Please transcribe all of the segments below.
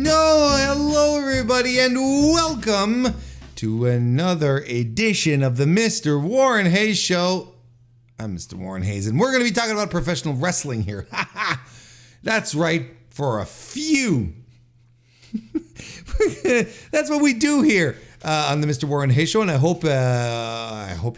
Hello everybody, and welcome to another edition of the MrWarrenHayes Show. I'm Mr. Warren Hayes, and we're going to be talking about professional wrestling here. That's right, for a few. That's what we do here on the Mr. Warren Hayes Show, and I hope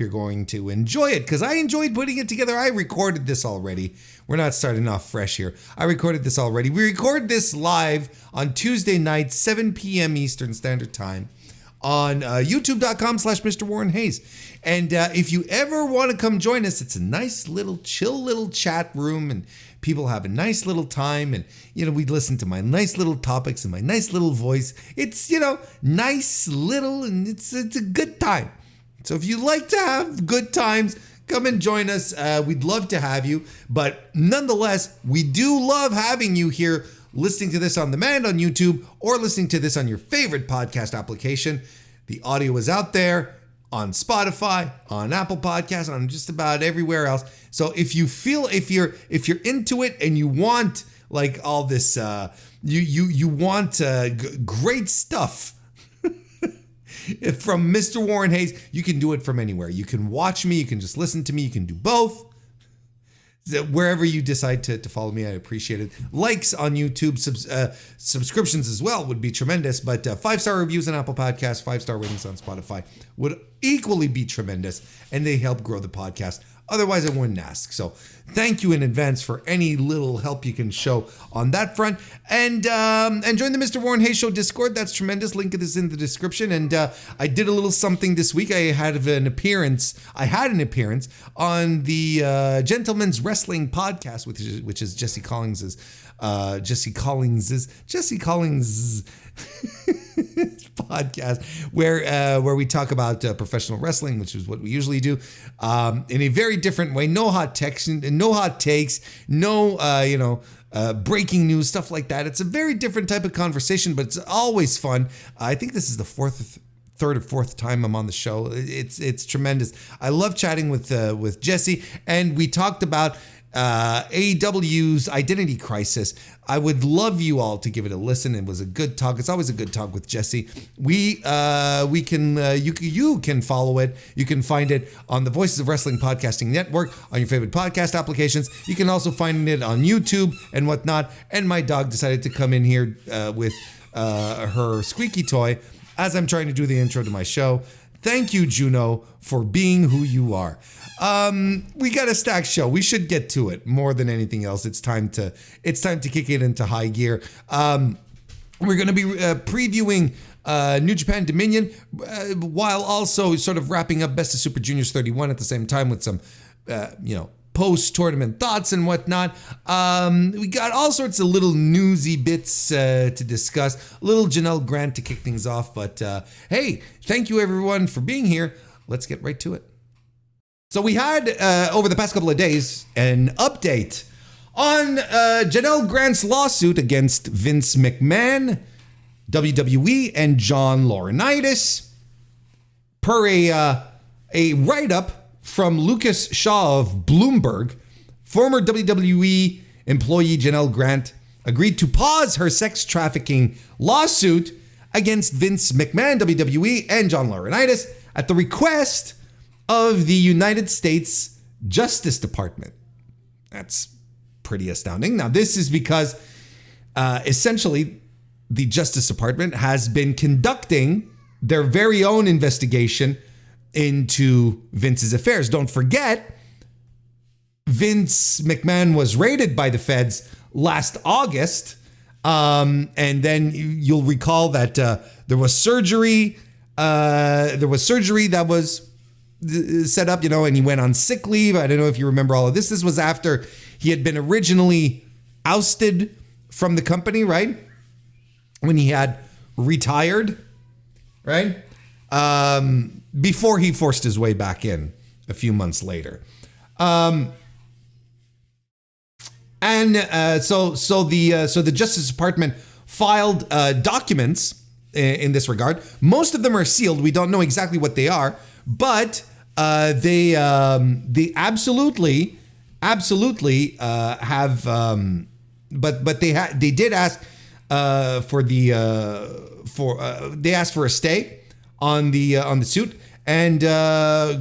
you're going to enjoy it, because I enjoyed putting it together. I recorded this already. We're not starting off fresh here. I recorded this already. We recorded this live on Tuesday night, 7 p.m. Eastern Standard Time on youtube.com/MrWarrenHayes. And if you ever want to come join us, it's a nice little chill little chat room, and people have a nice little time, and we listen to my nice little topics and my nice little voice. It's nice little, and it's a good time. So if you like to have good times, come and join us. We'd love to have you, but nonetheless, we do love having you here listening to this on demand on YouTube or listening to this on your favorite podcast application. The audio is out there on Spotify, on Apple Podcasts, on just about everywhere else. So if you're into it and you want like all this, you want great stuff from Mr. Warren Hayes, you can do it from anywhere. You can watch me, you can just listen to me, you can do both. Wherever you decide to follow me, I appreciate it. Likes on YouTube, subscriptions as well would be tremendous. But 5-star reviews on Apple Podcasts, 5-star ratings on Spotify would equally be tremendous, and they help grow the podcast. Otherwise, I wouldn't ask. So thank you in advance for any little help you can show on that front. And join the Mr. Warren Hayes Show Discord. That's tremendous. Link is in the description. And I did a little something this week. I had an appearance on the Gentleman's Wrestling Podcast, which is Jesse Collings's podcast, where we talk about professional wrestling, which is what we usually do, in a very different way. No hot takes, no breaking news, stuff like that. It's a very different type of conversation, but it's always fun. I think this is the third or fourth time I'm on the show. It's tremendous. I love chatting with Jesse, and we talked about AEW's Identity Crisis. I would love you all to give it a listen. It was a good talk. It's always a good talk with Jesse. You can follow it. You can find it on the Voices of Wrestling Podcasting Network, on your favorite podcast applications. You can also find it on YouTube and whatnot. And my dog decided to come in here with her squeaky toy as I'm trying to do the intro to my show. Thank you, Juno, for being who you are. We got a stacked show. We should get to it. More than anything else, it's time to kick it into high gear. We're going to be previewing New Japan Dominion, while also sort of wrapping up Best of Super Juniors 31 at the same time with some, post-tournament thoughts and whatnot. We got all sorts of little newsy bits to discuss. A little Janel Grant to kick things off. But hey, thank you everyone for being here. Let's get right to it. So we had, over the past couple of days, an update on Janel Grant's lawsuit against Vince McMahon, WWE, and John Laurinaitis. Per a write-up from Lucas Shaw of Bloomberg, former WWE employee Janel Grant agreed to pause her sex trafficking lawsuit against Vince McMahon, WWE, and John Laurinaitis at the request of the United States Justice Department. That's pretty astounding. Now, this is because essentially the Justice Department has been conducting their very own investigation into Vince's affairs. Don't forget, Vince McMahon was raided by the feds last August. And then you'll recall that there was surgery. There was surgery that was set up, and he went on sick leave. I don't know if you remember all of this. This was after he had been originally ousted from the company, right? When he had retired, right? Before he forced his way back in a few months later. So the Justice Department filed documents in this regard. Most of them are sealed. We don't know exactly what they are, but they absolutely have. But they did ask they asked for a stay on the suit, and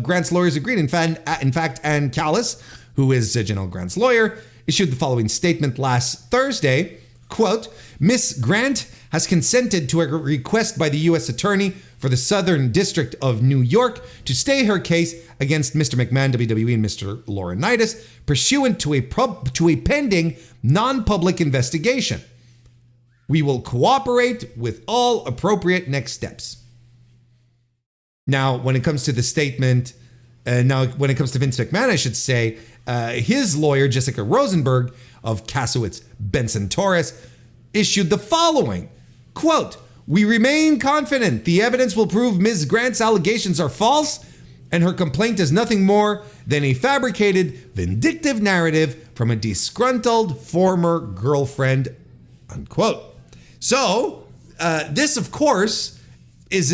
Grant's lawyers agreed. In fact, Ann Callis, who is Janel Grant's lawyer, issued the following statement last Thursday, quote, Miss Grant has consented to a request by the U.S. Attorney for the Southern District of New York to stay her case against Mr. McMahon, WWE, and Mr. Laurinaitis, pursuant to a pending non-public investigation. We will cooperate with all appropriate next steps. Now, when it comes to the statement, when it comes to Vince McMahon, I should say, his lawyer, Jessica Rosenberg of Kasowitz Benson Torres, issued the following, quote, we remain confident the evidence will prove Ms. Grant's allegations are false and her complaint is nothing more than a fabricated, vindictive narrative from a disgruntled former girlfriend, unquote. So, this, of course, is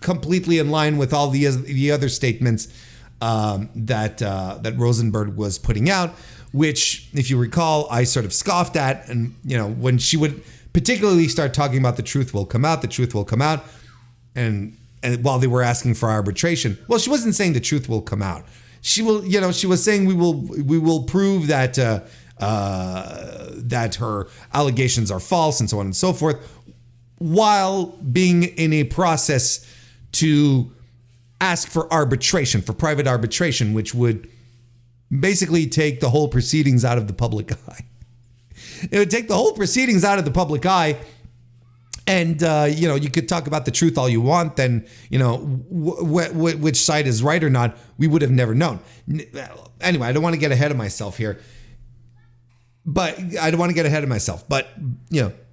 completely in line with all the other statements that Rosenberg was putting out, which, if you recall, I sort of scoffed at. And, when she would particularly start talking about the truth will come out, and while they were asking for arbitration, well, she wasn't saying the truth will come out. She was saying we will prove that that her allegations are false and so on and so forth, while being in a process to ask for arbitration, for private arbitration, which would basically take the whole proceedings out of the public eye. It would take the whole proceedings out of the public eye. And, you could talk about the truth all you want, then, which side is right or not, we would have never known. Anyway, I don't want to get ahead of myself here. But,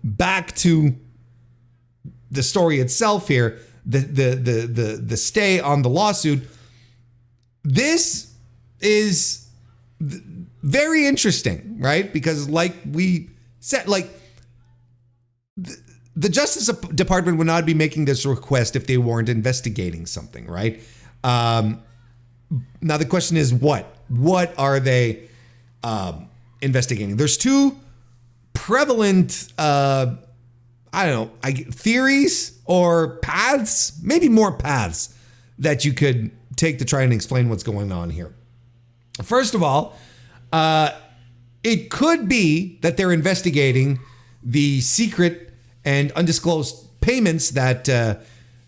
back to the story itself here, the stay on the lawsuit. This is very interesting, right? Because like we said, the Justice Department would not be making this request if they weren't investigating something, right? Now the question is what? What are they investigating? There's two prevalent, theories or paths, maybe more paths that you could take to try and explain what's going on here. First of all, it could be that they're investigating the secret and undisclosed payments that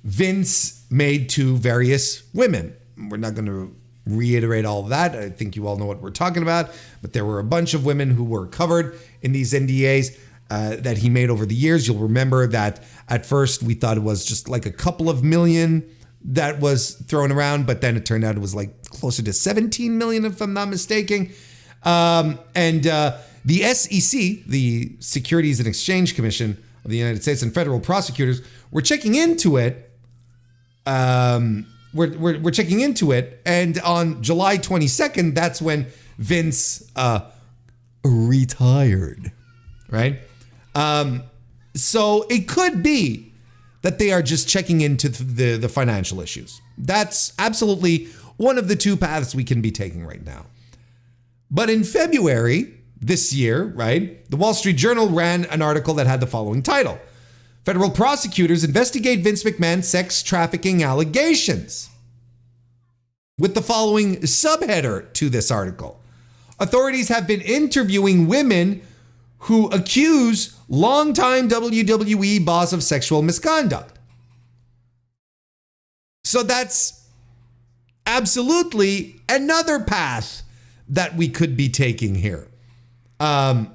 Vince made to various women. We're not going to reiterate all of that. I think you all know what we're talking about, but there were a bunch of women who were covered in these NDAs that he made over the years. You'll remember that at first we thought it was just like a couple of million that was thrown around, but then it turned out it was like closer to 17 million, if I'm not mistaken. The SEC, the Securities and Exchange Commission of the United States, and federal prosecutors were checking into it. We're checking into it, and on July 22nd, that's when Vince retired, right? So it could be that they are just checking into the financial issues. That's absolutely one of the two paths we can be taking right now. But in February this year, right, the Wall Street Journal ran an article that had the following title: Federal prosecutors investigate Vince McMahon's sex trafficking allegations. With the following subheader to this article: authorities have been interviewing women who accuse longtime WWE boss of sexual misconduct. So that's absolutely another path that we could be taking here. And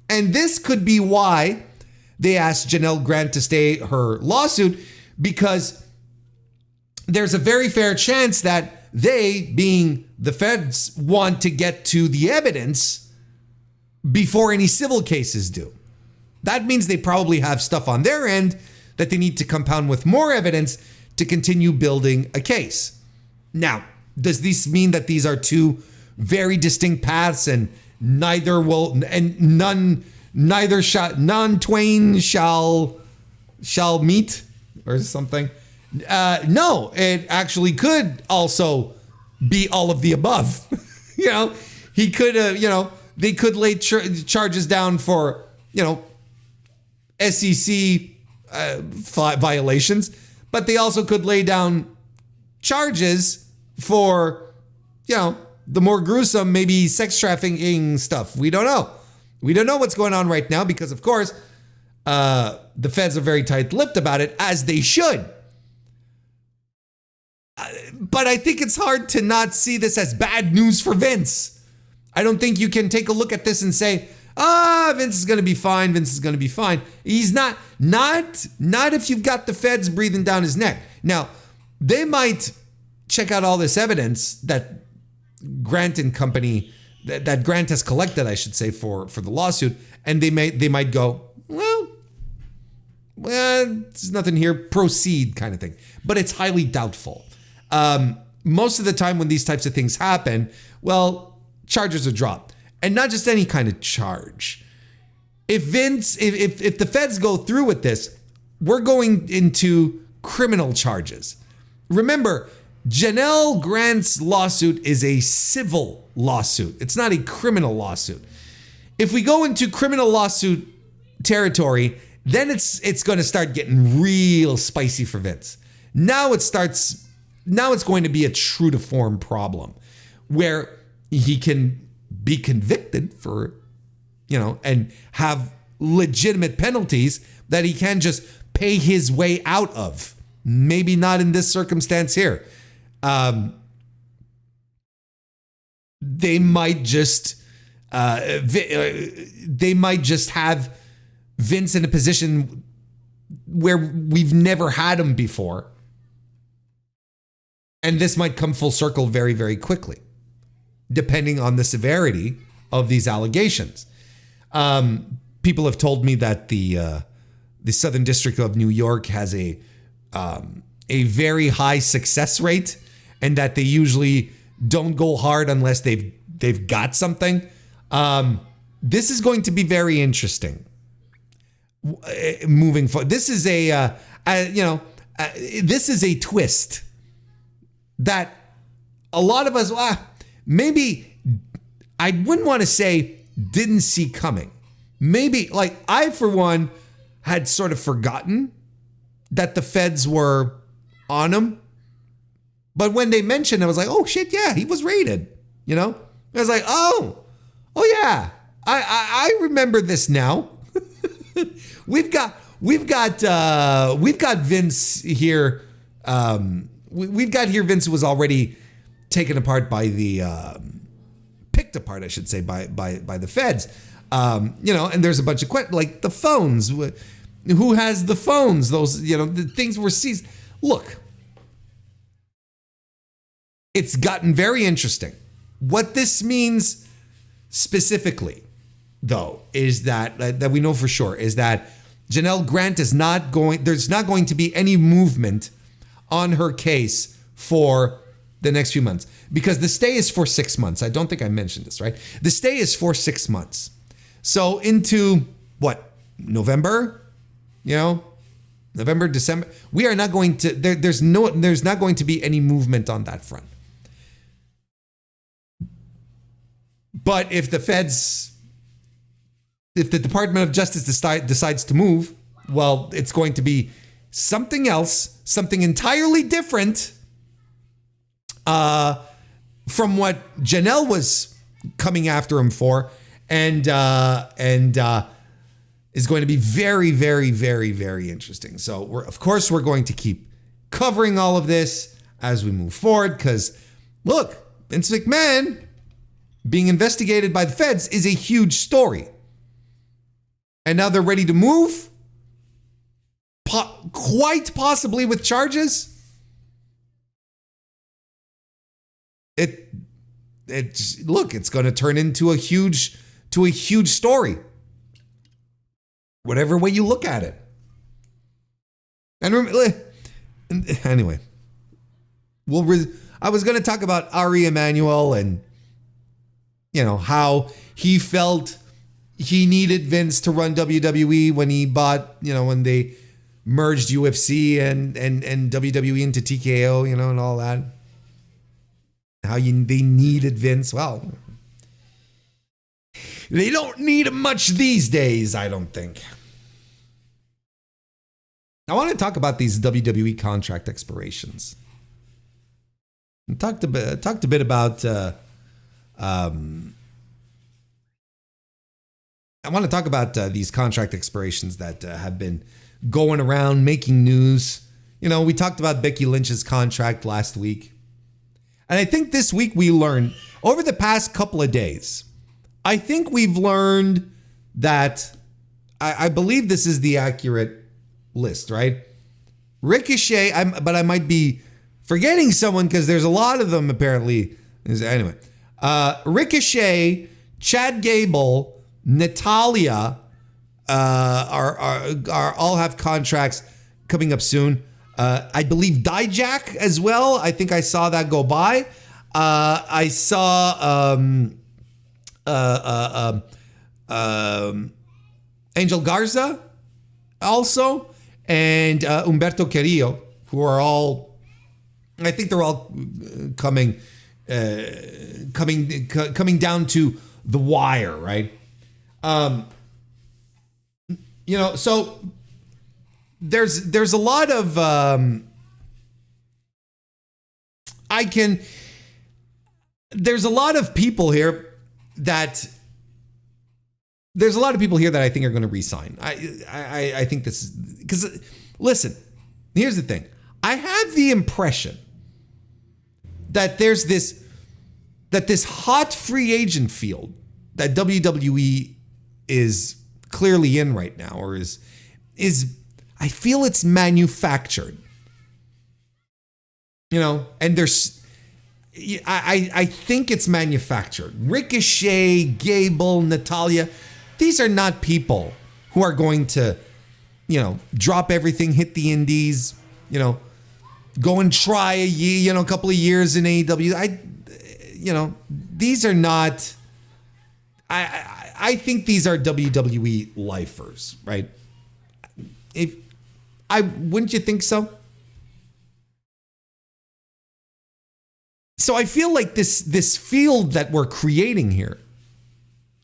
this could be why they asked Janel Grant to stay her lawsuit, because there's a very fair chance that they, being the feds, want to get to the evidence before any civil cases do. That means they probably have stuff on their end that they need to compound with more evidence to continue building a case. Now, does this mean that these are two very distinct paths and none twain shall meet or something? No, it actually could also be all of the above. He could, they could lay charges down for, SEC violations, but they also could lay down charges for, the more gruesome, maybe sex trafficking stuff. We don't know. We don't know what's going on right now because, of course, the feds are very tight-lipped about it, as they should. But I think it's hard to not see this as bad news for Vince. I don't think you can take a look at this and say, Vince is going to be fine. Vince is going to be fine. He's not if you've got the feds breathing down his neck. Now, they might check out all this evidence that Grant and company, that Grant has collected, I should say, for the lawsuit, and they might go, well, there's nothing here, proceed kind of thing. But it's highly doubtful. Most of the time when these types of things happen, well, charges are dropped. And not just any kind of charge. If the feds go through with this, we're going into criminal charges. Remember, Janel Grant's lawsuit is a civil lawsuit. It's not a criminal lawsuit. If we go into criminal lawsuit territory, then it's going to start getting real spicy for Vince. Now it's going to be a true to form problem where he can be convicted for, and have legitimate penalties that he can just pay his way out of. Maybe not in this circumstance here. They might just have Vince in a position where we've never had him before. And this might come full circle very, very quickly, depending on the severity of these allegations. People have told me that the Southern District of New York has a very high success rate, and that they usually don't go hard unless they've got something. This is going to be very interesting moving forward. This is this is a twist that a lot of us, maybe I wouldn't want to say didn't see coming. Maybe, like, I, for one, had sort of forgotten that the feds were on him. But when they mentioned, I was like, oh shit, yeah, he was raided. I was like, oh yeah, I remember this now. we've got Vince here. We've got here Vince, who was already taken apart by picked apart, I should say, by the feds. And there's a bunch of questions, like the phones. Who has the phones? Those, the things were seized. Look, it's gotten very interesting. What this means specifically, though, is that we know for sure is that Janel Grant there's not going to be any movement on her case for the next few months, because the stay is for 6 months. I don't think I mentioned this, right? The stay is for 6 months. So into what? November? November, December. We are not going to, there's not going to be any movement on that front. But if the Department of Justice decides to move, well, it's going to be something else, something entirely different from what Janel was coming after him for, and is going to be very, very, very, very interesting. So we're going to keep covering all of this as we move forward, because look, Vince McMahon being investigated by the feds is a huge story. And now they're ready to move, quite possibly with charges. It's going to turn into a huge story, whatever way you look at it. And anyway, I was going to talk about Ari Emanuel and how he felt he needed Vince to run WWE when he bought, when they merged UFC and WWE into TKO, and all that. How they needed Vince. Well, they don't need him much these days, I don't think. I want to talk about these WWE contract expirations. I talked a bit about. I want to talk about these contract expirations that have been going around, making news. You know, we talked about Becky Lynch's contract last week. And I think this week we learned, over the past couple of days, I think we've learned that, I believe this is the accurate list, right? Ricochet, but I might be forgetting someone because there's a lot of them apparently. Anyway, Ricochet, Chad Gable, Natalya are all have contracts coming up soon. I believe Dijak as well. I think I saw that go by. I saw Angel Garza also, and Humberto Carrillo, who are all, I think they're all coming down to the wire, right? You know, so there's a lot of there's a lot of people here that I think are going to resign. I think this is because, listen, here's the thing. I have the impression that there's this hot free agent field that WWE is clearly in right now, or is I feel it's manufactured. You know, and I think it's manufactured. Ricochet, Gable, Natalya, these are not people who are going to, you know, drop everything, hit the indies, you know, go and try a couple of years in AEW. These are not. I think these are WWE lifers, right? Wouldn't you think so? So I feel like this field that we're creating here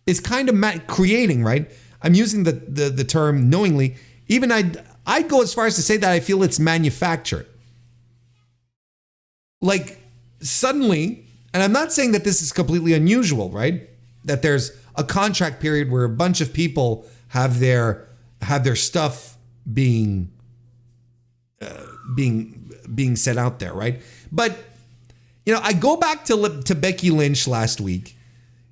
is kind of creating, right? I'm using the term knowingly. Even I'd go as far as to say that I feel it's manufactured. Like suddenly, and I'm not saying that this is completely unusual, right? That there's a contract period where a bunch of people have their stuff being set out there, right? But you know, I go back to Becky Lynch last week.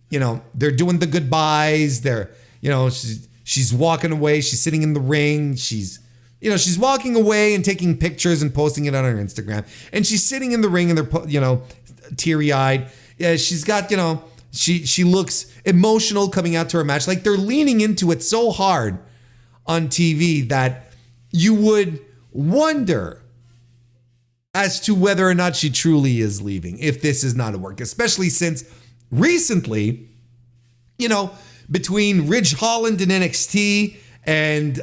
You know, they're doing the goodbyes. They're, you know, she's walking away. She's sitting in the ring. She's walking away and taking pictures and posting it on her Instagram. And she's sitting in the ring and they're, you know, teary-eyed. Yeah, she's got, you know, she looks emotional coming out to her match. Like they're leaning into it so hard on TV that you would wonder as to whether or not she truly is leaving, if this is not a work, especially since recently, you know, between Ridge Holland and NXT and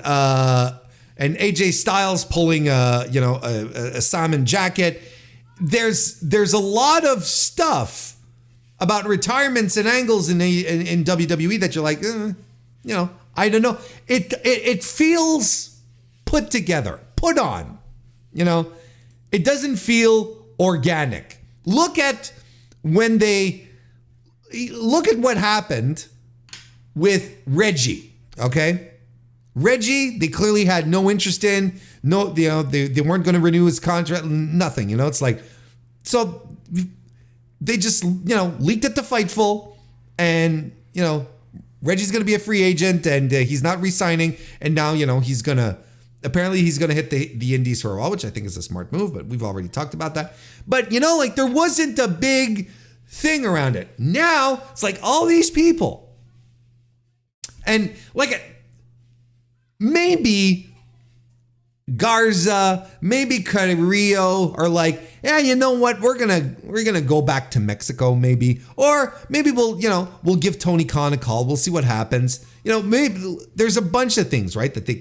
AJ Styles pulling a Simon jacket, there's a lot of stuff about retirements and angles in WWE that you're like, you know, I don't know. It feels put together, put on, you know. It doesn't feel organic. Look at what happened with Reggie, okay? Reggie, they clearly had no interest in, they weren't going to renew his contract, nothing, you know? It's like, so they just, you know, leaked it to Fightful, and, you know, Reggie's going to be a free agent, and he's not re-signing, and now, you know, apparently he's going to hit the indies for a while, which I think is a smart move, but we've already talked about that. But, you know, like there wasn't a big thing around it. Now it's like all these people. And like maybe Garza, maybe Carrillo are like, yeah, you know what? We're going to go back to Mexico maybe. Or maybe we'll give Tony Khan a call. We'll see what happens. You know, maybe there's a bunch of things, right, that they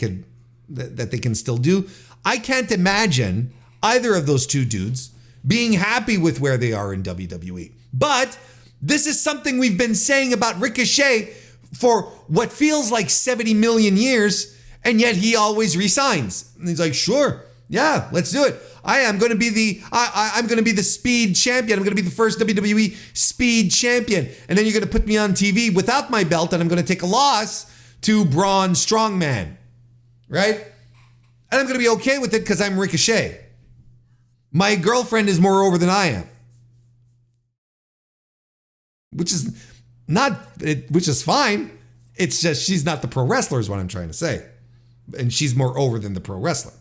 can still do. I can't imagine either of those two dudes being happy with where they are in WWE. But this is something we've been saying about Ricochet for what feels like 70 million years. And yet he always resigns. And he's like, sure, yeah, let's do it. I'm going to be the speed champion. I'm going to be the first WWE speed champion. And then you're going to put me on TV without my belt, and I'm going to take a loss to Braun Strongman, right? And I'm going to be okay with it because I'm Ricochet. My girlfriend is more over than I am. Which is fine. It's just she's not the pro wrestler is what I'm trying to say. And she's more over than the pro wrestler.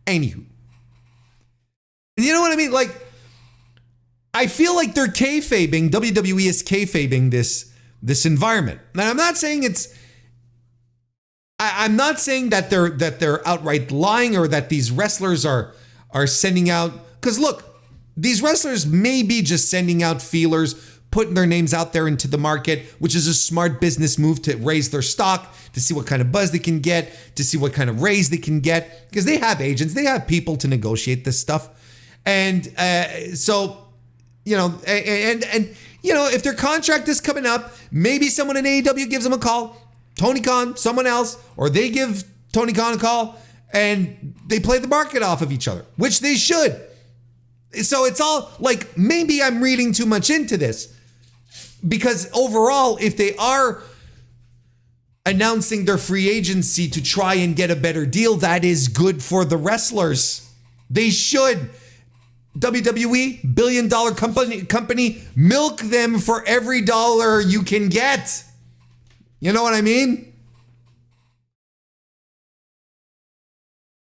Anywho. You know what I mean? Like, I feel like they're kayfabing, WWE is kayfabing this environment. Now, I'm not saying I'm not saying that they're outright lying or that these wrestlers are sending out, because look, these wrestlers may be just sending out feelers, putting their names out there into the market, which is a smart business move to raise their stock, to see what kind of buzz they can get, to see what kind of raise they can get, because they have agents, they have people to negotiate this stuff. And so, you know, and you know, if their contract is coming up, maybe someone in AEW gives them a call, Tony Khan, someone else, or they give Tony Khan a call, and they play the market off of each other, which they should. So it's all like, maybe I'm reading too much into this, because overall, if they are announcing their free agency to try and get a better deal, that is good for the wrestlers. They should. WWE, billion-dollar company, milk them for every dollar you can get. You know what I mean?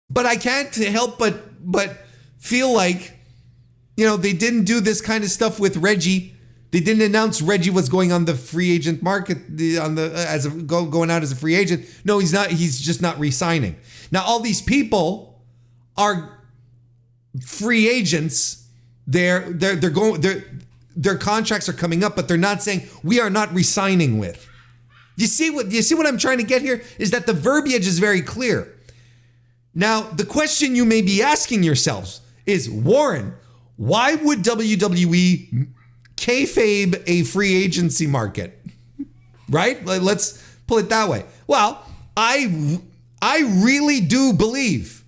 But I can't help but feel like, you know, they didn't do this kind of stuff with Reggie. They didn't announce Reggie was going on the free agent market going out as a free agent. No, he's not. He's just not re-signing. Now, all these people are free agents. They're going. Their contracts are coming up, but they're not saying we are not re-signing with. You see what I'm trying to get here is that the verbiage is very clear. Now, the question you may be asking yourselves is, Warren, why would WWE kayfabe a free agency market? Right? Let's put it that way. Well, I really do believe,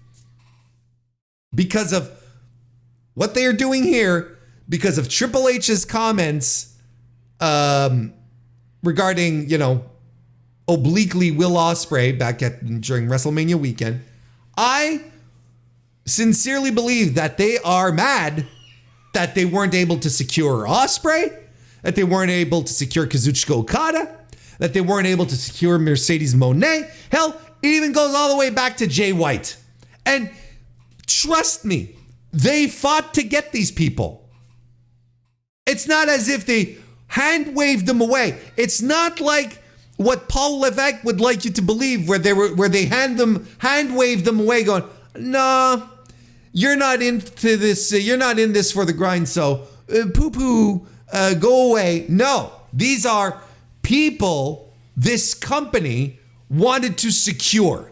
because of what they are doing here, because of Triple H's comments regarding, you know, obliquely Will Ospreay during WrestleMania weekend, I sincerely believe that they are mad that they weren't able to secure Ospreay, that they weren't able to secure Kazuchika Okada, that they weren't able to secure Mercedes Moné. Hell, it even goes all the way back to Jay White. And trust me, they fought to get these people. It's not as if they hand-waved them away. It's not like what Paul Levesque would like you to believe, where they hand-waved them away, going, "No, you're not into this. You're not in this for the grind. So poo-poo, go away." No, these are people this company wanted to secure.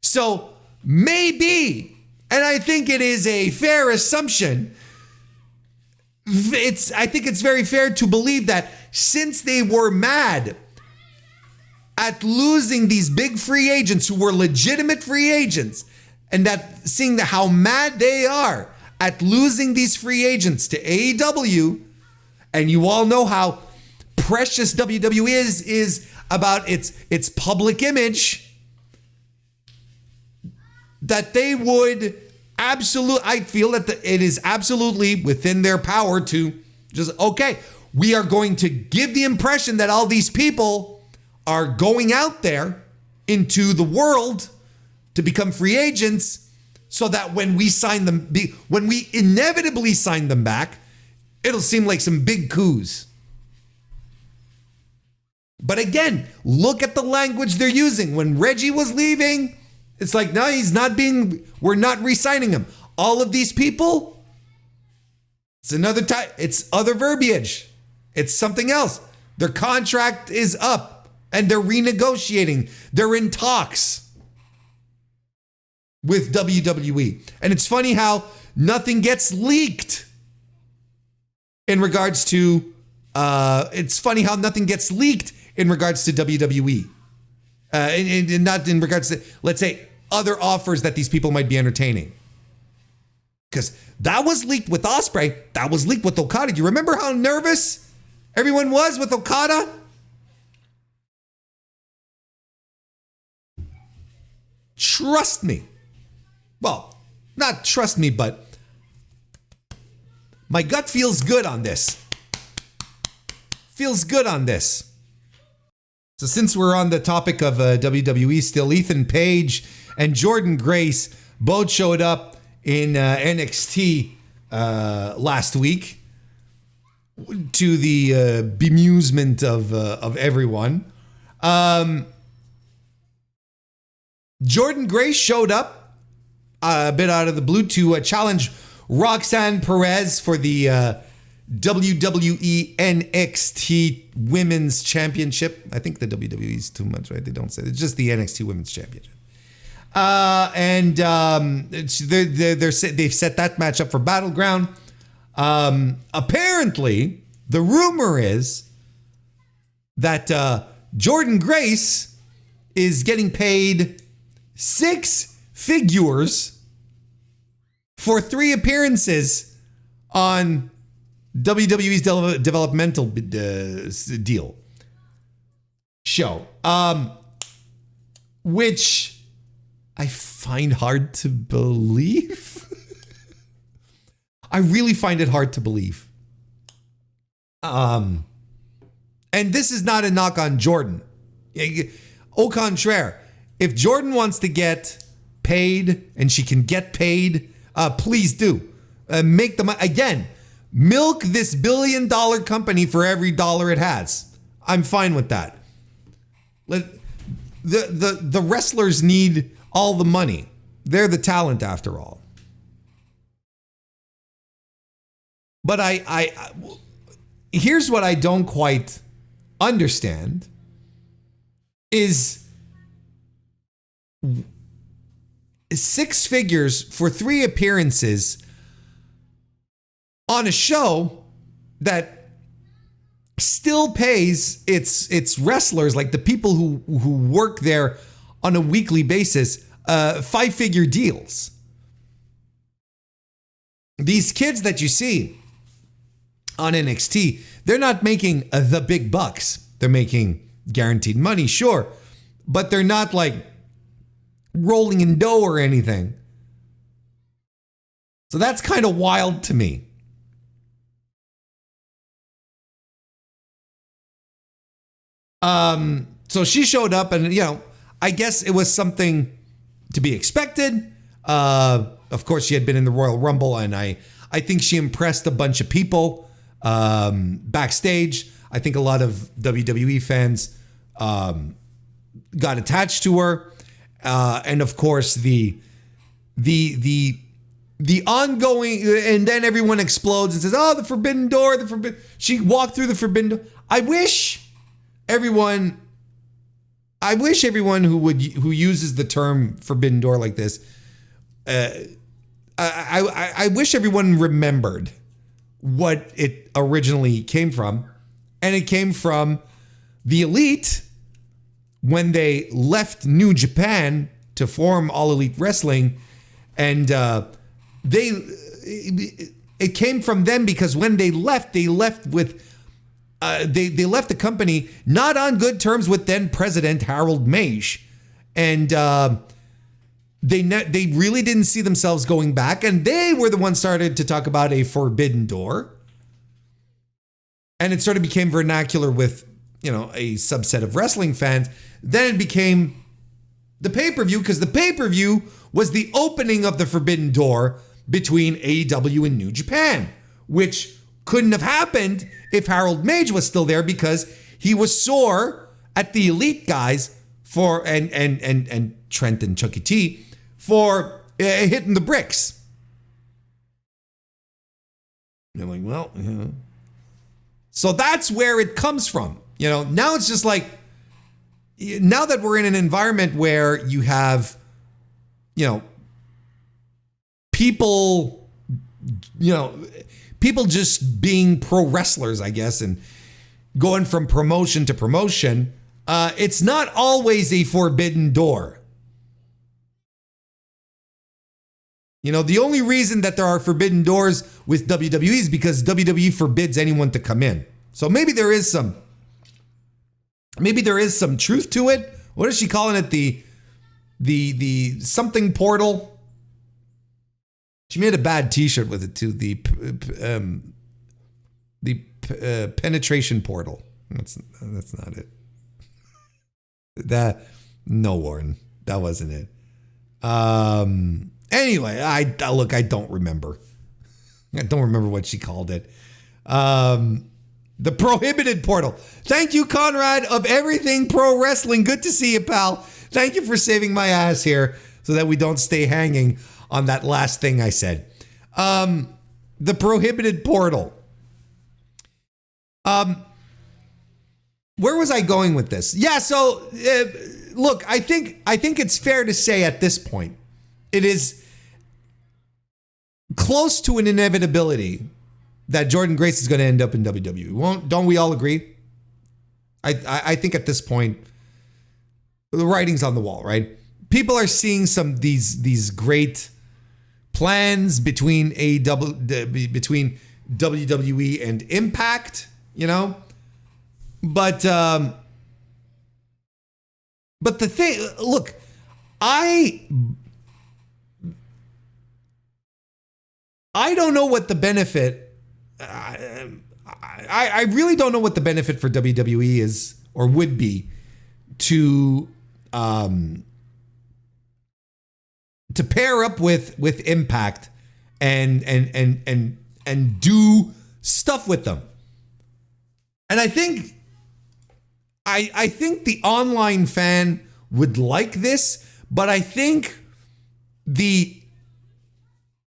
So maybe, and I think it is a fair assumption, I think it's very fair to believe that since they were mad at losing these big free agents who were legitimate free agents, and that seeing how mad they are at losing these free agents to AEW, and you all know how precious WWE is about its public image, that they would I feel that it is absolutely within their power to just, okay, we are going to give the impression that all these people are going out there into the world to become free agents, so that when we inevitably sign them back, it'll seem like some big coups. But again, look at the language they're using. When Reggie was leaving, it's like, no, we're not re-signing him. All of these people, it's another type, it's other verbiage. It's something else. Their contract is up and they're renegotiating. They're in talks with WWE. And it's funny how nothing gets leaked in regards to, WWE. and not in regards to, let's say, other offers that these people might be entertaining. Because that was leaked with Ospreay. That was leaked with Okada. Do you remember how nervous everyone was with Okada? Trust me. Well, not trust me, but my gut feels good on this. Feels good on this. So since we're on the topic of WWE still, Ethan Page and Jordynne Grace both showed up in NXT last week to the bemusement of everyone. Jordynne Grace showed up a bit out of the blue to challenge Roxanne Perez for the WWE NXT Women's Championship. I think the WWE is too much, right? They don't say it. It's just the NXT Women's Championship. They've set that match up for Battleground. Apparently, the rumor is that Jordynne Grace is getting paid 6 figures for 3 appearances on WWE's developmental deal show, which I find hard to believe. I really find it hard to believe. And this is not a knock on Jordynne. Au contraire, if Jordynne wants to get paid and she can get paid, please do. Make them again. Milk this $1 billion company for every dollar it has. I'm fine with that. The wrestlers need all the money. They're the talent after all. But here's what I don't quite understand is 6 figures for 3 appearances on a show that still pays its wrestlers, like the people who work there on a weekly basis, 5-figure deals. These kids that you see on NXT, they're not making the big bucks. They're making guaranteed money, sure, but they're not like rolling in dough or anything. So that's kind of wild to me. So she showed up and, I guess it was something to be expected. Of course, she had been in the Royal Rumble, and I think she impressed a bunch of people backstage. I think a lot of WWE fans got attached to her. And of course, the ongoing, and then everyone explodes and says, "Oh, the Forbidden Door, she walked through the Forbidden Door." I wish everyone who uses the term Forbidden Door like this, I wish everyone remembered what it originally came from. And it came from the Elite when they left New Japan to form All Elite Wrestling. And it came from them because when they left with they left the company not on good terms with then President Harold Mage, and they really didn't see themselves going back, and they were the ones started to talk about a forbidden door, and it sort of became vernacular with a subset of wrestling fans. Then it became the pay-per-view, because the pay-per-view was the opening of the forbidden door between AEW and New Japan, which couldn't have happened if Harold Mage was still there, because he was sore at the Elite guys for and Trent and Chucky T for hitting the bricks. And I'm like, well, so that's where it comes from. Now it's just like, now that we're in an environment where you have, people, people just being pro wrestlers, I guess, and going from promotion to promotion, it's not always a forbidden door. You know, the only reason that there are forbidden doors with WWE is because WWE forbids anyone to come in. So maybe there is some truth to it. What is she calling it? The something portal. She made a bad T-shirt with it too. The penetration portal. That's not it. No, Warren, that wasn't it. Anyway, I don't remember. I don't remember what she called it. The prohibited portal. Thank you, Conrad of Everything Pro Wrestling. Good to see you, pal. Thank you for saving my ass here so that we don't stay hanging on that last thing I said. The prohibited portal. Where was I going with this? Yeah, so look, I think it's fair to say at this point, it is close to an inevitability that Jordynne Grace is going to end up in WWE. Don't we all agree? I think at this point, the writing's on the wall, right? People are seeing these great plans between WWE and Impact, you know? But the thing, look, I don't know what the benefit. I really don't know what the benefit for WWE is or would be to pair up with Impact and do stuff with them. And I think the online fan would like this, but I think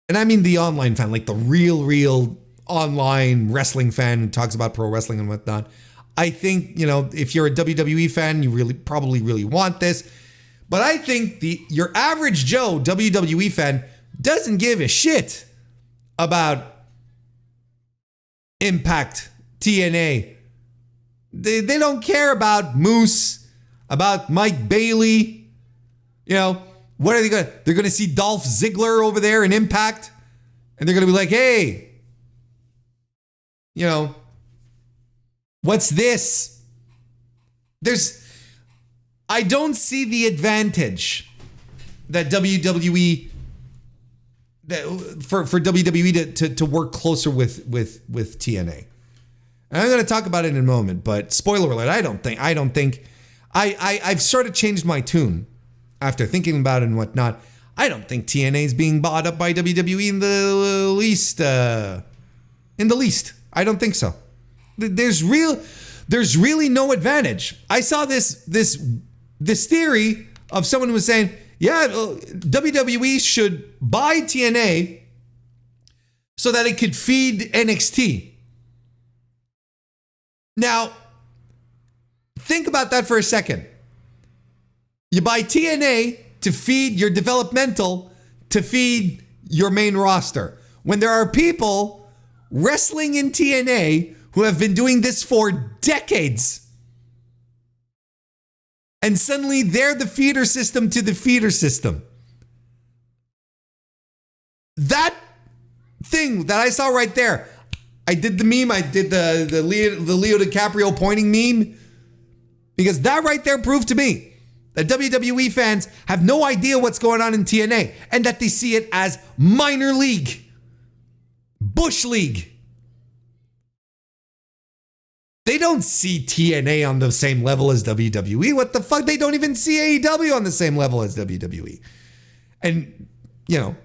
and I mean the online fan, like the real online wrestling fan who talks about pro wrestling and whatnot. I think, you know, if you're a WWE fan, you probably really want this. But I think your average Joe WWE fan doesn't give a shit about Impact, TNA. They don't care about Moose, about Mike Bailey. You know, what are they going to? They're going to see Dolph Ziggler over there in Impact, and they're going to be like, hey, you know, what's this? I don't see the advantage that WWE, for WWE to work closer with TNA. And I'm going to talk about it in a moment, but spoiler alert, I've sort of changed my tune after thinking about it and whatnot. I don't think TNA is being bought up by WWE in the least. I don't think so. There's really no advantage. I saw this theory of someone who was saying, yeah, WWE should buy TNA so that it could feed NXT. Now, think about that for a second. You buy TNA to feed your developmental, to feed your main roster. When there are people wrestling in TNA who have been doing this for decades, and suddenly they're the feeder system to the feeder system. That thing that I saw right there, I did the meme, I did the Leo DiCaprio pointing meme, because that right there proved to me that WWE fans have no idea what's going on in TNA and that they see it as minor league, bush league. They don't see TNA on the same level as WWE. What the fuck? They don't even see AEW on the same level as WWE. And, you know,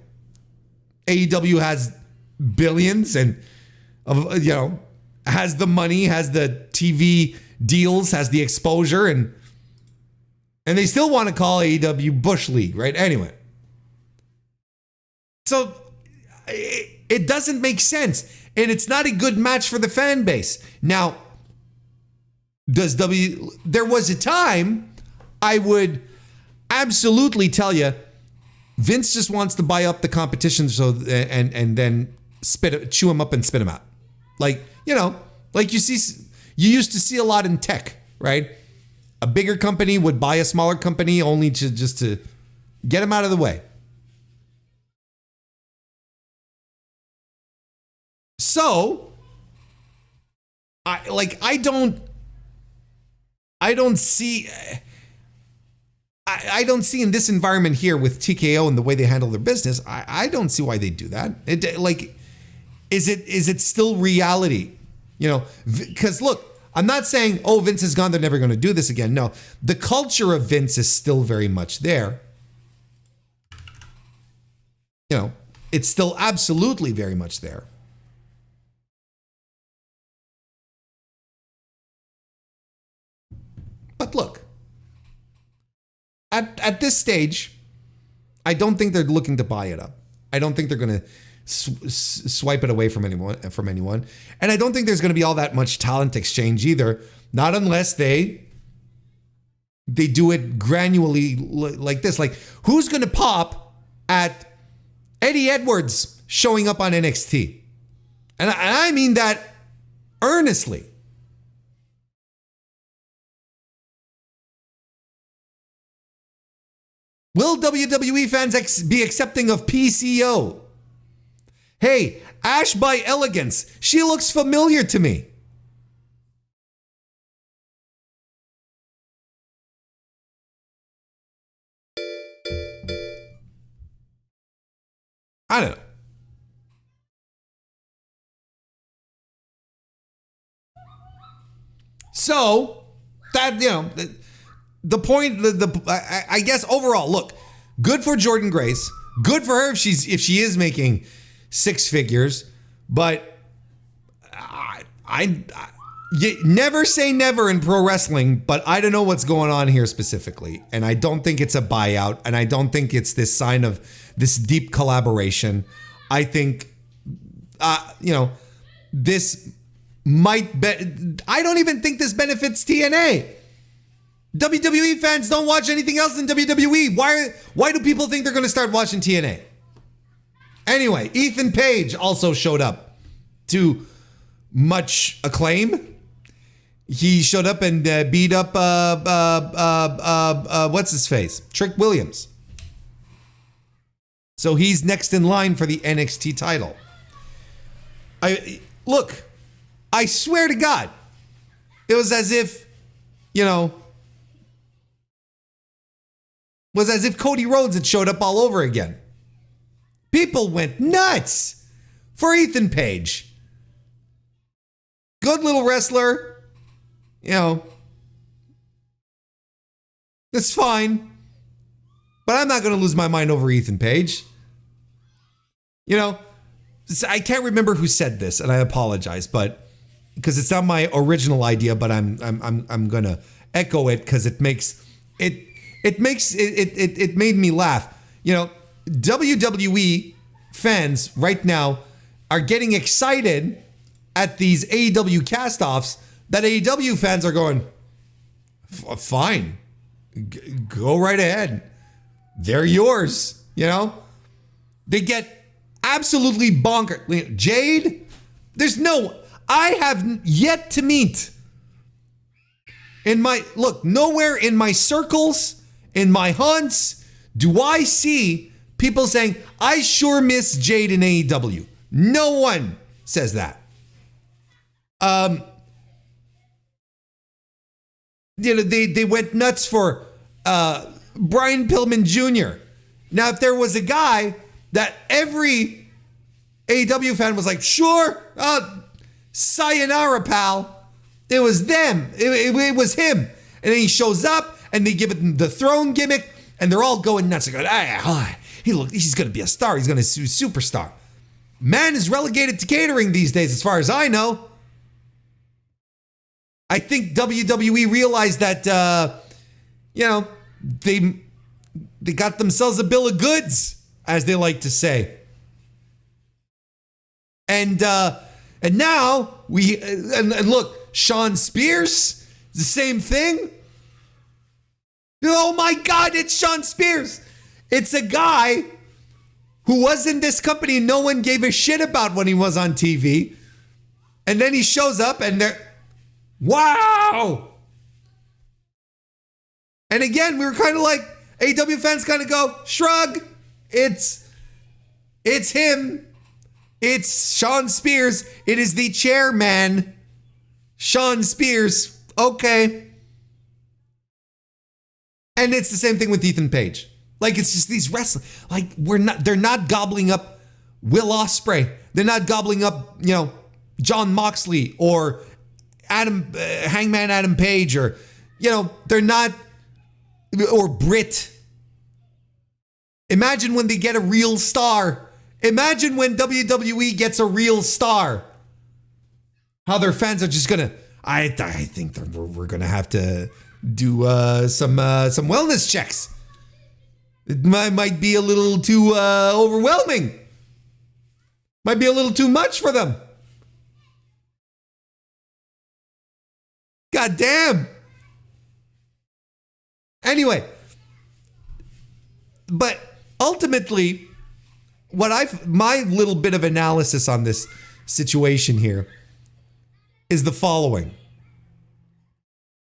AEW has billions and, you know, has the money, has the TV deals, has the exposure, and they still want to call AEW Bush League, right? Anyway. So it doesn't make sense. And it's not a good match for the fan base. Now, there was a time I would absolutely tell you Vince just wants to buy up the competition and then chew them up and spit them out. Like, you know, like you used to see a lot in tech, right? A bigger company would buy a smaller company only to just to get them out of the way. So, I don't see in this environment here with TKO and the way they handle their business, I don't see why they do that. Is it still reality? You know, because look, I'm not saying, oh, Vince is gone, they're never going to do this again. No, the culture of Vince is still very much there. You know, it's still absolutely very much there. But look, at this stage, I don't think they're looking to buy it up. I don't think they're going to swipe it away from anyone. And I don't think there's going to be all that much talent exchange either. Not unless they do it gradually like this. Like, who's going to pop at Eddie Edwards showing up on NXT? And I mean that earnestly. Will WWE fans be accepting of PCO? Hey, Ash by Elegance. She looks familiar to me. I don't know. So, that, you know, the point, I guess overall, look, good for Jordynne Grace. Good for her if she is making six figures, but I never say never in pro wrestling, but I don't know what's going on here specifically. And I don't think it's a buyout, and I don't think it's this sign of this deep collaboration. I think, you know, this might I don't even think this benefits TNA. WWE fans don't watch anything else than WWE. Why do people think they're going to start watching TNA? Anyway, Ethan Page also showed up to much acclaim. He showed up and beat up what's his face? Trick Williams. So he's next in line for the NXT title. Look, I swear to God, it was as if, you know, Cody Rhodes had showed up all over again. People went nuts for Ethan Page. Good little wrestler. You know, it's fine. But I'm not going to lose my mind over Ethan Page. You know, I can't remember who said this, and I apologize, but because it's not my original idea, but I'm going to echo it because it made me laugh. You know, WWE fans right now are getting excited at these AEW cast-offs that AEW fans are going, fine, go right ahead. They're yours, you know? They get absolutely bonkers. Jade, I have yet to meet nowhere in my circles, in my hunts, do I see people saying, I sure miss Jade in AEW. No one says that. You know, they went nuts for Brian Pillman Jr. Now, if there was a guy that every AEW fan was like, sure, sayonara, pal, it was them. It was him. And then he shows up and they give it the throne gimmick and they're all going nuts. They're going, he's going to be a star. He's going to be a superstar. Man is relegated to catering these days, as far as I know. I think WWE realized that, you know, they got themselves a bill of goods, as they like to say. And now and look, Sean Spears, the same thing. Oh my God, it's Sean Spears. It's a guy who was in this company and no one gave a shit about when he was on TV. And then he shows up and wow. And again, we were kind of like, AEW fans kind of go, shrug. It's him. It's Sean Spears. It is the chairman, Sean Spears. Okay. And it's the same thing with Ethan Page. Like, it's just these wrestlers. Like, they're not gobbling up Will Ospreay. They're not gobbling up, John Moxley or Hangman Adam Page, or, they're not, or Britt. Imagine when they get a real star. Imagine when WWE gets a real star. How their fans are just gonna, I think we're gonna have to do some wellness checks. It might be a little too overwhelming. Might be a little too much for them. God damn. Anyway, but ultimately, my little bit of analysis on this situation here is the following.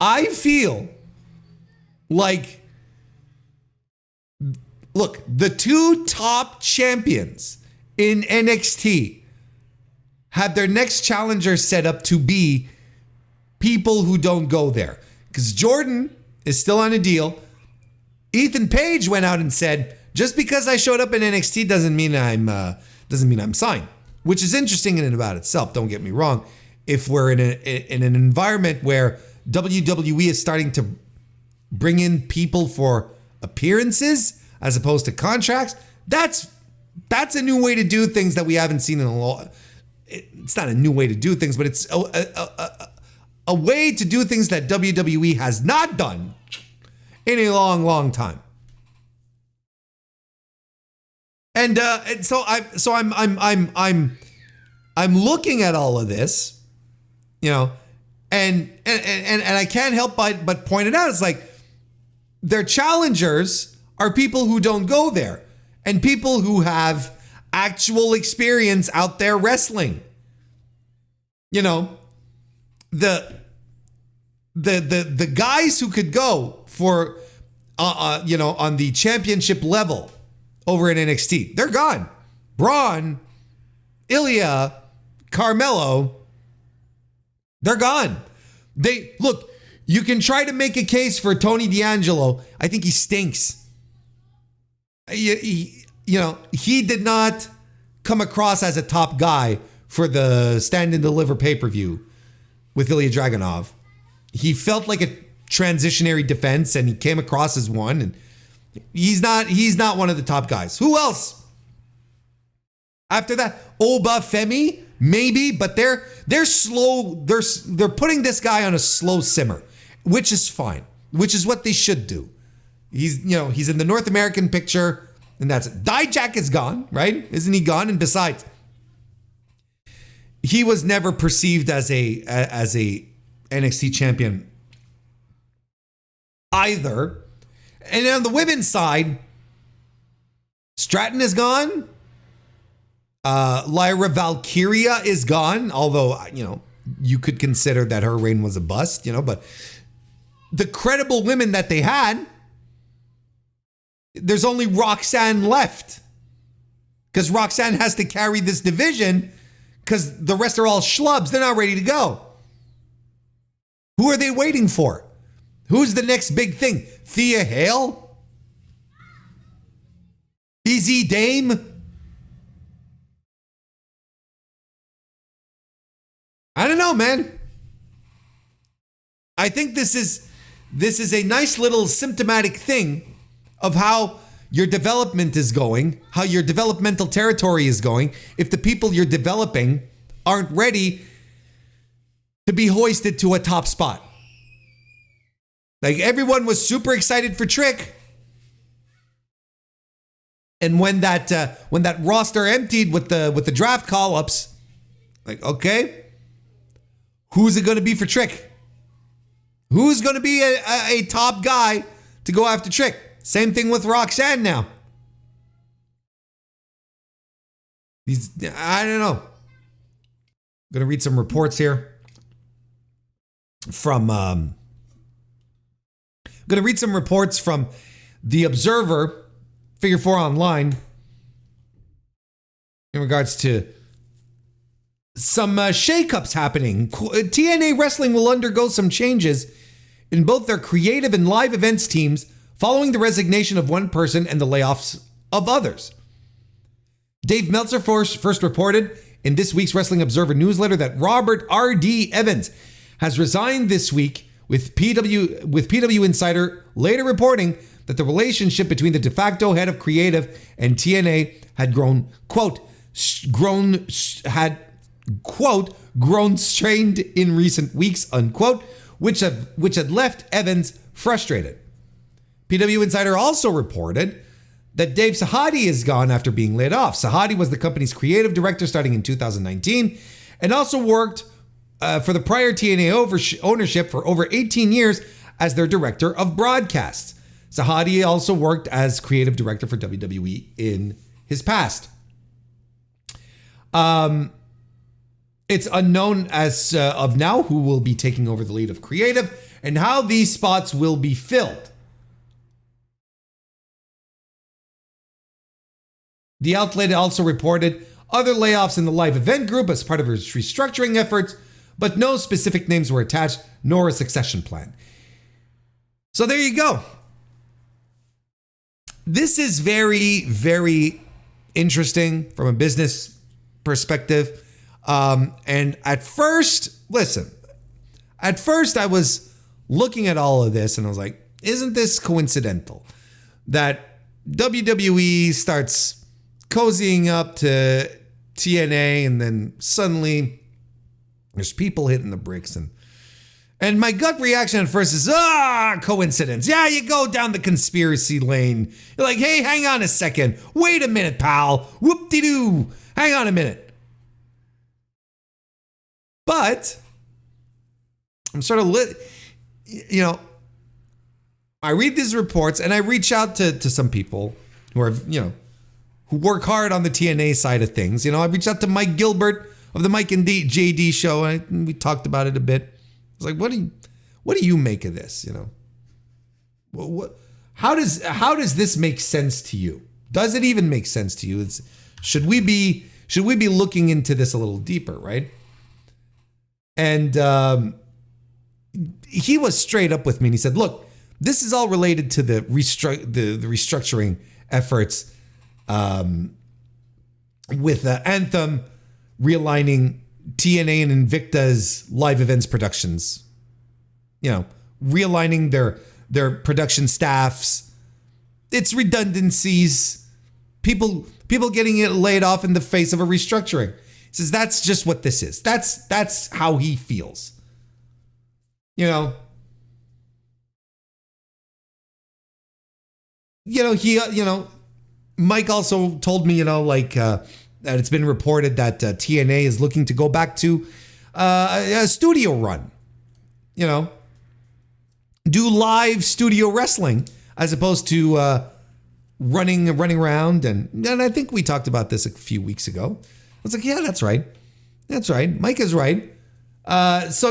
I feel like, look, the two top champions in NXT have their next challenger set up to be people who don't go there. Because Jordan is still on a deal. Ethan Page went out and said, just because I showed up in NXT doesn't mean I'm signed, which is interesting in and about itself. Don't get me wrong. If we're in an environment where WWE is starting to bring in people for appearances as opposed to contracts, that's a new way to do things that we haven't seen in a long. It's not a new way to do things, but it's a way to do things that WWE has not done in a long, long time. And so I'm looking at all of this, and I can't help but point it out. It's like their challengers are people who don't go there and people who have actual experience out there wrestling. The guys who could go for on the championship level over in NXT, they're gone. Braun, Ilya, Carmelo, they're gone. Look, you can try to make a case for Tony D'Angelo. I think he stinks. He did not come across as a top guy for the Stand and Deliver pay-per-view with Ilya Dragunov. He felt like a transitionary defense, and he came across as one, and he's not one of the top guys. Who else? After that, Oba Femi, maybe, but they're slow. They're putting this guy on a slow simmer, which is fine, which is what they should do. He's in the North American picture, and that's it. Dijak is gone, right? Isn't he gone? And besides, he was never perceived as a NXT champion either. And on the women's side, Stratton is gone. Lyra Valkyria is gone, although, you could consider that her reign was a bust, but the credible women that they had, there's only Roxanne left. Because Roxanne has to carry this division because the rest are all schlubs. They're not ready to go. Who are they waiting for? Who's the next big thing? Thea Hale? Izzy Dame? I don't know, man. I think this is a nice little symptomatic thing of how your development is going, how your developmental territory is going, if the people you're developing aren't ready to be hoisted to a top spot. Like, everyone was super excited for Trick. And when that roster emptied with the draft call-ups, like, okay, who's it going to be for Trick? Who's going to be a top guy to go after Trick? Same thing with Roxanne now. I don't know. I'm going to read some reports here from I'm going to read some reports from The Observer, Figure 4 Online, in regards to some shakeups happening. TNA Wrestling will undergo some changes in both their creative and live events teams following the resignation of one person and the layoffs of others. Dave Meltzer first reported in this week's Wrestling Observer newsletter that Robert R.D. Evans has resigned this week, with PW Insider later reporting that the relationship between the de facto head of creative and TNA had grown strained in recent weeks, unquote, which had left Evans frustrated. PW Insider also reported that Dave Sahadi is gone after being laid off. Sahadi was the company's creative director starting in 2019 and also worked for the prior TNA ownership for over 18 years as their director of broadcasts. Sahadi also worked as creative director for WWE in his past. It's unknown as of now who will be taking over the lead of creative and how these spots will be filled. The outlet also reported other layoffs in the live event group as part of its restructuring efforts, but no specific names were attached, nor a succession plan. So there you go. This is very, very interesting from a business perspective. And at first I was looking at all of this and I was like, isn't this coincidental that WWE starts cozying up to TNA and then suddenly there's people hitting the bricks and my gut reaction at first is, coincidence. Yeah, you go down the conspiracy lane. You're like, hey, hang on a second. Wait a minute, pal. Whoop-de-doo. Hang on a minute. But I'm sort of I read these reports and I reach out to some people who are, who work hard on the TNA side of things. I reached out to Mike Gilbert of the Mike and JD show, and we talked about it a bit. I was like, what do you make of this? How does this make sense to you? Does it even make sense to you? Should we be looking into this a little deeper, right? And he was straight up with me and he said, look, this is all related to the restructuring efforts with Anthem realigning TNA and Invicta's live events productions, realigning their production staffs. It's redundancies, people getting it laid off in the face of a restructuring. He says that's just what this is. That's how he feels. Mike also told me, that it's been reported that TNA is looking to go back to a studio run, do live studio wrestling as opposed to running around. And I think we talked about this a few weeks ago. I was like, yeah, that's right. That's right. Mike is right. So,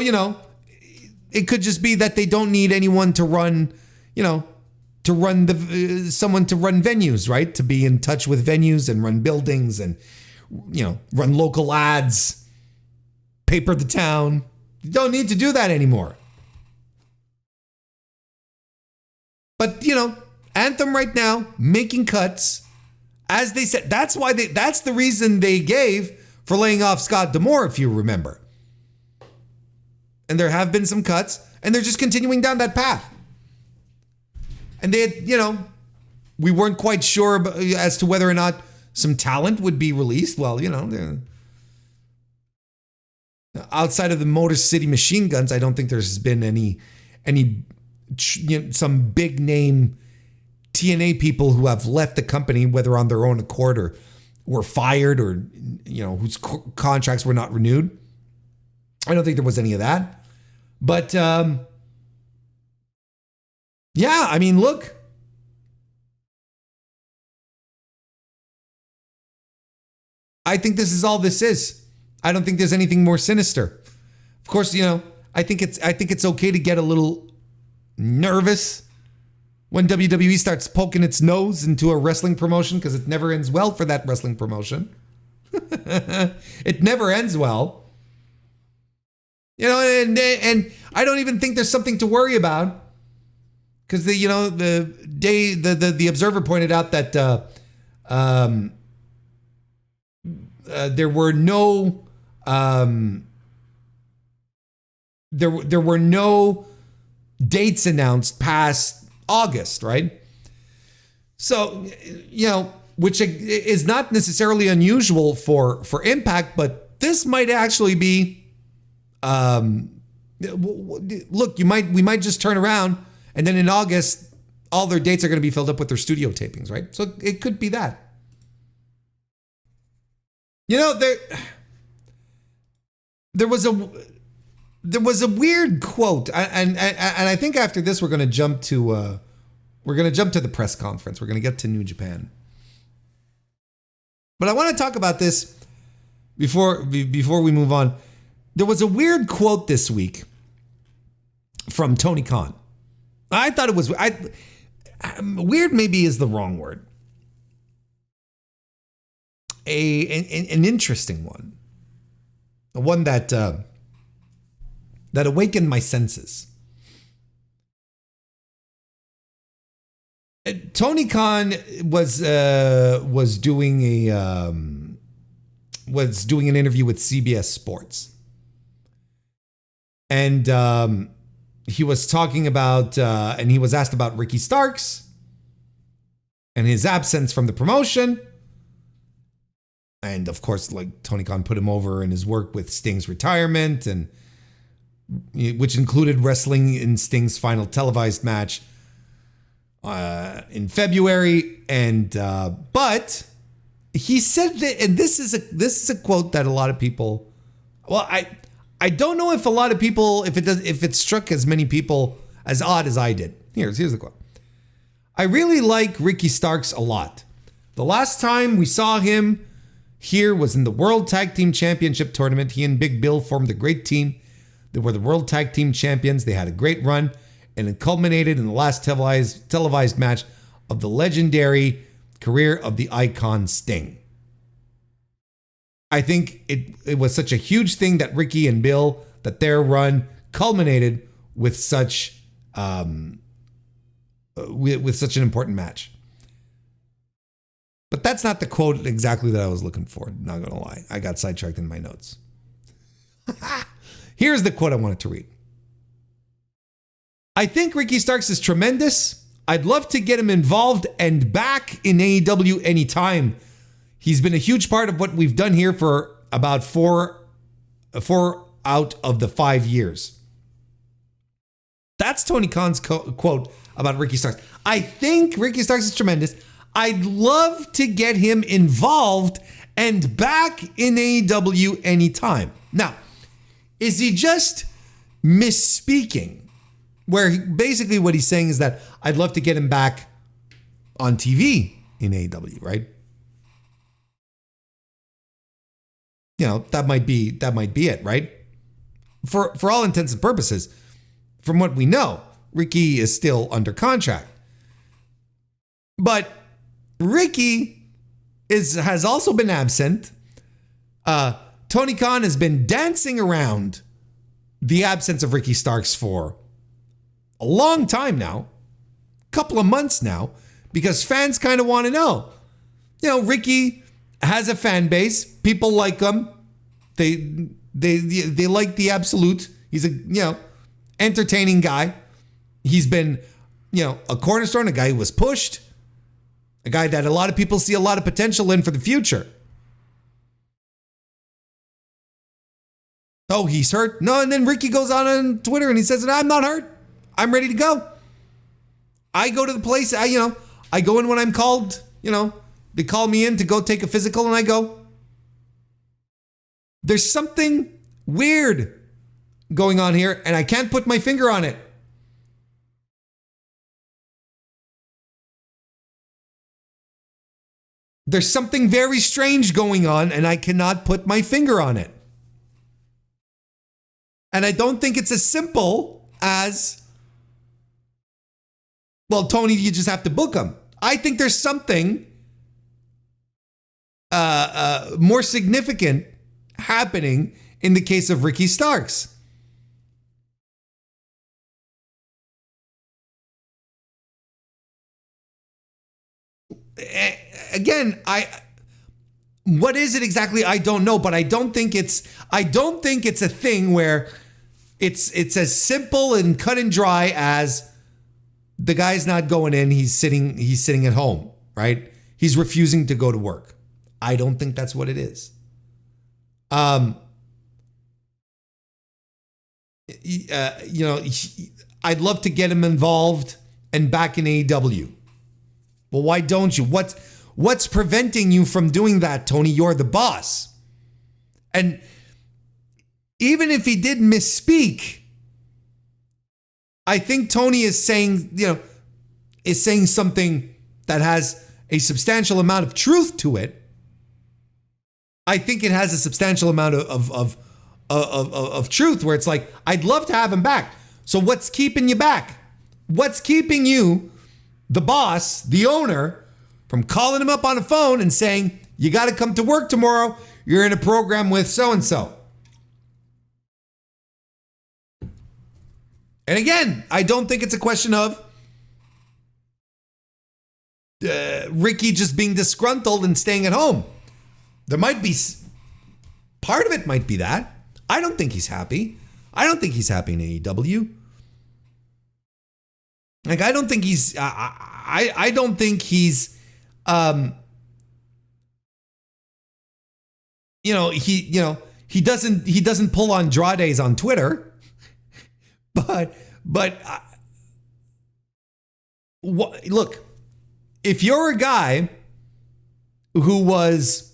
it could just be that they don't need anyone to run, someone to run venues, right? To be in touch with venues and run buildings and, run local ads, paper the town. You don't need to do that anymore. But, Anthem right now making cuts, as they said. That's the reason they gave for laying off Scott D'Amore, if you remember. And there have been some cuts, and they're just continuing down that path. And they had, we weren't quite sure as to whether or not some talent would be released. Well, outside of the Motor City Machine Guns, I don't think there's been any some big name TNA people who have left the company, whether on their own accord or were fired or, whose contracts were not renewed. I don't think there was any of that. But, yeah, I mean, look. I think this is all this is. I don't think there's anything more sinister. Of course, I think it's okay to get a little nervous when WWE starts poking its nose into a wrestling promotion, because it never ends well for that wrestling promotion. It never ends well. You know, and I don't even think there's something to worry about, because the Observer pointed out that there were no there were no dates announced past August, right? So, you know, which is not necessarily unusual for Impact, but this might actually be. Look, we might just turn around, and then in August, all their dates are going to be filled up with their studio tapings, right? So it could be that. You know, there was a weird quote, and I think after this we're going to jump to the press conference. We're going to get to New Japan, but I want to talk about this before we move on. There was a weird quote this week from Tony Khan. I thought it was weird. Maybe is the wrong word. An interesting one, one that awakened my senses. Tony Khan was doing an interview with CBS Sports. And he was talking about, and he was asked about Ricky Starks and his absence from the promotion. And of course, like, Tony Khan put him over in his work with Sting's retirement, and which included wrestling in Sting's final televised match in February. And but he said that, and this is a quote that a lot of people, well, I don't know if a lot of people, if it struck as many people as odd as I did. Here's the quote. I really like Ricky Starks a lot. The last time we saw him here was in the World Tag Team Championship tournament. He and Big Bill formed a great team. They were the World Tag Team Champions. They had a great run, and it culminated in the last televised match of the legendary career of the icon Sting. I think it was such a huge thing that Ricky and Bill, that their run culminated with such an important match. But that's not the quote exactly that I was looking for. Not gonna lie, I got sidetracked in my notes. Here's the quote I wanted to read. I think Ricky Starks is tremendous. I'd love to get him involved and back in AEW anytime. He's been a huge part of what we've done here for about four out of the 5 years. That's Tony Khan's quote about Ricky Starks. I think Ricky Starks is tremendous. I'd love to get him involved and back in AEW anytime. Now, is he just misspeaking? Where basically what he's saying is that I'd love to get him back on TV in AEW, right? You know, that might be it, right? For all intents and purposes, from what we know, Ricky is still under contract. But Ricky has also been absent. Tony Khan has been dancing around the absence of Ricky Starks for a long time now, a couple of months now, because fans kind of want to know. You know, Ricky has a fan base. People like him. They like the Absolute. He's a, entertaining guy. He's been, a cornerstone, a guy who was pushed, a guy that a lot of people see a lot of potential in for the future. Oh, he's hurt? No, and then Ricky goes on Twitter and he says, I'm not hurt. I'm ready to go. I go to the place, I go in when I'm called, they call me in to go take a physical and I go. There's something weird going on here and I can't put my finger on it. There's something very strange going on and I cannot put my finger on it. And I don't think it's as simple as, well, Tony, you just have to book him. I think there's something more significant happening in the case of Ricky Starks. Again, what is it exactly? I don't know, but I don't think it's a thing where it's as simple and cut and dry as the guy's not going in, he's sitting at home, right? He's refusing to go to work. I don't think that's what it is. I'd love to get him involved and back in AEW. Well, why don't you? What's preventing you from doing that, Tony? You're the boss. And even if he did misspeak, I think Tony is saying something that has a substantial amount of truth to it. I think it has a substantial amount of truth where it's like, I'd love to have him back. So what's keeping you back? What's keeping you, the boss, the owner, from calling him up on the phone and saying, you got to come to work tomorrow. You're in a program with so-and-so. And again, I don't think it's a question of Ricky just being disgruntled and staying at home. There might be, part of it might be that. I don't think he's happy. I don't think he's happy in AEW. Like, I don't think he's, I don't think he's, he doesn't pull Andrade's on Twitter. But look, if you're a guy who was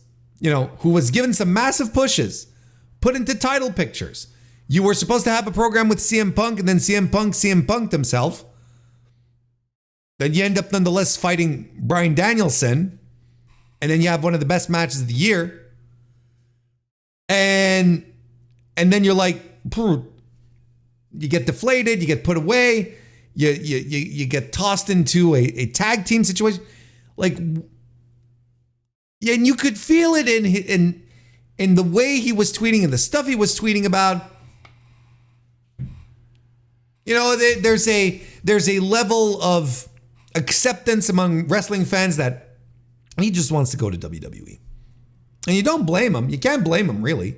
given some massive pushes, put into title pictures, you were supposed to have a program with CM Punk, and then CM Punk'd himself. Then you end up nonetheless fighting Bryan Danielson, and then you have one of the best matches of the year. And then you're like, you get deflated, you get put away, you get tossed into a tag team situation, like, yeah, and you could feel it in the way he was tweeting and the stuff he was tweeting about. You know, there's a level of acceptance among wrestling fans that he just wants to go to WWE, and you don't blame him. You can't blame him, really.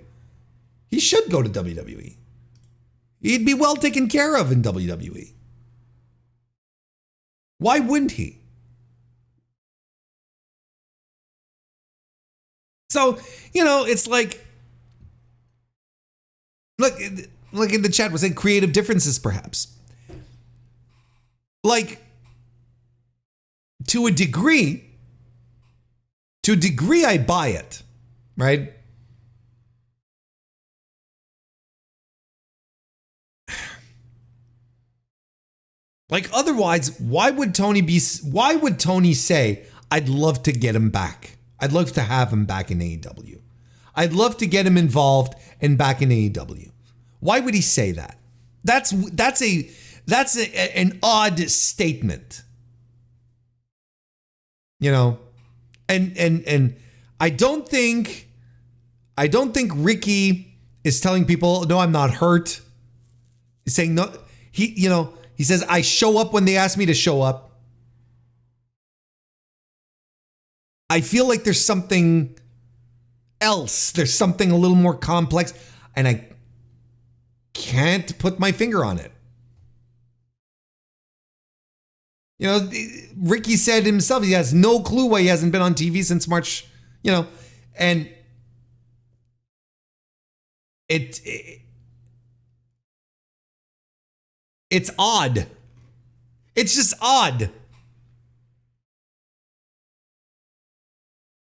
He should go to WWE. He'd be well taken care of in WWE. Why wouldn't he? So, it's like, look in the chat, we're saying creative differences, perhaps. Like, to a degree, I buy it, right? Like, otherwise, why would Tony say, I'd love to get him back. I'd love to have him back in AEW. I'd love to get him involved and back in AEW. Why would he say that? That's an odd statement. And I don't think Ricky is telling people, no, I'm not hurt. He's saying no, he says, I show up when they ask me to show up. I feel like there's something else. There's something a little more complex, and I can't put my finger on it. Ricky said himself, he has no clue why he hasn't been on TV since March, and it's odd. It's just odd.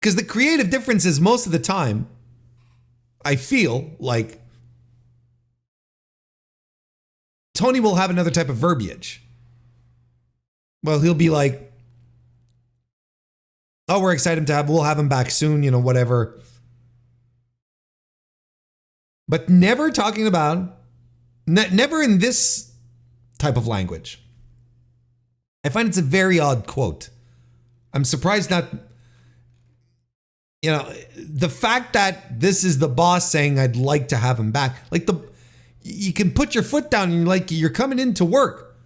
Because the creative difference is most of the time, I feel like Tony will have another type of verbiage. Well, he'll be like, oh, we're excited we'll have him back soon, whatever. But never talking about, never in this type of language. I find it's a very odd quote. I'm surprised not, the fact that this is the boss saying I'd like to have him back. Like you can put your foot down and you're coming into work.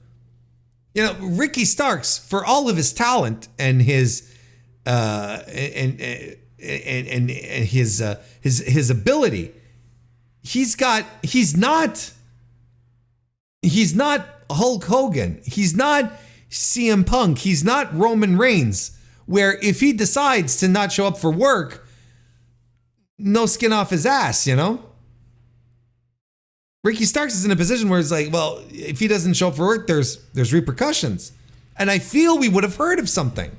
Ricky Starks, for all of his talent and his his ability, he's not Hulk Hogan. He's not CM Punk. He's not Roman Reigns, where if he decides to not show up for work, no skin off his ass, Ricky Starks is in a position where it's like, well, if he doesn't show up for work, there's repercussions. And I feel we would have heard of something.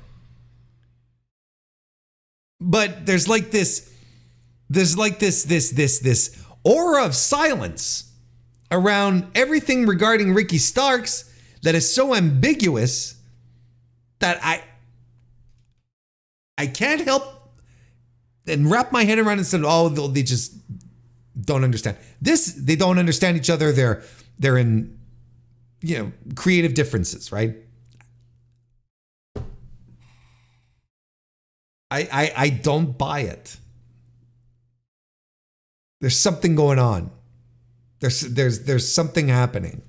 But there's this aura of silence around everything regarding Ricky Starks that is so ambiguous that I can't help and wrap my head around and say, oh, they just don't understand. They don't understand each other. They're in, creative differences, right? I don't buy it. There's something going on. There's something happening.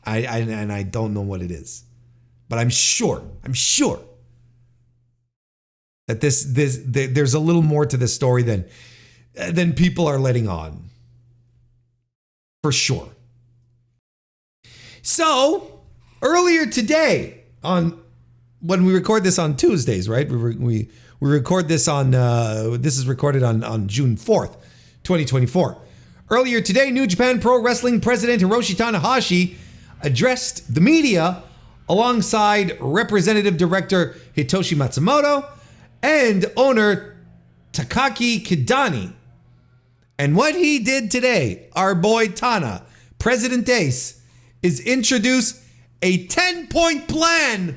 And I don't know what it is. But I'm sure that there's a little more to this story than people are letting on. For sure. So, earlier today, when we record this on Tuesdays, right? We record this on, this is recorded on June 4th, 2024. Earlier today, New Japan Pro Wrestling President Hiroshi Tanahashi addressed the media alongside Representative Director Hitoshi Matsumoto and owner Takaki Kidani. And what he did today, our boy Tana, President Ace, is introduce a 10-point plan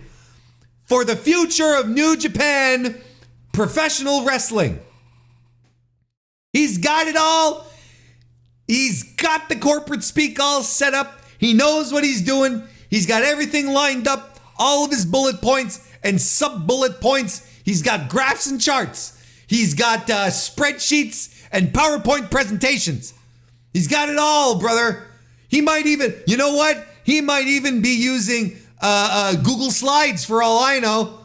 for the future of New Japan professional wrestling. He's got it all. He's got the corporate speak all set up. He knows what he's doing. He's got everything lined up, all of his bullet points and sub-bullet points. He's got graphs and charts. He's got spreadsheets and PowerPoint presentations. He's got it all, brother. He might even, you know what? He might even be using Google Slides for all I know,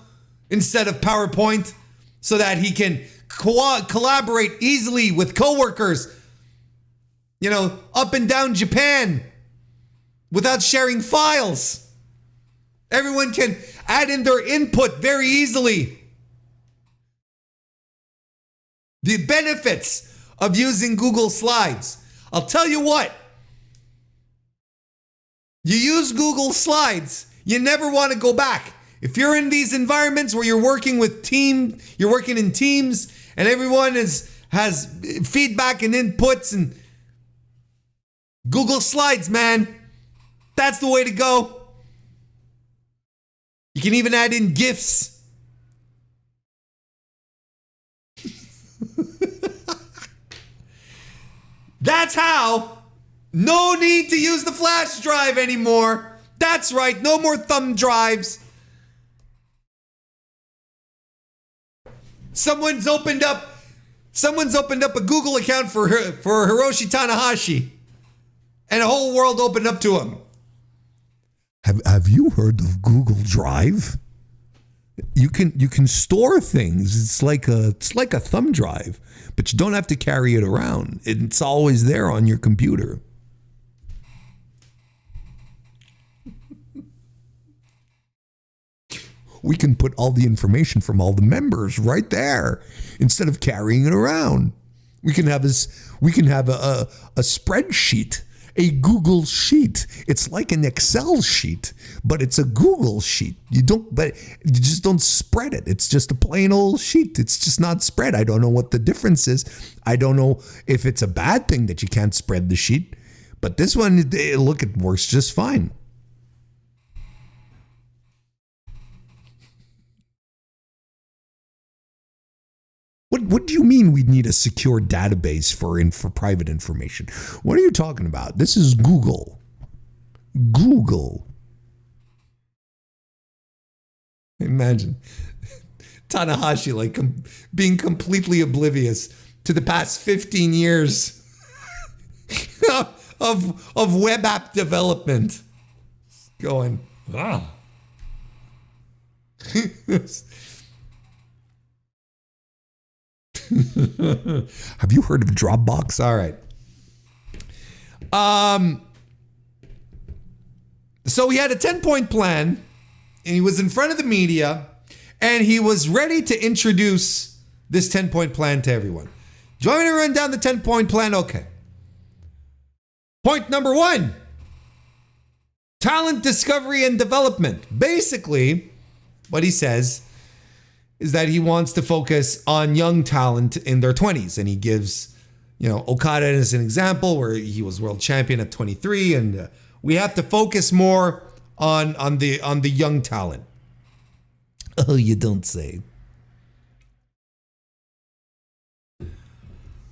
instead of PowerPoint, so that he can collaborate easily with coworkers, up and down Japan without sharing files. Everyone can add in their input very easily. The benefits of using Google Slides. I'll tell you what. You use Google Slides, you never want to go back. If you're in these environments where you're working in teams and everyone has feedback and inputs, and Google Slides, man, that's the way to go. You can even add in GIFs. That's how. No need to use the flash drive anymore. That's right, no more thumb drives. Someone's opened up a Google account for Hiroshi Tanahashi, and a whole world opened up to him. Have you heard of Google Drive? You can store things. It's like a thumb drive, but you don't have to carry it around. It's always there on your computer. We can put all the information from all the members right there instead of carrying it around. We can have a spreadsheet, a Google sheet. It's like an Excel sheet, but it's a Google sheet. You just don't spread it. It's just a plain old sheet. It's just not spread. I don't know what the difference is. I don't know if it's a bad thing that you can't spread the sheet, but this one, look, it works just fine. What do you mean we need a secure database for private information? What are you talking about? This is Google. Google. Imagine Tanahashi like being completely oblivious to the past 15 years of web app development. Going, wow. Have you heard of Dropbox? All right. So he had a 10-point plan, and he was in front of the media, and he was ready to introduce this 10-point plan to everyone. Do you want me to run down the 10-point plan? Okay. Point number 1, talent discovery and development. Basically, what he says is that he wants to focus on young talent in their 20s. And he gives, Okada as an example where he was world champion at 23. And we have to focus more on the young talent. Oh, you don't say.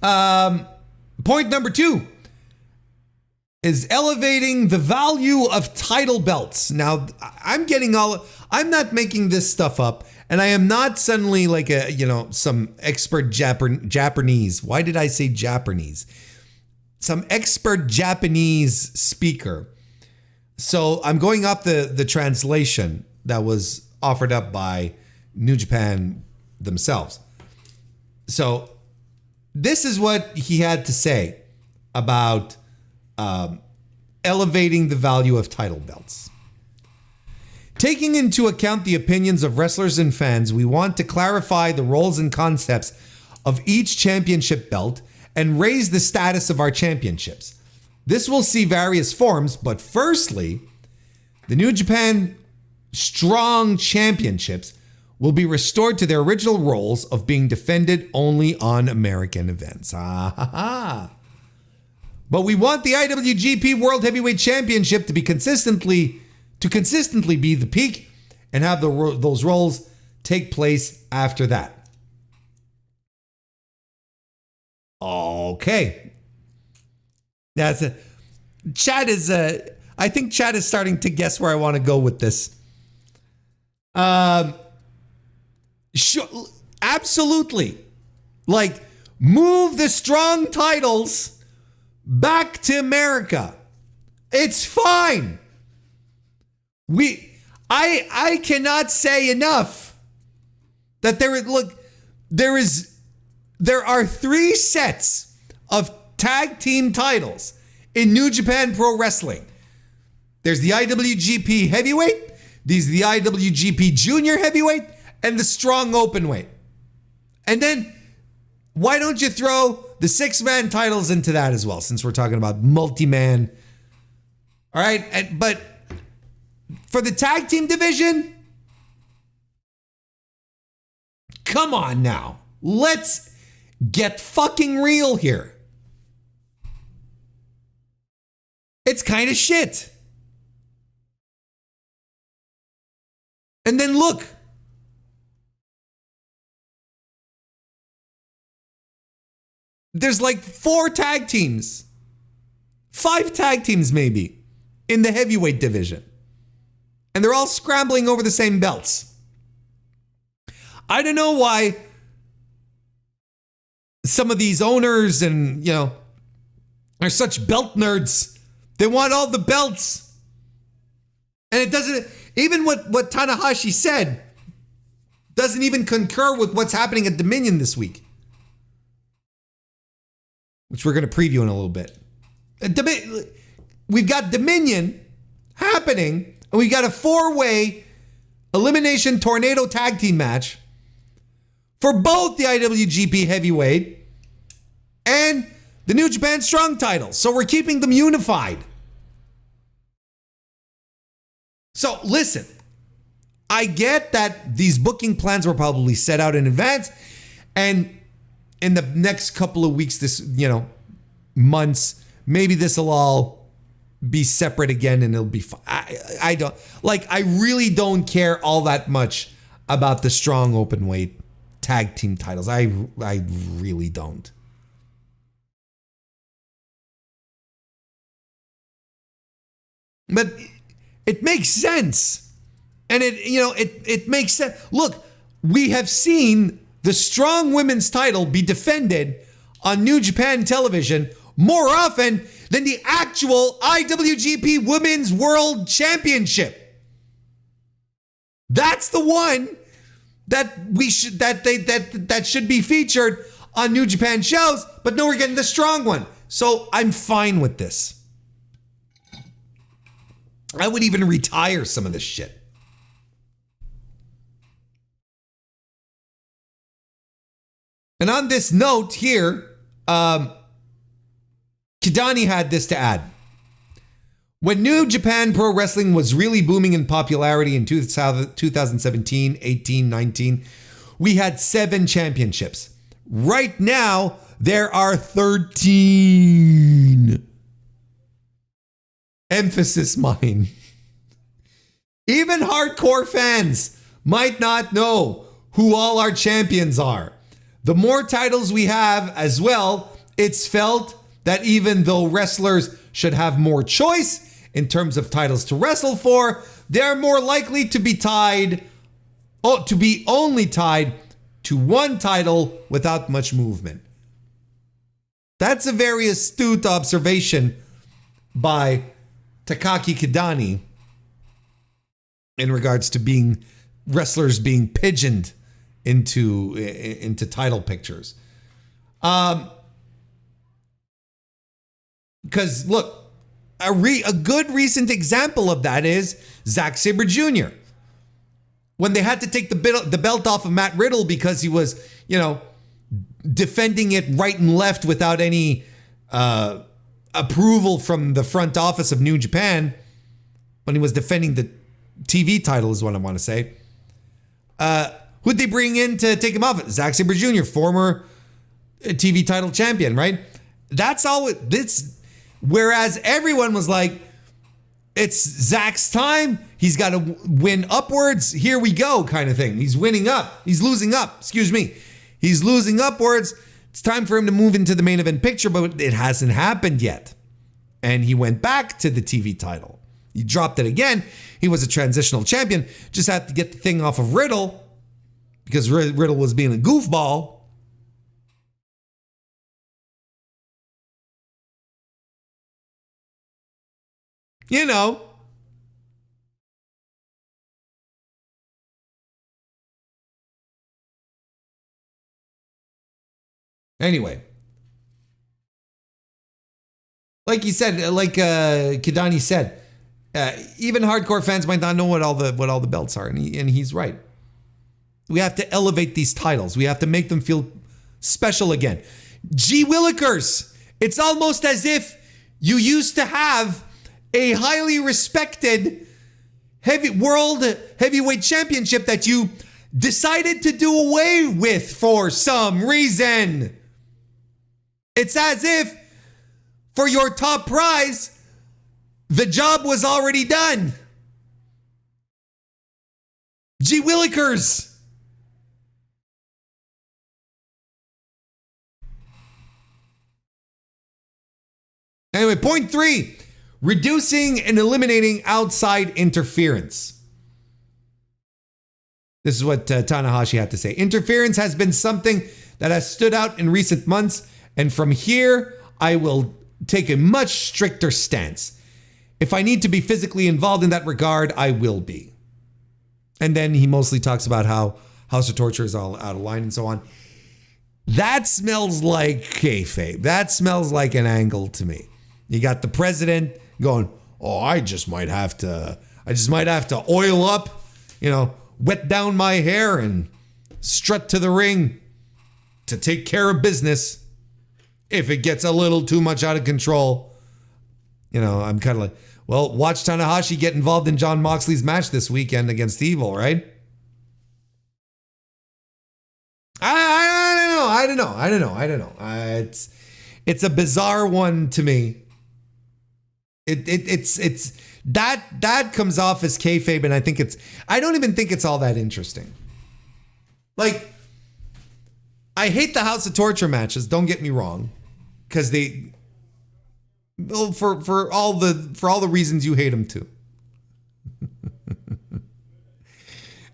Point number 2 is elevating the value of title belts. Now, I'm not making this stuff up, and I am not suddenly like some expert Japanese. Why did I say Japanese? Some expert Japanese speaker. So I'm going off the translation that was offered up by New Japan themselves. So this is what he had to say about elevating the value of title belts. Taking into account the opinions of wrestlers and fans, we want to clarify the roles and concepts of each championship belt and raise the status of our championships. This will see various forms, but firstly, the New Japan Strong Championships will be restored to their original roles of being defended only on American events. But we want the IWGP World Heavyweight Championship to consistently be the peak and have those roles take place after that. Okay. That's it. Chad is I think Chad is starting to guess where I want to go with this. Sure, absolutely. Like, move the strong titles back to America. It's fine. I cannot say enough that there are 3 sets of tag team titles in New Japan Pro Wrestling. There's the IWGP Heavyweight, there's the IWGP Junior Heavyweight, and the Strong Openweight. And then why don't you throw the 6-man titles into that as well, since we're talking about multi-man. All right, but for the tag team division, come on now. Let's get fucking real here. It's kind of shit. And then look. There's like 4 tag teams. 5 tag teams maybe in the heavyweight division. And they're all scrambling over the same belts. I don't know why some of these owners and, are such belt nerds. They want all the belts. And it doesn't, even what Tanahashi said doesn't even concur with what's happening at Dominion this week, which we're going to preview in a little bit. We've got Dominion happening, and we've got a 4-way elimination tornado tag team match for both the IWGP Heavyweight and the New Japan Strong titles. So we're keeping them unified. So listen, I get that these booking plans were probably set out in advance, and in the next couple of weeks, months, maybe this will all be separate again and it'll be fine. I really don't care all that much about the Strong Openweight tag team titles. I really don't. But it makes sense And it makes sense. Look, we have seen the strong women's title be defended on New Japan television more often than the actual IWGP Women's World Championship. That's the one that should be featured on New Japan shows, but no, we're getting the strong one. So I'm fine with this. I would even retire some of this shit. And on this note here, Kidani had this to add. When New Japan Pro Wrestling was really booming in popularity in 2017, 18, 19, we had 7 championships. Right now, there are 13. Emphasis mine. Even hardcore fans might not know who all our champions are. The more titles we have as well, it's felt that even though wrestlers should have more choice in terms of titles to wrestle for, they're more likely to be only tied to one title without much movement. That's a very astute observation by Takaki Kidani in regards to wrestlers being pigeoned into title pictures. Because look, a good recent example of that is Zack Sabre Jr. When they had to take the belt off of Matt Riddle because he was, defending it right and left without any approval from the front office of New Japan, when he was defending the TV title is what I want to say. Who'd they bring in to take him off? Zack Sabre Jr., former TV title champion, right? That's all this. Whereas everyone was like, it's Zack's time. He's got to win upwards. Here we go, kind of thing. He's winning up. He's losing up. Excuse me. He's losing upwards. It's time for him to move into the main event picture, but it hasn't happened yet. And he went back to the TV title. He dropped it again. He was a transitional champion. Just had to get the thing off of Riddle because Riddle was being a goofball. Anyway, like you said, Kidani said, even hardcore fans might not know what all the belts are, and he's right. We have to elevate these titles. We have to make them feel special again. Gee Willikers, it's almost as if you used to have a highly respected world heavyweight championship that you decided to do away with for some reason. It's as if for your top prize, the job was already done. Gee Willikers. Anyway, point 3, reducing and eliminating outside interference. This is what Tanahashi had to say. Interference has been something that has stood out in recent months, and from here, I will take a much stricter stance. If I need to be physically involved in that regard, I will be. And then he mostly talks about how House of Torture is all out of line and so on. That smells like kayfabe. That smells like an angle to me. You got the president going, oh, I just might have to oil up, wet down my hair and strut to the ring to take care of business. If it gets a little too much out of control, I'm kind of like, well, watch Tanahashi get involved in Jon Moxley's match this weekend against Evil, right? I don't know. It's a bizarre one to me. It's that comes off as kayfabe, and I don't even think it's all that interesting. Like, I hate the House of Torture matches. Don't get me wrong, because for all the reasons you hate them too.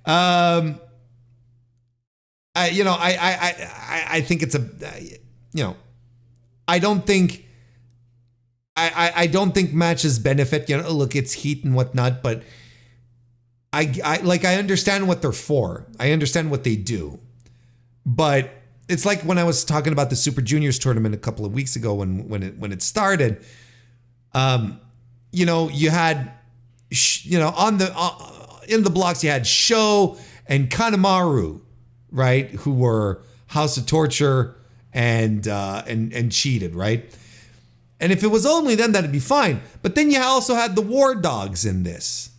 I think it's I don't think I don't think matches benefit. Look, it's heat and whatnot, but I understand what they're for. I understand what they do, but it's like when I was talking about the Super Juniors tournament a couple of weeks ago when it started. You had in the blocks you had Sho and Kanemaru, right, who were House of Torture and cheated, right? And if it was only them, that'd be fine. But then you also had the War Dogs in this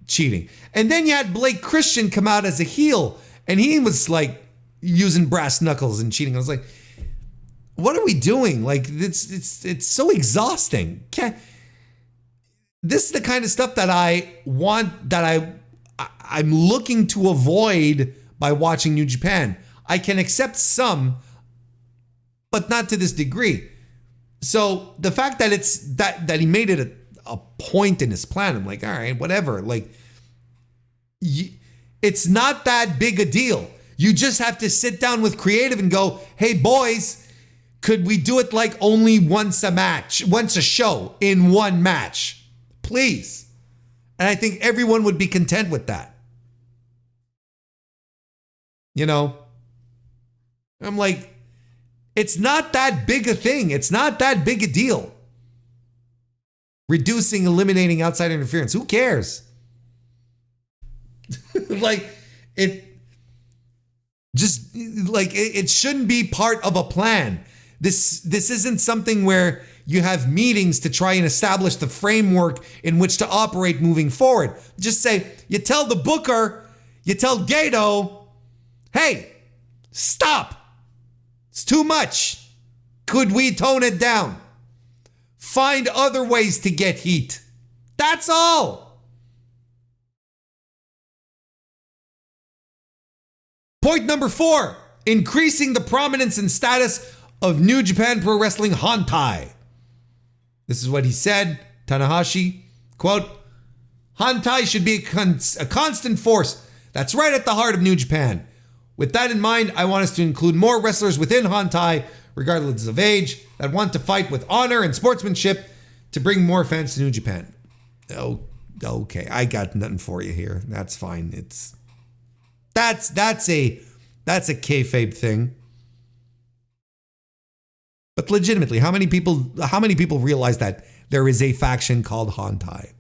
cheating. And then you had Blake Christian come out as a heel, and he was like using brass knuckles and cheating. I was like, what are we doing? Like, it's so exhausting. This is the kind of stuff that I want, that I'm looking to avoid by watching New Japan. I can accept some, but not to this degree. So the fact that it's that he made it a point in his plan, I'm like, all right, whatever. Like, it's not that big a deal. You just have to sit down with creative and go, hey boys, could we do it like only once a show in one match, please? And I think everyone would be content with that. I'm like, it's not that big a thing. It's not that big a deal. Eliminating outside interference. Who cares? It shouldn't be part of a plan. This isn't something where you have meetings to try and establish the framework in which to operate moving forward. Just say, you tell the booker, you tell Gato, hey, stop. It's too much. Could we tone it down? Find other ways to get heat. That's all. Point number 4, increasing the prominence and status of New Japan Pro Wrestling Hantai. This is what he said, Tanahashi, quote, Hantai should be a constant force that's right at the heart of New Japan. With that in mind, I want us to include more wrestlers within Hantai, regardless of age, that want to fight with honor and sportsmanship to bring more fans to New Japan. Oh, okay, I got nothing for you here. That's fine. That's a kayfabe thing. But legitimately, how many people realize that there is a faction called Hantai?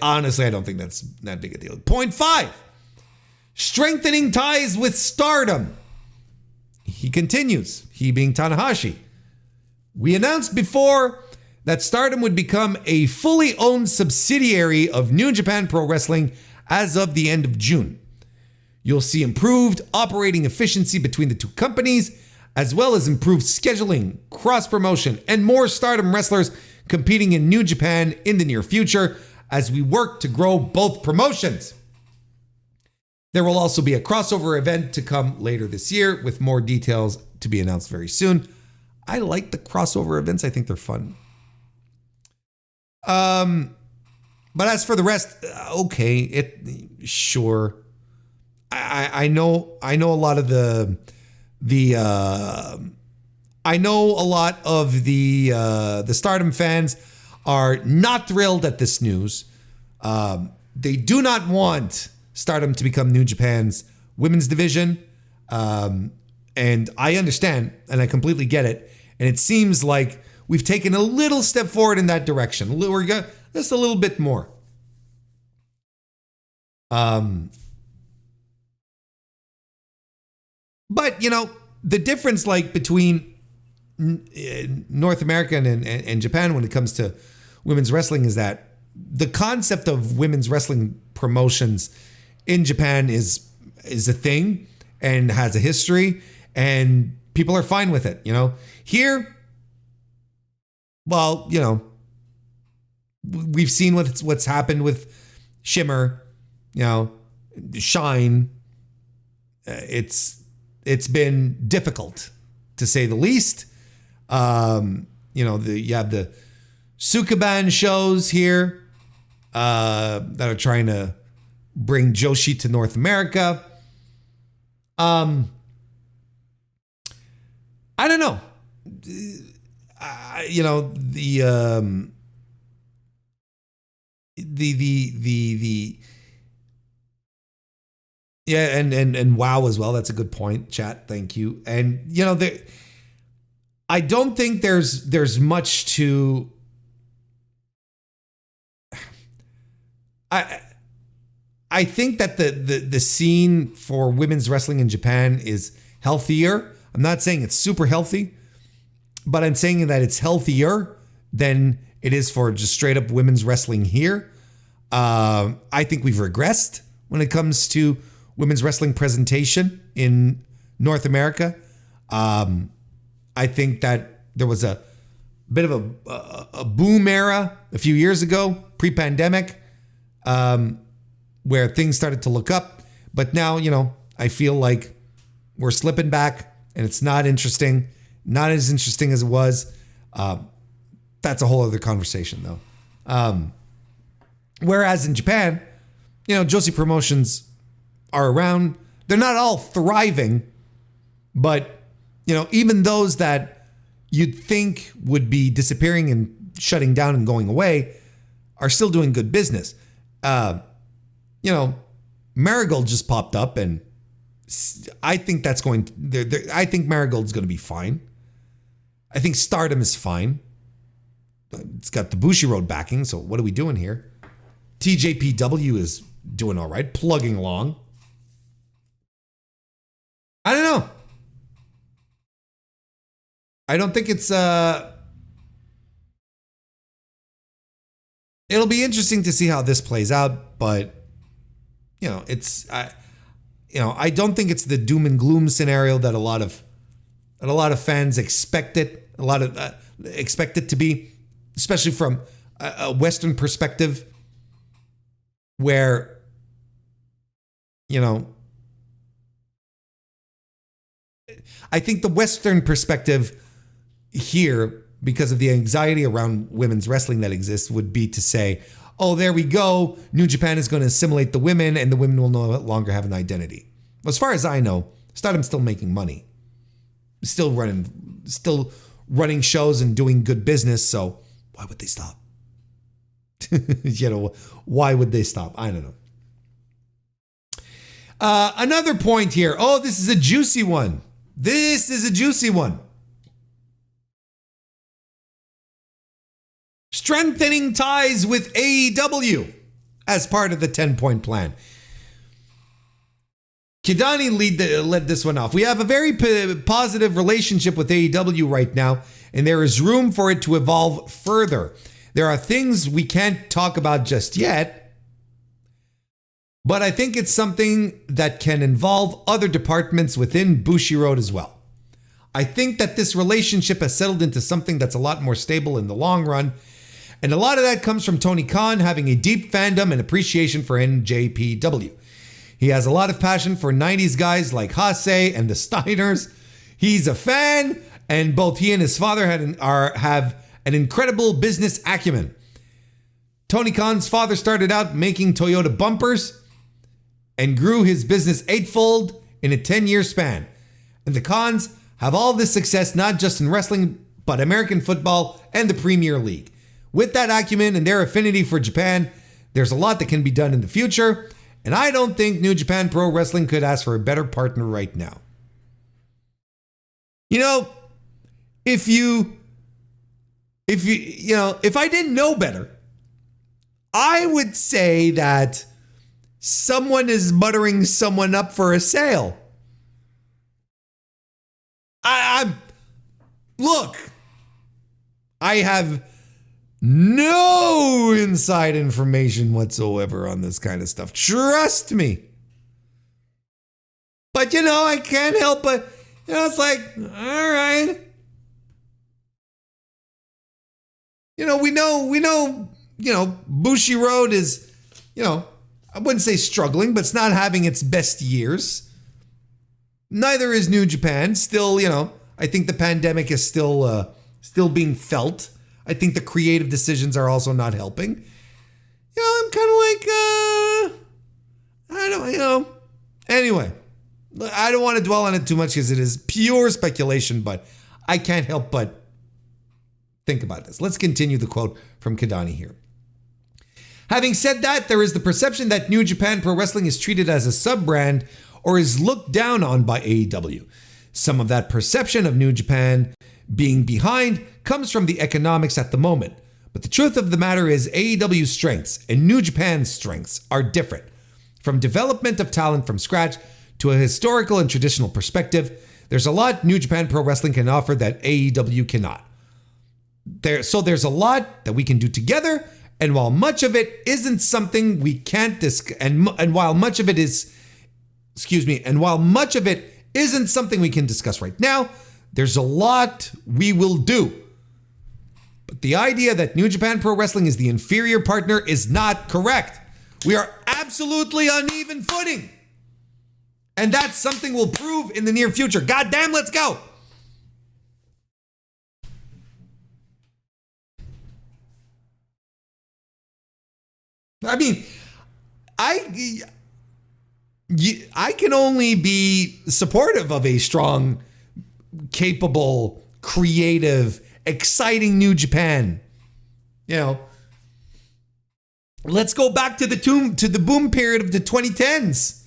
Honestly, I don't think that's that big a deal. Point 5, strengthening ties with Stardom. He continues, he being Tanahashi. We announced before that Stardom would become a fully owned subsidiary of New Japan Pro Wrestling as of the end of June. You'll see improved operating efficiency between the two companies, as well as improved scheduling, cross-promotion, and more Stardom wrestlers competing in New Japan in the near future as we work to grow both promotions. There will also be a crossover event to come later this year with more details to be announced very soon. I like the crossover events. I think they're fun. But as for the rest, okay, sure. I know a lot of the Stardom fans are not thrilled at this news. They do not want Stardom to become New Japan's women's division. And I understand, and I completely get it. And it seems like we've taken a little step forward in that direction. We're just a little bit more. But, the difference between North America and Japan when it comes to women's wrestling is that the concept of women's wrestling promotions in Japan is a thing and has a history, and people are fine with it. Here, well, we've seen what's happened with Shimmer, Shine. It's been difficult, to say the least. You have the Sukaban shows here that are trying to bring Joshi to North America. I don't know. Yeah, and WoW as well. That's a good point, chat. Thank you. And I don't think there's much to. I think that the scene for women's wrestling in Japan is healthier. I'm not saying it's super healthy, but I'm saying that it's healthier than it is for just straight up women's wrestling here. I think we've regressed when it comes to women's wrestling presentation in North America. I think that there was a bit of a boom era a few years ago, pre-pandemic, where things started to look up. But now, I feel like we're slipping back and it's not interesting, not as interesting as it was. That's a whole other conversation though. Whereas in Japan, Joshi promotions are around. They're not all thriving, but even those that you'd think would be disappearing and shutting down and going away are still doing good business. Marigold just popped up, and I think that's going to, I think Marigold's going to be fine. I think Stardom is fine. It's got the Bushiroad backing, so what are we doing here? TJPW is doing all right, plugging along. I don't know. I don't think it's it'll be interesting to see how this plays out, but I don't think it's the doom and gloom scenario that a lot of fans expect it. Expect it to be, especially from a Western perspective, where I think the Western perspective here, because of the anxiety around women's wrestling that exists, would be to say, oh, there we go. New Japan is going to assimilate the women and the women will no longer have an identity. As far as I know, Stardom's still making money. Still running shows and doing good business. So why would they stop? Why would they stop? I don't know. Another point here. Oh, this is a juicy one. This is a juicy one. Strengthening ties with AEW as part of the 10-point plan. Kidani led this one off. We have a very positive relationship with AEW right now, and there is room for it to evolve further. There are things we can't talk about just yet, but I think it's something that can involve other departments within Bushiroad as well. I think that this relationship has settled into something that's a lot more stable in the long run, and a lot of that comes from Tony Khan having a deep fandom and appreciation for NJPW. He has a lot of passion for 90s guys like Hase and the Steiners. He's a fan, and both he and his father have an incredible business acumen. Tony Khan's father started out making Toyota bumpers and grew his business eightfold in a 10-year span. And the Khans have all this success not just in wrestling, but American football and the Premier League. With that acumen and their affinity for Japan, there's a lot that can be done in the future, and I don't think New Japan Pro Wrestling could ask for a better partner right now. If I didn't know better, I would say that someone is buttering someone up for a sale. Look, I have no inside information whatsoever on this kind of stuff. Trust me. But I can't help but, it's like, all right. We know, Bushiroad is, I wouldn't say struggling, but it's not having its best years. Neither is New Japan. Still, I think the pandemic is still being felt I think the creative decisions are also not helping. I'm kind of like, I don't, anyway, I don't want to dwell on it too much because it is pure speculation, but I can't help but think about this. Let's continue the quote from Kidani here. Having said that, there is the perception that New Japan Pro Wrestling is treated as a sub-brand or is looked down on by AEW. Some of that perception of New Japan being behind comes from the economics at the moment. But the truth of the matter is AEW's strengths and New Japan's strengths are different. From development of talent from scratch to a historical and traditional perspective, there's a lot New Japan Pro Wrestling can offer that AEW cannot. There's a lot that we can do together, and while much of it isn't something we can't discuss, and while much of it isn't something we can discuss right now, there's a lot we will do. But the idea that New Japan Pro Wrestling is the inferior partner is not correct. We are absolutely on even footing. And that's something we'll prove in the near future. Goddamn, let's go. I mean, I can only be supportive of a strong, capable, creative, exciting New Japan. Let's go back to the boom period of the 2010s.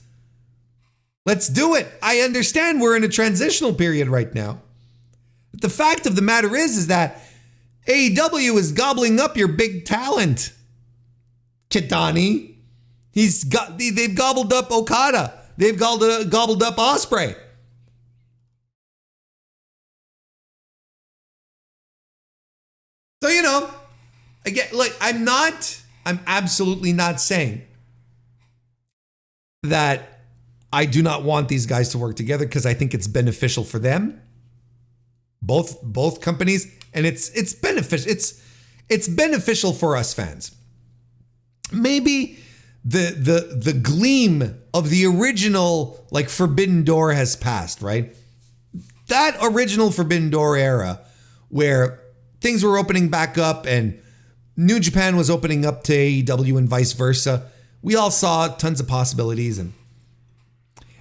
Let's do it. I understand we're in a transitional period right now. But the fact of the matter is that AEW is gobbling up your big talent. Kidani. They've gobbled up Okada. They've gobbled up Ospreay. So, again, like I'm absolutely not saying that I do not want these guys to work together because I think it's beneficial for them. Both companies, and it's beneficial. It's beneficial for us fans. Maybe the gleam of the original like Forbidden Door has passed, right? That original Forbidden Door era where things were opening back up and New Japan was opening up to AEW and vice versa. We all saw tons of possibilities and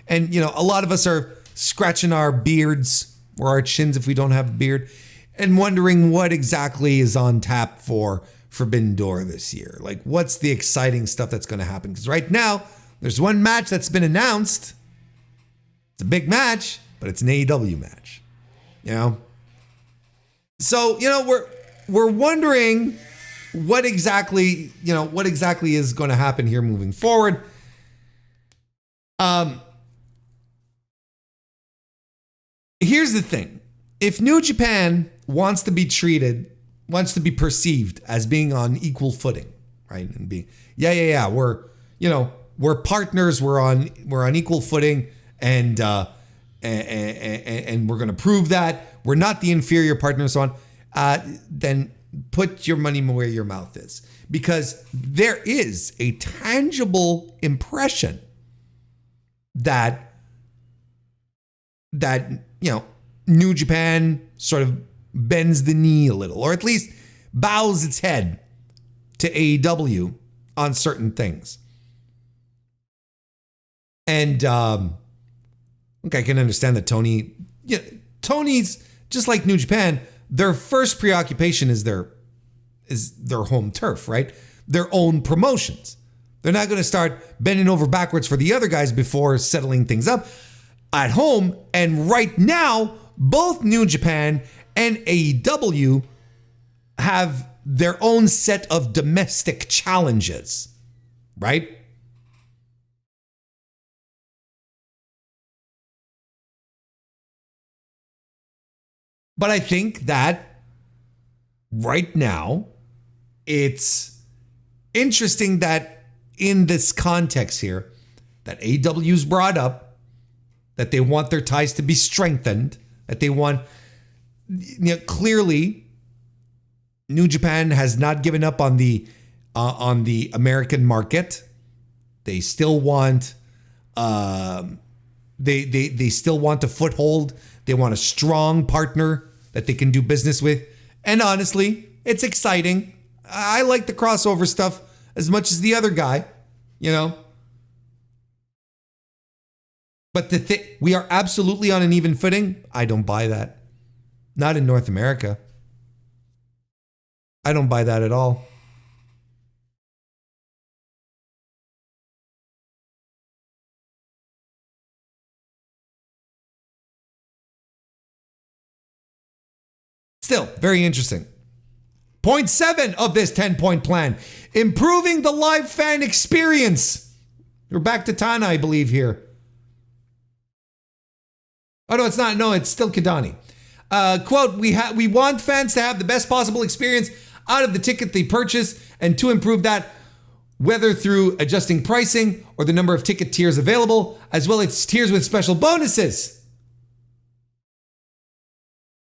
a lot of us are scratching our beards or our chins if we don't have a beard and wondering what exactly is on tap for Forbidden Door this year. Like, what's the exciting stuff that's going to happen? Because right now, there's one match that's been announced. It's a big match, but it's an AEW match. So, we're wondering what exactly is going to happen here moving forward. Here's the thing. If New Japan wants to be perceived as being on equal footing, right? And being, we're partners, we're on equal footing, and we're going to prove that we're not the inferior partner, so on. Then put your money where your mouth is, because there is a tangible impression that New Japan sort of bends the knee a little, or at least bows its head to AEW on certain things. And I can understand that Tony's just like New Japan. Their first preoccupation is their home turf, right? Their own promotions. They're not going to start bending over backwards for the other guys before settling things up at home. And right now, both New Japan and AEW have their own set of domestic challenges, right? But I think that right now, it's interesting that in this context here, that AEW's brought up that they want their ties to be strengthened, that they want, clearly, New Japan has not given up on the American market. They still want they still want a foothold. They want a strong partner that they can do business with. And honestly, It's exciting. I like the crossover stuff as much as the other guy, you know. But we are absolutely on an even footing. I don't buy that. Not in North America. I don't buy that at all. Still, very interesting. Point 7 of this 10-point plan. Improving the live fan experience. We're back to Tana, I believe, here. Oh, no, it's not. No, it's still Kidani. Quote, we want fans to have the best possible experience out of the ticket they purchase, and to improve that, whether through adjusting pricing or the number of ticket tiers available, as well as tiers with special bonuses.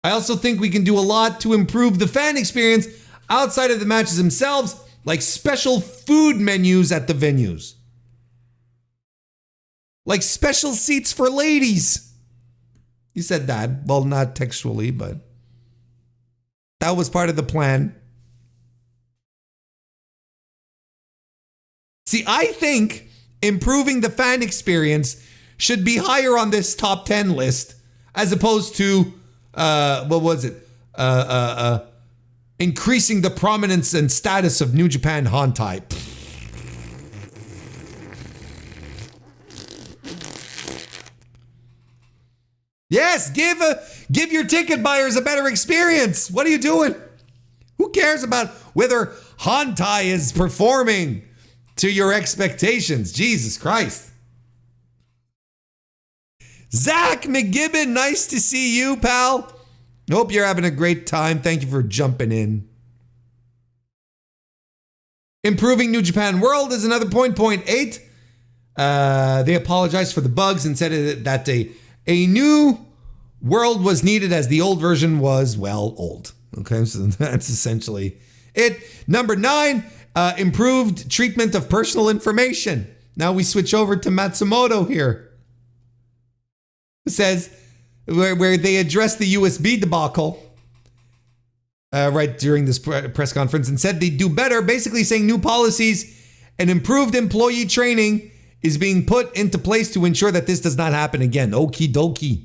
I also think we can do a lot to improve the fan experience outside of the matches themselves, like special food menus at the venues. Like special seats for ladies. You said that. Well, not textually, but that was part of the plan. See, I think improving the fan experience should be higher on this top 10 list as opposed to what was it? Increasing the prominence and status of New Japan Hontai. Yes, give your ticket buyers a better experience. What are you doing? Who cares about whether Hontai is performing to your expectations? Jesus Christ. Zach McGibbon, nice to see you, pal. Hope you're having a great time. Thank you for jumping in. Improving New Japan World is another point. Point 8. They apologized for the bugs and said that a new world was needed as the old version was, well, old. Okay, so that's essentially it. Number 9, improved treatment of personal information. Now we switch over to Matsumoto here. It says where they addressed the USB debacle right during this press conference and said they'd do better, basically saying new policies and improved employee training is being put into place to ensure that this does not happen again. Okie dokie.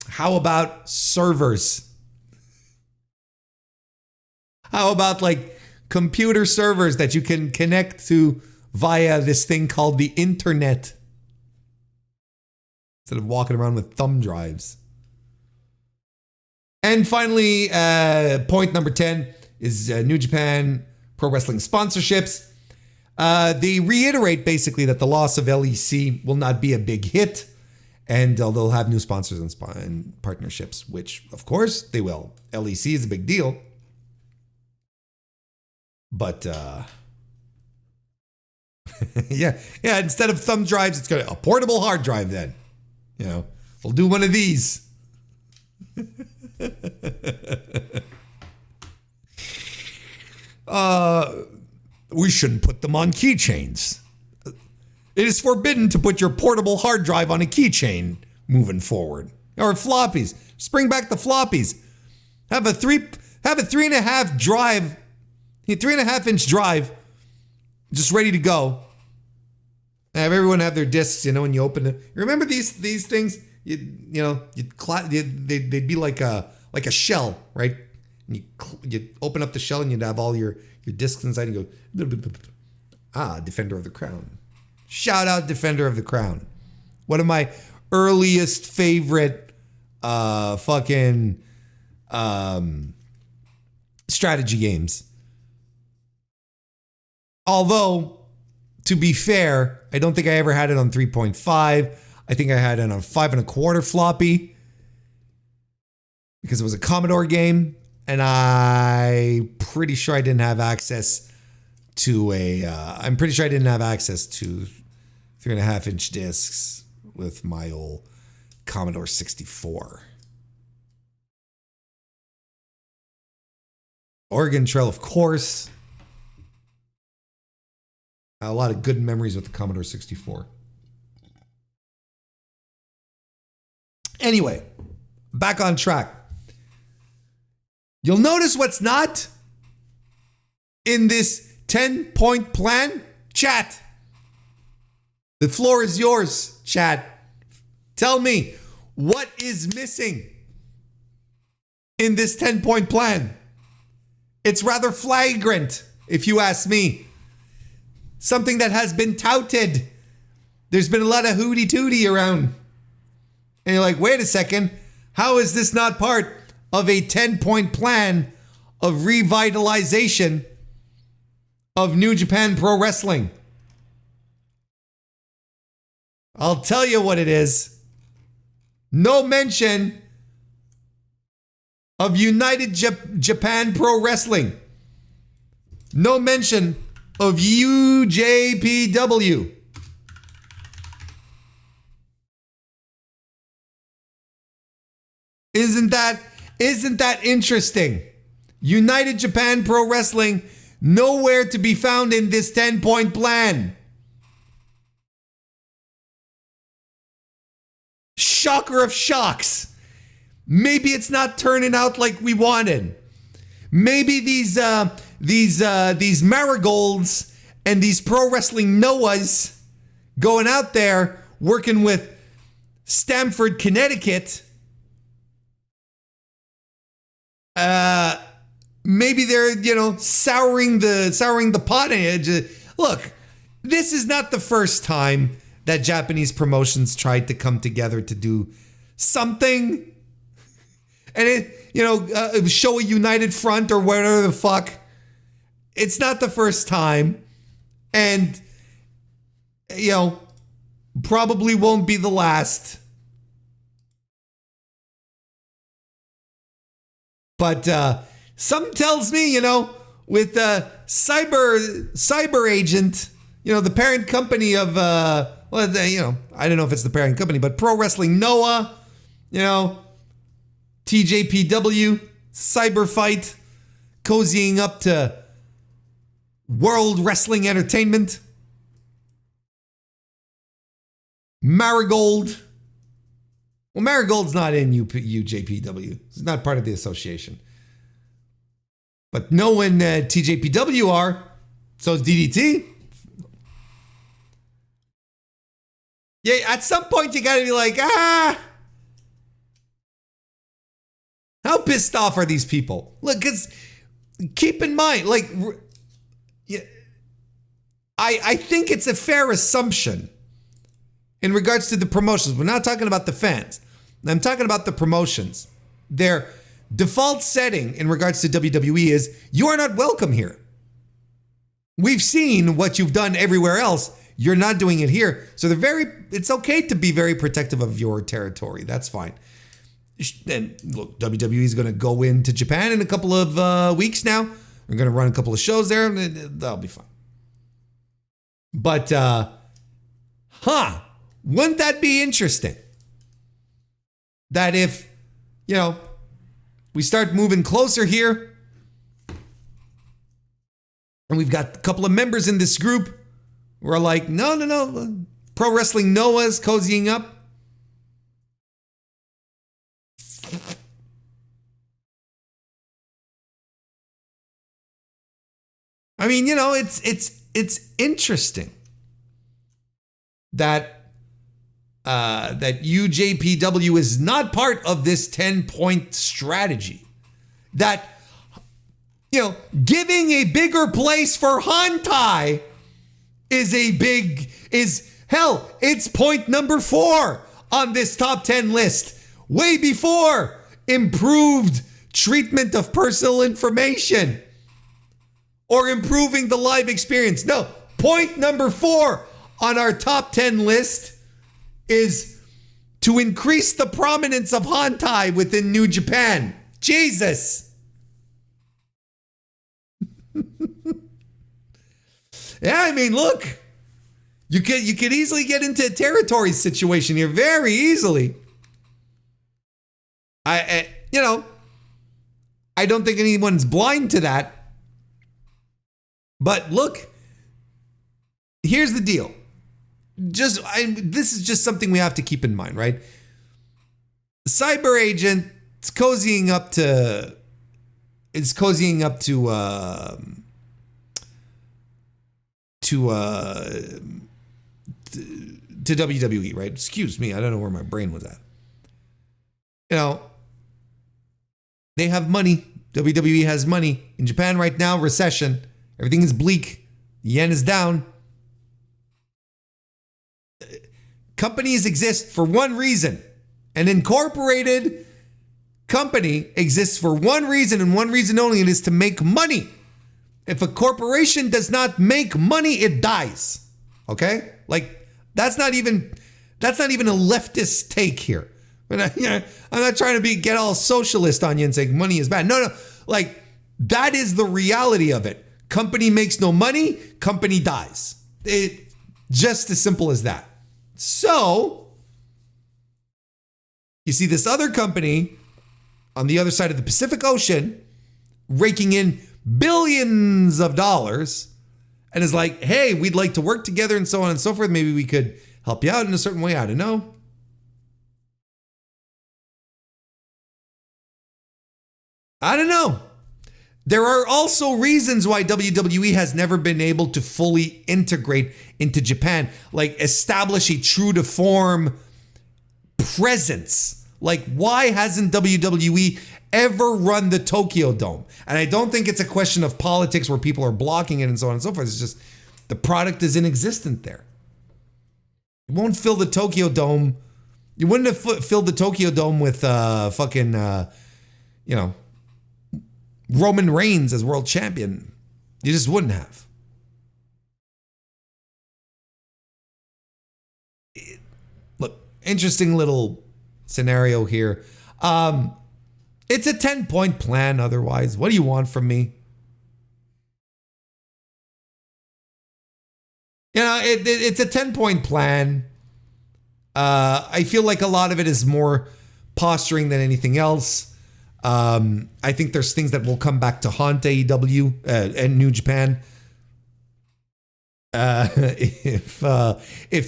How about servers? How about like computer servers that you can connect to via this thing called the internet? Instead of walking around with thumb drives. And finally, point number 10 is New Japan Pro Wrestling sponsorships. They reiterate basically that the loss of LEC will not be a big hit, and they'll have new sponsors and partnerships, which of course they will. LEC is a big deal. But yeah, instead of thumb drives, it's got a portable hard drive then. You know, we'll do one of these. We shouldn't put them on keychains. It is forbidden to put your portable hard drive on a keychain moving forward. Or floppies. Just bring back the floppies. Have a 3.5 drive, 3.5 inch drive, just ready to go. Have everyone have their discs, you know, when you open it. Remember these things? They'd be like a shell, right? And you open up the shell and you'd have all your discs inside and go, Defender of the Crown. Shout out Defender of the Crown. One of my earliest favorite strategy games. Although, to be fair, I don't think I ever had it on 3.5. I think I had it on 5.25 floppy because it was a Commodore game, and I'm pretty sure I didn't have access to 3.5 inch discs with my old Commodore 64. Oregon Trail, of course. A lot of good memories with the Commodore 64. Anyway, back on track. You'll notice what's not in this 10-point plan, chat. The floor is yours, chat. Tell me, what is missing in this 10-point plan? It's rather flagrant, if you ask me. Something that has been touted. There's been a lot of hooty-tooty around. And you're like, wait a second. How is this not part of a 10-point plan of revitalization of New Japan Pro Wrestling? I'll tell you what it is. No mention of United Japan Pro Wrestling. No mention of UJPW. Isn't that interesting? United Japan Pro Wrestling, nowhere to be found in this 10-point plan. Shocker of shocks. Maybe it's not turning out like we wanted. Maybe these marigolds and these pro wrestling Noahs going out there working with Stamford, Connecticut. Maybe they're souring the pot. Look, this is not the first time that Japanese promotions tried to come together to do something. And show a united front or whatever the fuck. It's not the first time. And, probably won't be the last. But something tells me, with Cyber Agent, the parent company of, I don't know if it's the parent company, but Pro Wrestling Noah, TJPW, Cyber Fight, cozying up to World Wrestling Entertainment, Marigold. Well, Marigold's not in UJPW. It's not part of the association. But Noah and TJPW are. So is DDT. Yeah, at some point you gotta be like, how pissed off are these people? Look, because keep in mind, I think it's a fair assumption in regards to the promotions. We're not talking about the fans. I'm talking about the promotions. Their default setting in regards to WWE is you are not welcome here. We've seen what you've done everywhere else. You're not doing it here. So it's okay to be very protective of your territory. That's fine. And look, WWE is going to go into Japan in a couple of weeks now. We're going to run a couple of shows there. That'll be fun. But, wouldn't that be interesting? That if, we start moving closer here, and we've got a couple of members in this group who are like, no, Pro Wrestling Noah's cozying up. I mean, it's interesting that that UJPW is not part of this 10-point strategy. That giving a bigger place for Hantai it's point number 4 on this top 10 list. Way before improved treatment of personal information or improving the live experience. No, point number 4 on our top 10 list is to increase the prominence of Hantai within New Japan. Jesus. Yeah, I mean, look, you could easily get into a territory situation here very easily. I don't think anyone's blind to that. But look, here's the deal. This is just something we have to keep in mind, right? Cyber Agent is cozying up to is cozying up to WWE, right? Excuse me, I don't know where my brain was at. You know, they have money. WWE has money. In Japan right now, recession. Everything is bleak. The yen is down. Companies exist for one reason. An incorporated company exists for one reason and one reason only, and it is to make money. If a corporation does not make money, it dies. Okay? Like, that's not even a leftist take here. But I'm not trying to get all socialist on you and say money is bad. No. Like, that is the reality of it. Company makes no money, company dies. It just as simple as that. So, you see this other company on the other side of the Pacific Ocean raking in billions of dollars and is like, hey, we'd like to work together and so on and so forth. Maybe we could help you out in a certain way. I don't know. There are also reasons why WWE has never been able to fully integrate into Japan, like establish a true to form presence. Like, why hasn't WWE ever run the Tokyo Dome? And I don't think it's a question of politics where people are blocking it and so on and so forth. It's just the product is inexistent there. You won't fill the Tokyo Dome. You wouldn't have filled the Tokyo Dome with Roman Reigns as world champion. You just wouldn't have. Look, interesting little scenario here. It's a 10-point plan otherwise. What do you want from me? You know, it's a 10-point plan. I feel like a lot of it is more posturing than anything else. I think there's things that will come back to haunt AEW and New Japan. If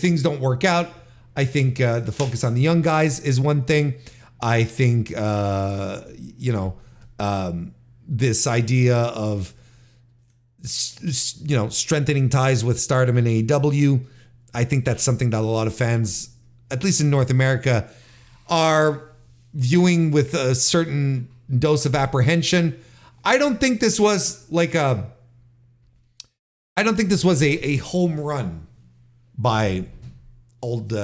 things don't work out, I think the focus on the young guys is one thing. I think this idea of strengthening ties with Stardom and AEW. I think that's something that a lot of fans, at least in North America, are viewing with a certain dose of apprehension. I don't think this was a home run by old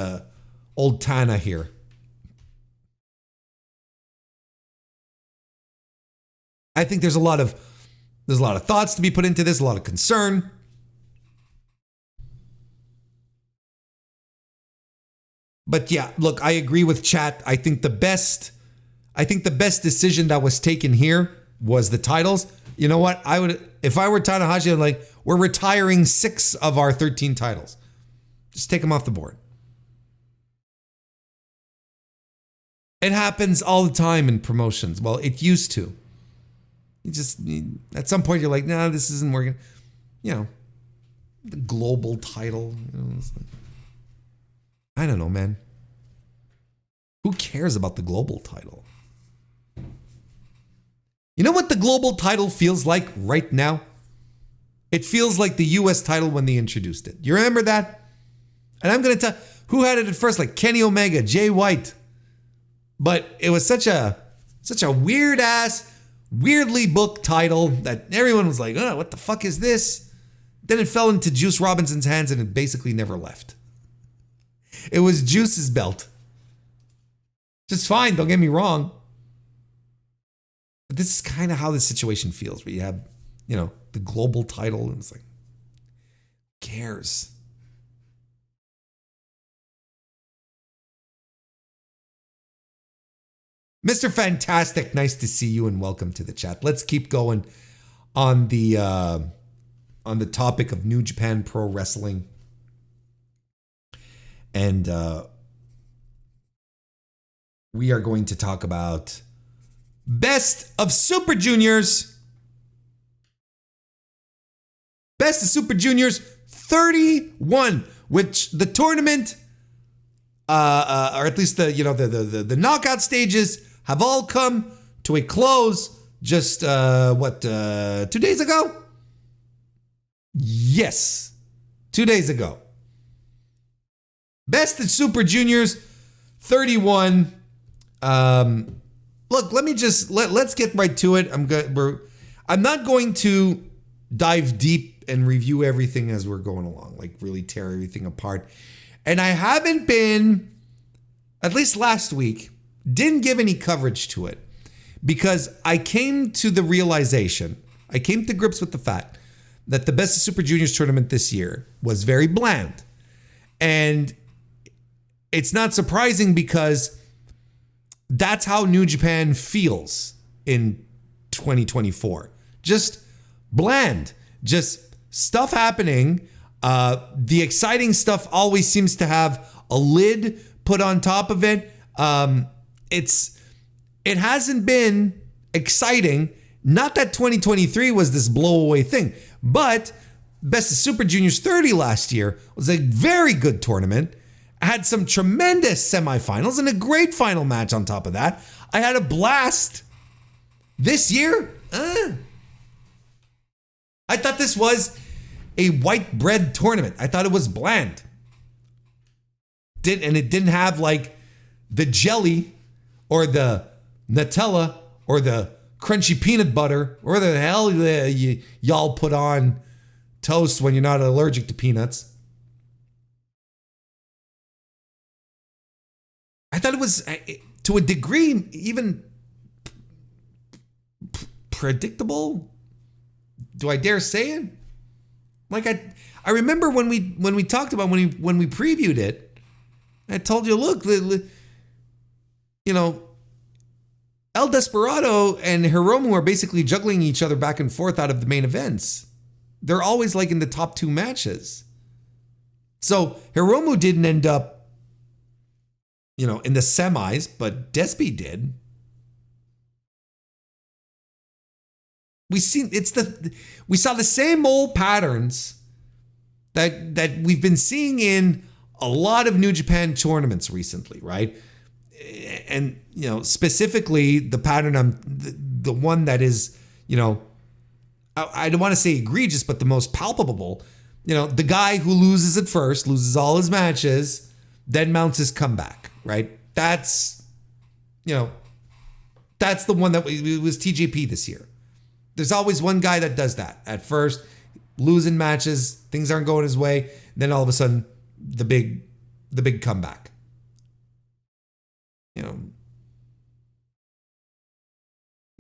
Tana here. I think there's a lot of thoughts to be put into this, a lot of concern. But yeah, look, I agree with chat. I think the best decision that was taken here was the titles. You know what? If I were Tanahashi, I'd like, we're retiring 6 of our 13 titles. Just take them off the board. It happens all the time in promotions. Well, it used to. At some point you're like, nah, this isn't working. The global title. I don't know, man. Who cares about the global title? You know what the global title feels like right now? It feels like the US title when they introduced it. You remember that? And I'm going to tell who had it at first, like Kenny Omega, Jay White. But it was such a weird ass, weirdly booked title that everyone was like, oh, what the fuck is this? Then it fell into Juice Robinson's hands and it basically never left. It was Juice's belt. Just fine, don't get me wrong. But this is kind of how the situation feels, where you have, the global title, and it's like, who cares? Mr. Fantastic, nice to see you and welcome to the chat. Let's keep going on the topic of New Japan Pro Wrestling. And we are going to talk about Best of Super Juniors. Best of Super Juniors 31, which the tournament, or at least the knockout stages have all come to a close. just 2 days ago? Yes, 2 days ago. Best of Super Juniors 31. Look, let's get right to it. I'm not going to dive deep and review everything as we're going along, like really tear everything apart. And I haven't been, at least last week, didn't give any coverage to it because I came to grips with the fact that the Best of Super Juniors tournament this year was very bland. And it's not surprising because that's how New Japan feels in 2024. Just bland, just stuff happening. The exciting stuff always seems to have a lid put on top of it. It hasn't been exciting. Not that 2023 was this blowaway thing, but Best of Super Juniors 30 last year was a very good tournament. I had some tremendous semifinals and a great final match on top of that. I had a blast. This year, I thought this was a white bread tournament. I thought it was bland. It didn't have like the jelly or the Nutella or the crunchy peanut butter or the hell y'all put on toast when you're not allergic to peanuts. I thought it was, to a degree, even predictable. Do I dare say it? Like I remember when we talked about when we previewed it, I told you, look, El Desperado and Hiromu are basically juggling each other back and forth out of the main events. They're always like in the top two matches. So Hiromu didn't end up, in the semis, but Despi did. We saw the same old patterns that we've been seeing in a lot of New Japan tournaments recently, right? And specifically the pattern, the one that is, I don't want to say egregious, but the most palpable. The guy who loses at first, loses all his matches, then mounts his comeback, right? That's the one that was TJP this year. There's always one guy that does that. At first, losing matches, things aren't going his way. Then all of a sudden, the big comeback.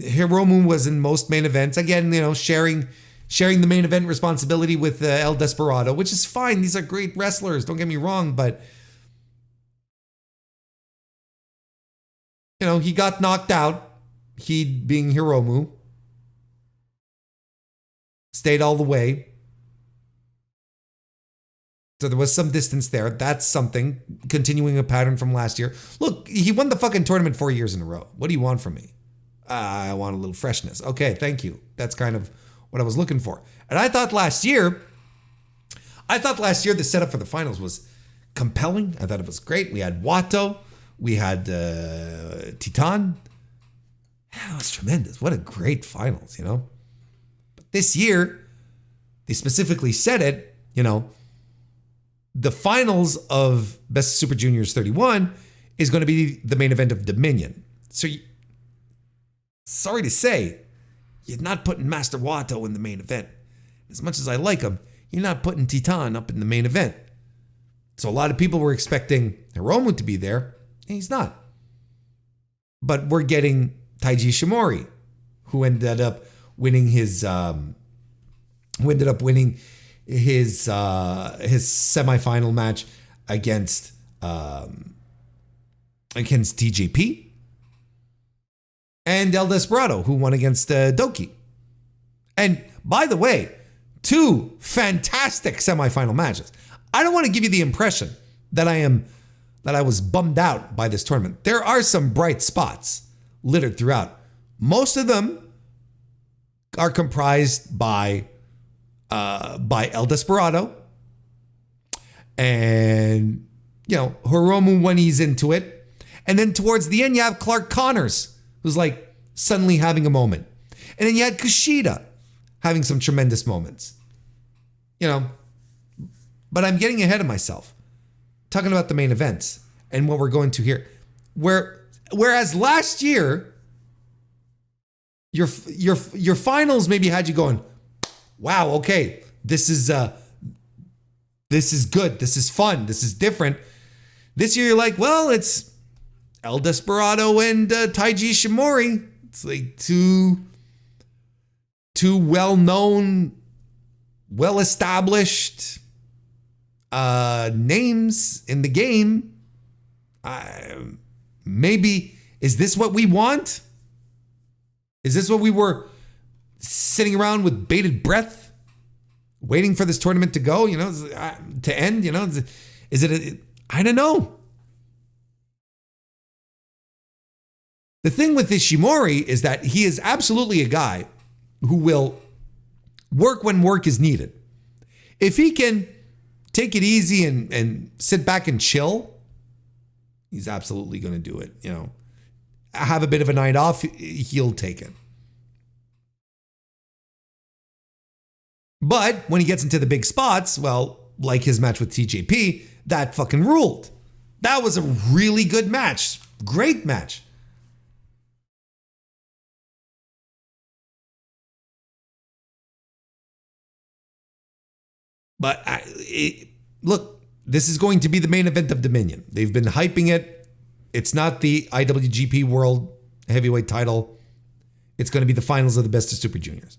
Hiromu was in most main events. Again, sharing the main event responsibility with El Desperado, which is fine. These are great wrestlers. Don't get me wrong, but he got knocked out. He being Hiromu. Stayed all the way. So there was some distance there. That's something. Continuing a pattern from last year. Look, he won the fucking tournament 4 years in a row. What do you want from me? I want a little freshness. Okay, thank you. That's kind of what I was looking for. And I thought last year the setup for the finals was compelling. I thought it was great. We had Wato. We had Titan. That was tremendous. What a great finals, But this year, they specifically said it, the finals of Best of Super Juniors 31 is going to be the main event of Dominion. So, sorry to say, you're not putting Master Wato in the main event. As much as I like him, you're not putting Titan up in the main event. So a lot of people were expecting Hiromu to be there, and he's not. But we're getting Taiji Shimori, who ended up winning his semifinal match against TJP, and El Desperado, who won against Doki. And by the way, 2 fantastic semifinal matches. I don't want to give you the impression that I was bummed out by this tournament. There are some bright spots littered throughout. Most of them are comprised by El Desperado and Hiromu when he's into it. And then towards the end, you have Clark Connors, who's like suddenly having a moment. And then you had Kushida having some tremendous moments. You know, but I'm getting ahead of myself. Talking about the main events and what we're going to here. Whereas last year, your finals maybe had you going, wow, okay, this is good, this is fun, this is different. This year you're like, well, it's El Desperado and Taiji Ishimori. It's like two well-known, well-established names in the game. Maybe, is this what we want? Is this what we were sitting around with bated breath, waiting for this tournament to go, you know, to end, you know? Is it I don't know. The thing with Ishimori is that he is absolutely a guy who will work when work is needed. If he can take it easy and sit back and chill, he's absolutely going to do it. You know, have a bit of a night off, he'll take it. But when he gets into the big spots, well, like his match with TJP, that fucking ruled. That was a really good match. Great match. But look, this is going to be the main event of Dominion. They've been hyping it. It's not the IWGP World Heavyweight title. It's going to be the finals of the Best of Super Juniors.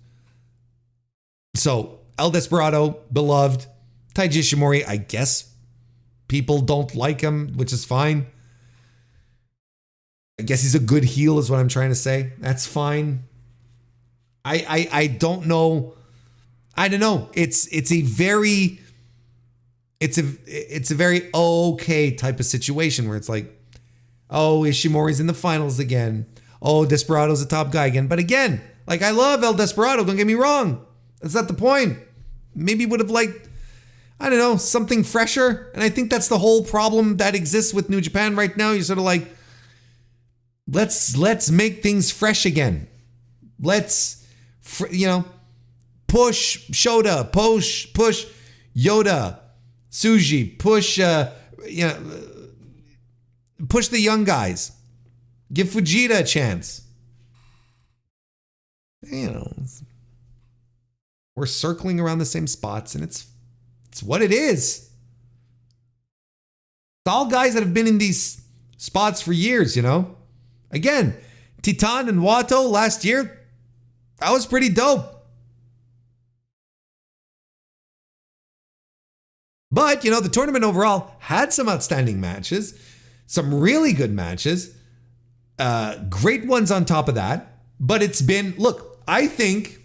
So, El Desperado, beloved. Taiji Ishimori, I guess people don't like him, which is fine. I guess he's a good heel is what I'm trying to say. That's fine. I don't know. I don't know. It's a very okay type of situation where it's like, oh, Ishimori's in the finals again. Oh, Desperado's a top guy again. But again, like, I love El Desperado, don't get me wrong. That's not the point. Maybe would have liked, I don't know, something fresher. And I think that's the whole problem that exists with New Japan right now. You're sort of like, let's make things fresh again. Let's, push Shota, push Yoda, Tsuji, push the young guys. Give Fujita a chance. You know, we're circling around the same spots, and it's what it is. It's all guys that have been in these spots for years, you know? Again, Titan and Wato last year, that was pretty dope. But, you know, the tournament overall had some outstanding matches, some really good matches, great ones on top of that. But it's been, look, I think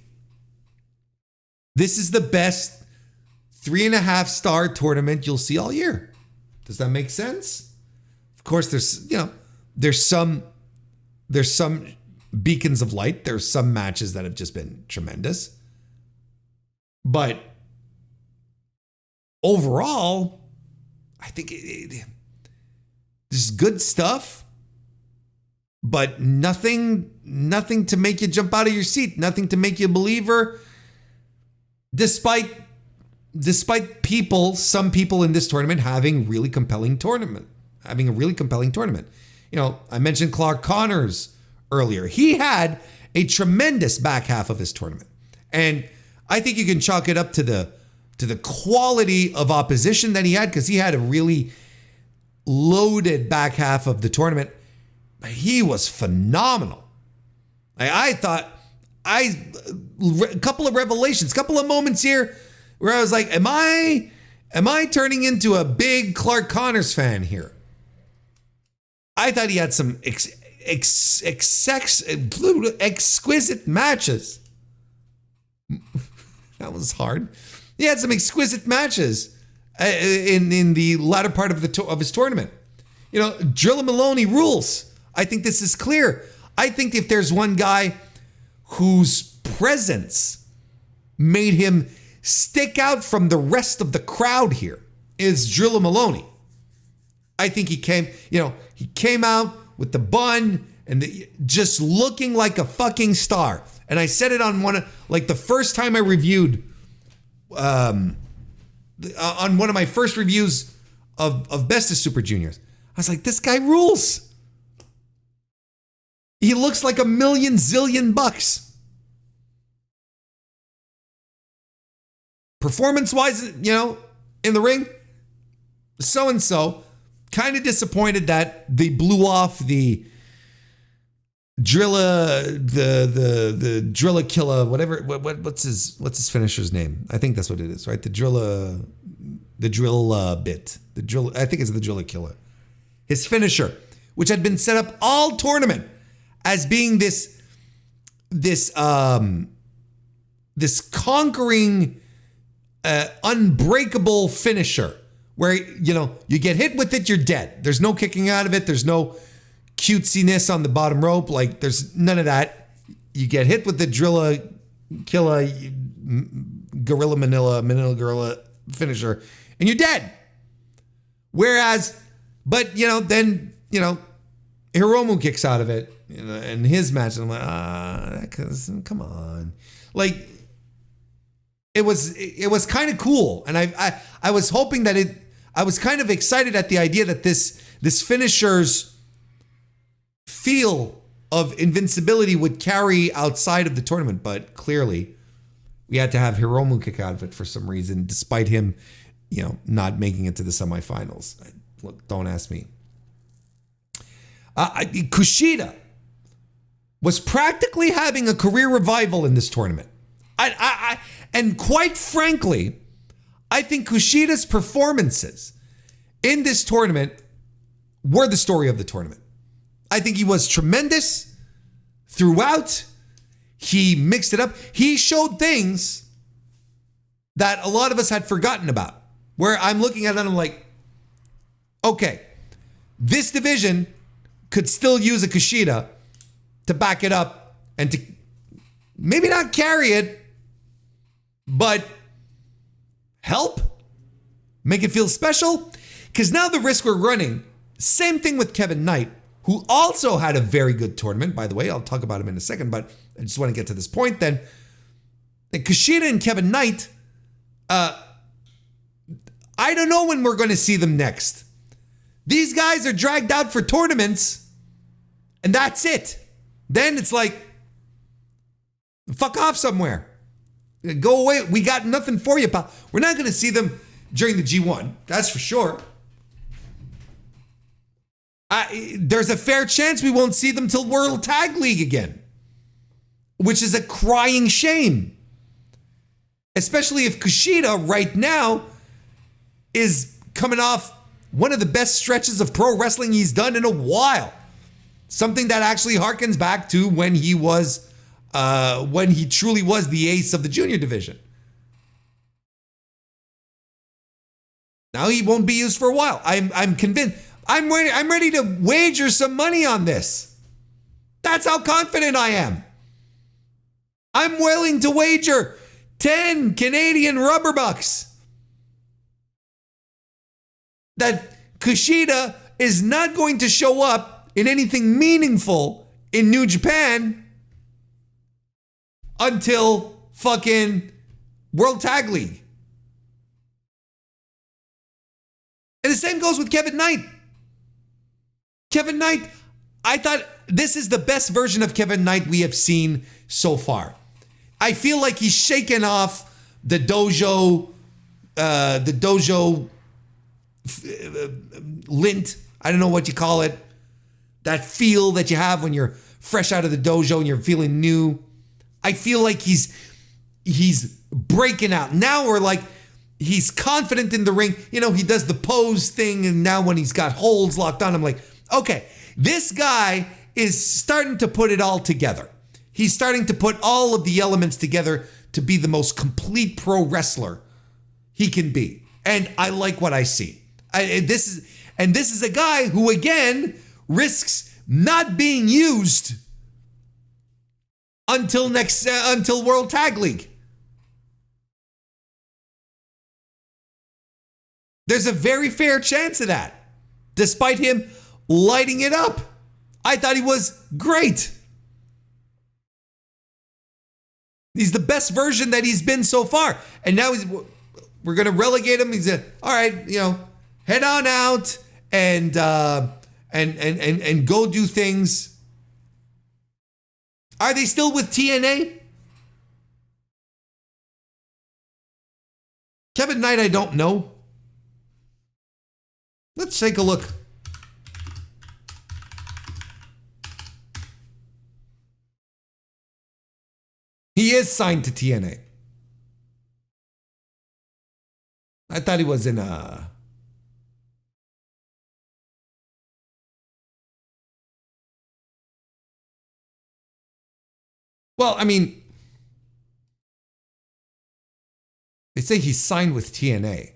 this is the best 3.5-star tournament you'll see all year. Does that make sense? Of course, there's some beacons of light. There's some matches that have just been tremendous. But overall, I think there's good stuff, but nothing to make you jump out of your seat, nothing to make you a believer. Despite some people in this tournament having a really compelling tournament. You know, I mentioned Clark Connors earlier. He had a tremendous back half of his tournament. And I think you can chalk it up to the quality of opposition that he had, because he had a really loaded back half of the tournament. He was phenomenal. I thought, a couple of revelations, couple of moments here where I was like, am I turning into a big Clark Connors fan here? I thought he had some exquisite matches. That was hard. He had some exquisite matches in the latter part of his tournament. You know, Drilla Maloney rules. I think this is clear. I think if there's one guy whose presence made him stick out from the rest of the crowd here, is Drilla Maloney. I think he came out with the bun and just looking like a fucking star. And I said it on the first time I reviewed, on one of my first reviews of Best of Super Juniors. I was like, this guy rules. He looks like $1,000,000,000. Performance-wise, in the ring, so-and-so. Kind of disappointed that they blew off the Drilla, the Drilla Killer, whatever. What's his finisher's name? I think that's what it is, right? The drill bit. I think it's the Drilla Killer. His finisher, which had been set up all tournament as being this conquering, unbreakable finisher. Where, you get hit with it, you're dead. There's no kicking out of it. There's no cutesiness on the bottom rope. Like, there's none of that. You get hit with the Drilla Killer, Manila Gorilla finisher, and you're dead. Whereas, then, Hiromu kicks out of it in his match. And I'm like, come on. Like, it was kind of cool. And I was hoping that I was kind of excited at the idea that this finisher's feel of invincibility would carry outside of the tournament, but clearly we had to have Hiromu kick out of it for some reason, despite him, not making it to the semifinals. Look, don't ask me. Kushida was practically having a career revival in this tournament. And quite frankly, I think Kushida's performances in this tournament were the story of the tournament. I think he was tremendous throughout. He mixed it up. He showed things that a lot of us had forgotten about, where I'm looking at it and I'm like, okay, this division could still use a Kushida to back it up and to maybe not carry it, but help, make it feel special. Because now the risk we're running, same thing with Kevin Knight, who also had a very good tournament, by the way. I'll talk about him in a second, but I just want to get to this point then. And Kushida and Kevin Knight, I don't know when we're going to see them next. These guys are dragged out for tournaments, and that's it. Then it's like, fuck off somewhere. Go away. We got nothing for you, pal. We're not going to see them during the G1. That's for sure. There's a fair chance we won't see them till World Tag League again, which is a crying shame. Especially if Kushida right now is coming off one of the best stretches of pro wrestling he's done in a while. Something that actually harkens back to when he truly was the ace of the junior division. Now he won't be used for a while. I'm convinced. I'm ready to wager some money on this. That's how confident I am. I'm willing to wager 10 Canadian rubber bucks that Kushida is not going to show up in anything meaningful in New Japan until fucking World Tag League. And the same goes with Kevin Knight. Kevin Knight, I thought this is the best version of Kevin Knight we have seen so far. I feel like he's shaken off the dojo lint. I don't know what you call it. That feel that you have when you're fresh out of the dojo and you're feeling new. I feel like he's breaking out. Now we're like, he's confident in the ring. You know, he does the pose thing, and now when he's got holds locked on, I'm like, okay, this guy is starting to put it all together. He's starting to put all of the elements together to be the most complete pro wrestler he can be. And I like what I see. This is a guy who, again, risks not being used until World Tag League. There's a very fair chance of that, despite him lighting it up. I thought he was great. He's the best version that he's been so far. And now we're going to relegate him. He's all right, head on out and go do things. Are they still with TNA? Kevin Knight, I don't know. Let's take a look. He is signed to TNA. I thought he was in a... Well, I mean, they say he's signed with TNA.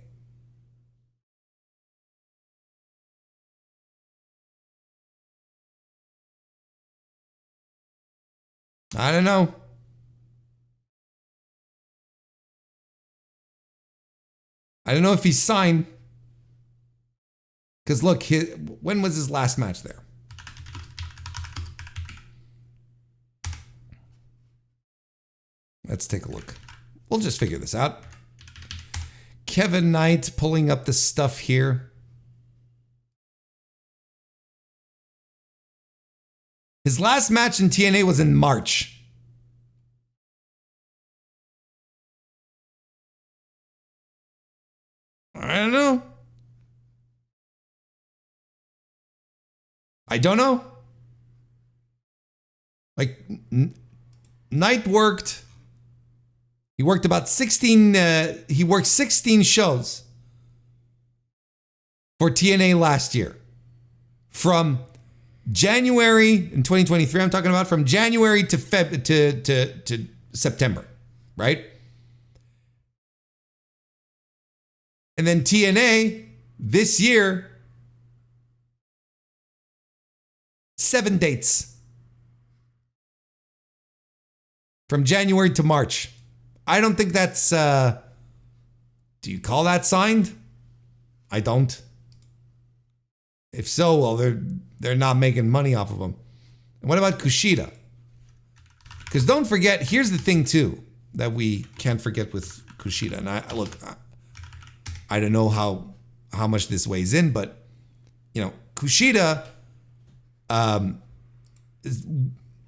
I don't know. I don't know if he's signed. Because look, when was his last match there? Let's take a look. We'll just figure this out. Kevin Knight pulling up the stuff here. His last match in TNA was in March. I don't know. I don't know. Like, Knight worked. He worked about 16. He worked 16 shows for TNA last year. From January in 2023, I'm talking about from January to to September, right? And then TNA this year, 7 dates. From January to March. I don't think that's, do you call that signed? I don't. If so, well, they're not making money off of them. And what about Kushida? Because don't forget, here's the thing too, that we can't forget with Kushida. And I don't know how much this weighs in, but, Kushida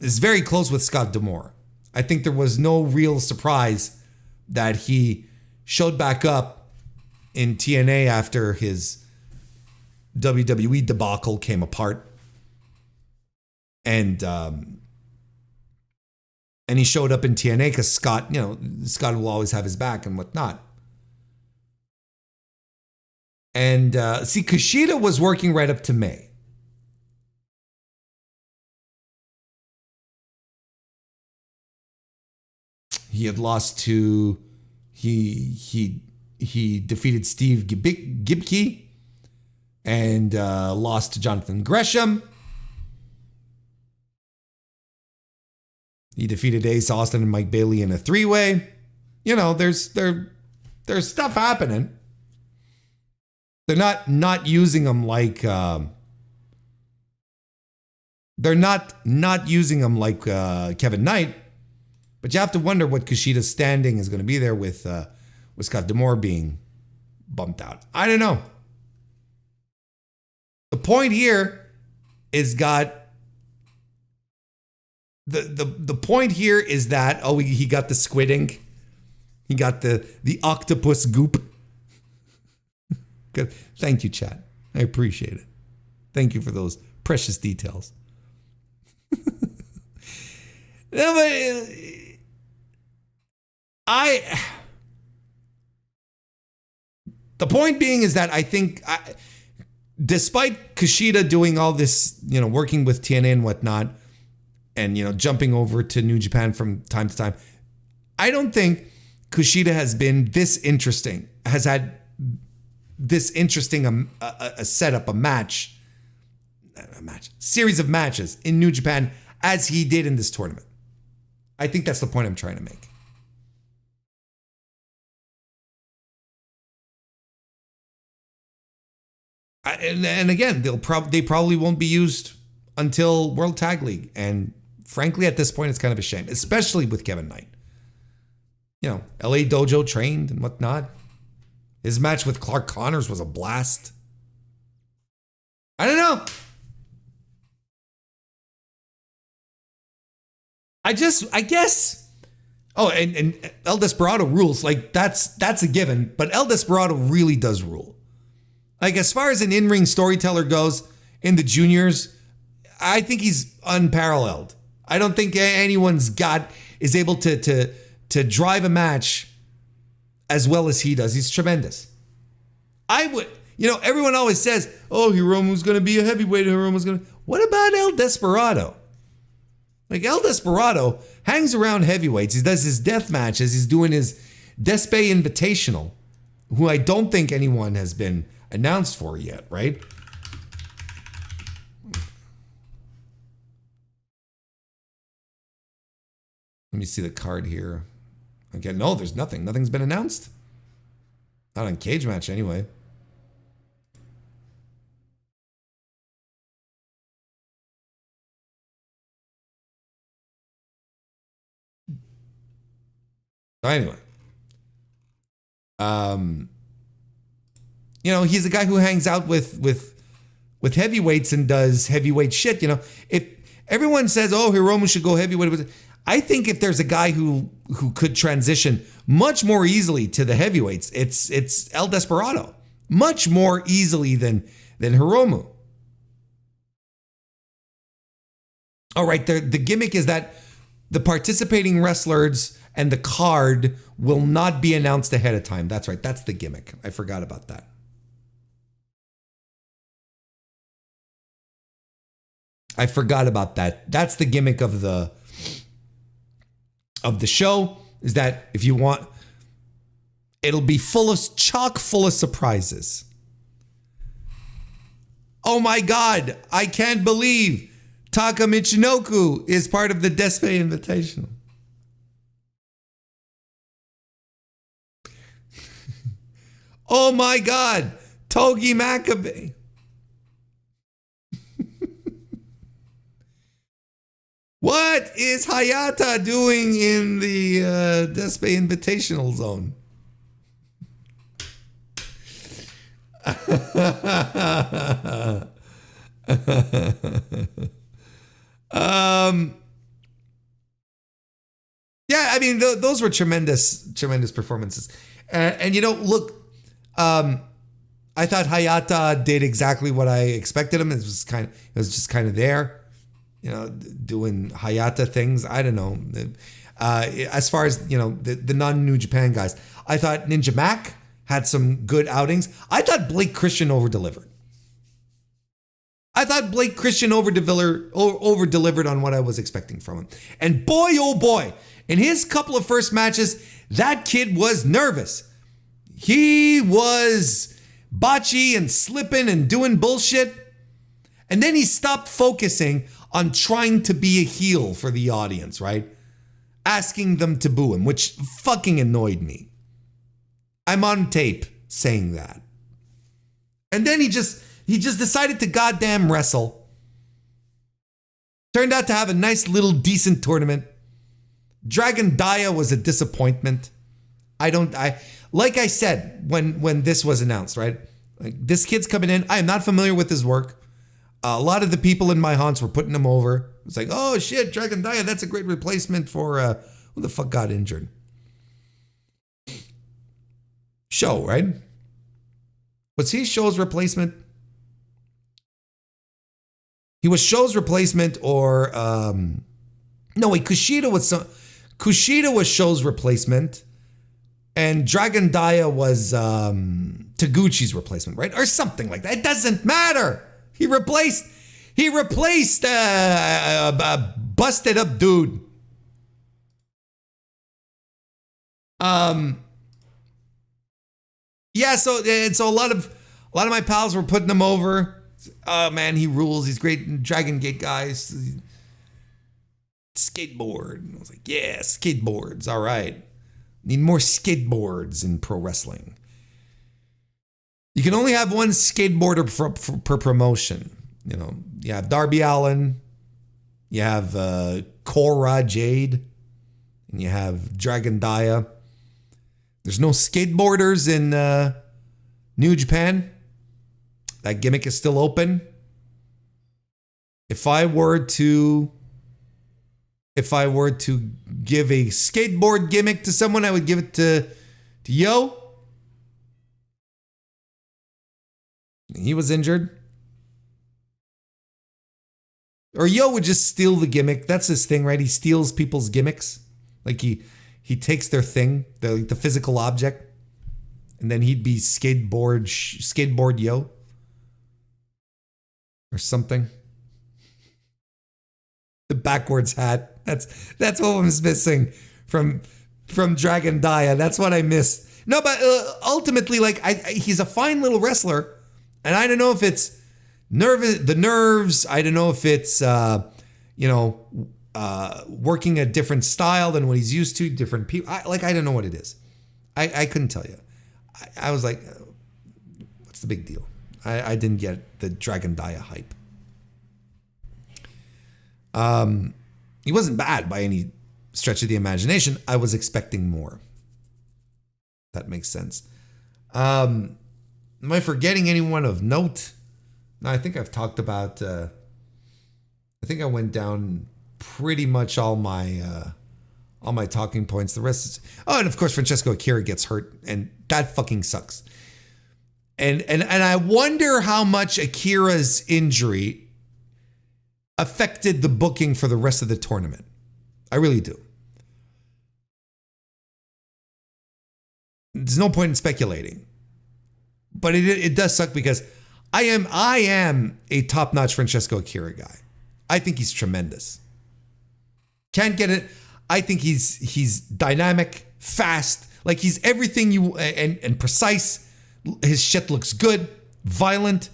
is very close with Scott D'Amore. I think there was no real surprise that he showed back up in TNA after his WWE debacle came apart. And he showed up in TNA because Scott, Scott will always have his back and whatnot. And see, Kushida was working right up to May. He had lost to, he defeated Steve Gibke and lost to Jonathan Gresham. He defeated Ace Austin and Mike Bailey in a 3-way. There's stuff happening. They're not using them like they're not using them like Kevin Knight. But you have to wonder what Kushida's standing is going to be there with Scott D'Amore being bumped out. I don't know. The point here is the point here is that he got the squid ink. He got the octopus goop. Good. Thank you, chat. I appreciate it. Thank you for those precious details. No, but the point being is that I think, despite Kushida doing all this, working with TNA and whatnot, and, jumping over to New Japan from time to time, I don't think Kushida has been this interesting, has had this interesting a setup, series of matches in New Japan as he did in this tournament. I think that's the point I'm trying to make. And again, they probably won't be used until World Tag League. And frankly, at this point, it's kind of a shame, especially with Kevin Knight. LA Dojo trained and whatnot. His match with Clark Connors was a blast. I don't know. I guess. Oh, and El Desperado rules. Like, that's a given. But El Desperado really does rule. Like, as far as an in-ring storyteller goes in the juniors, I think he's unparalleled. I don't think anyone's is able to drive a match as well as he does. He's tremendous. Everyone always says, oh, Hiromu's going to be a heavyweight. What about El Desperado? Like, El Desperado hangs around heavyweights. He does his death matches. He's doing his Despe Invitational, who I don't think anyone has been announced for yet, right? Let me see the card here. Okay, no, there's nothing. Nothing's been announced. Not on Cage Match, anyway. Anyway. He's a guy who hangs out with heavyweights and does heavyweight shit. If everyone says, oh, Hiromu should go heavyweight, I think if there's a guy who could transition much more easily to the heavyweights, it's El Desperado. Much more easily than Hiromu. All right, the gimmick is that the participating wrestlers and the card will not be announced ahead of time. That's right, that's the gimmick. I forgot about that. I forgot about that. That's the gimmick of the show, is that if you want, it'll be chock full of surprises. Oh my God, I can't believe Taka Michinoku is part of the Despe Invitational. Oh my God, Togi Makabe. What is Hayata doing in the Despe Invitational Zone? Yeah, I mean, those were tremendous performances. And look, I thought Hayata did exactly what I expected him. It was just kind of there. Doing Hayata things. I don't know. As far as, the non-New Japan guys, I thought Ninja Mac had some good outings. I thought Blake Christian over-delivered. Over-delivered on what I was expecting from him. And boy, oh boy, in his couple of first matches, that kid was nervous. He was botchy and slipping and doing bullshit. And then he stopped focusing on trying to be a heel for the audience, right? Asking them to boo him, which fucking annoyed me. I'm on tape saying that. And then he just decided to goddamn wrestle. Turned out to have a nice little decent tournament. Dragon Dia was a disappointment. Like I said when this was announced, right? Like, this kid's coming in. I am not familiar with his work. A lot of the people in my haunts were putting him over. It's like, oh shit, Dragon Dia, that's a great replacement for who the fuck got injured? Show, right? Was he Show's replacement? He was Show's replacement, or no wait, Kushida was Show's replacement, and Dragon Dia was Taguchi's replacement, right? Or something like that. It doesn't matter. He replaced a busted up dude. Yeah, so a lot of my pals were putting him over. Oh man, he rules. He's great. Dragon Gate guys. Skateboard. And I was like, yeah, skateboards. All right. Need more skateboards in pro wrestling. You can only have one skateboarder per promotion. You have Darby Allin, you have Cora Jade, and you have Dragon Dia. There's no skateboarders in New Japan. That gimmick is still open. If I were to give a skateboard gimmick to someone, I would give it to Yo. He was injured. Or Yo would just steal the gimmick. That's his thing, right? He steals people's gimmicks. Like he takes their thing, the physical object, and then he'd be skateboard Yo or something. The backwards hat. That's what was missing from Dragon Dia. That's what I missed. No, but ultimately, like he's a fine little wrestler, and I don't know if it's the nerves. I don't know if it's working a different style than what he's used to. Different people. I don't know what it is. I couldn't tell you. I was like, what's the big deal? I didn't get the Dragon Dia hype. He wasn't bad by any stretch of the imagination. I was expecting more. That makes sense. Am I forgetting anyone of note? No, I think I've talked about. I think I went down pretty much all my talking points. The rest is. Oh, and of course, Francesco Akira gets hurt, and that fucking sucks. And I wonder how much Akira's injury affected the booking for the rest of the tournament. I really do. There's no point in speculating. But it does suck because I am a top-notch Francesco Akira guy. I think he's tremendous. Can't get it. I think he's dynamic, fast, like he's everything you and precise. His shit looks good, violent.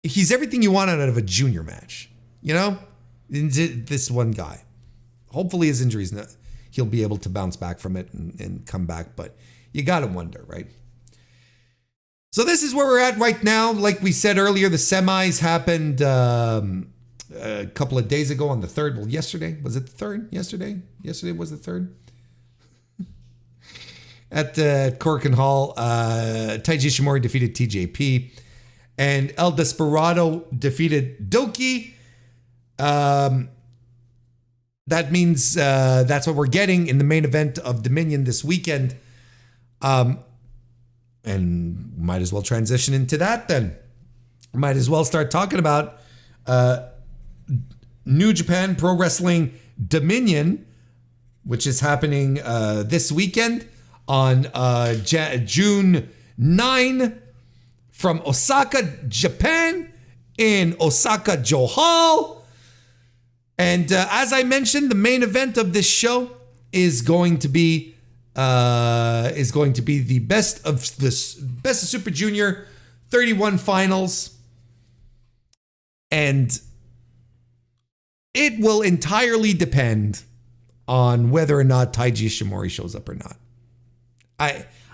He's everything you want out of a junior match, you know? This one guy. Hopefully his injuries, he'll be able to bounce back from it and come back, but you gotta wonder, right? So this is where we're at right now. Like we said earlier, the semis happened a couple of days ago on the 3rd. Well, yesterday. Was it the 3rd? Yesterday? Yesterday was the 3rd? At Korakuen Hall, Taiji Ishimori defeated TJP. And El Desperado defeated Doki. That means that's what we're getting in the main event of Dominion this weekend. And might as well transition into that then. Might as well start talking about New Japan Pro Wrestling Dominion, which is happening this weekend on June 9. From Osaka, Japan, in Osaka-jo Hall. And as I mentioned, the main event of this show is going to be the best of Super Junior 31 finals. And it will entirely depend on whether or not Taiji Ishimori shows up or not.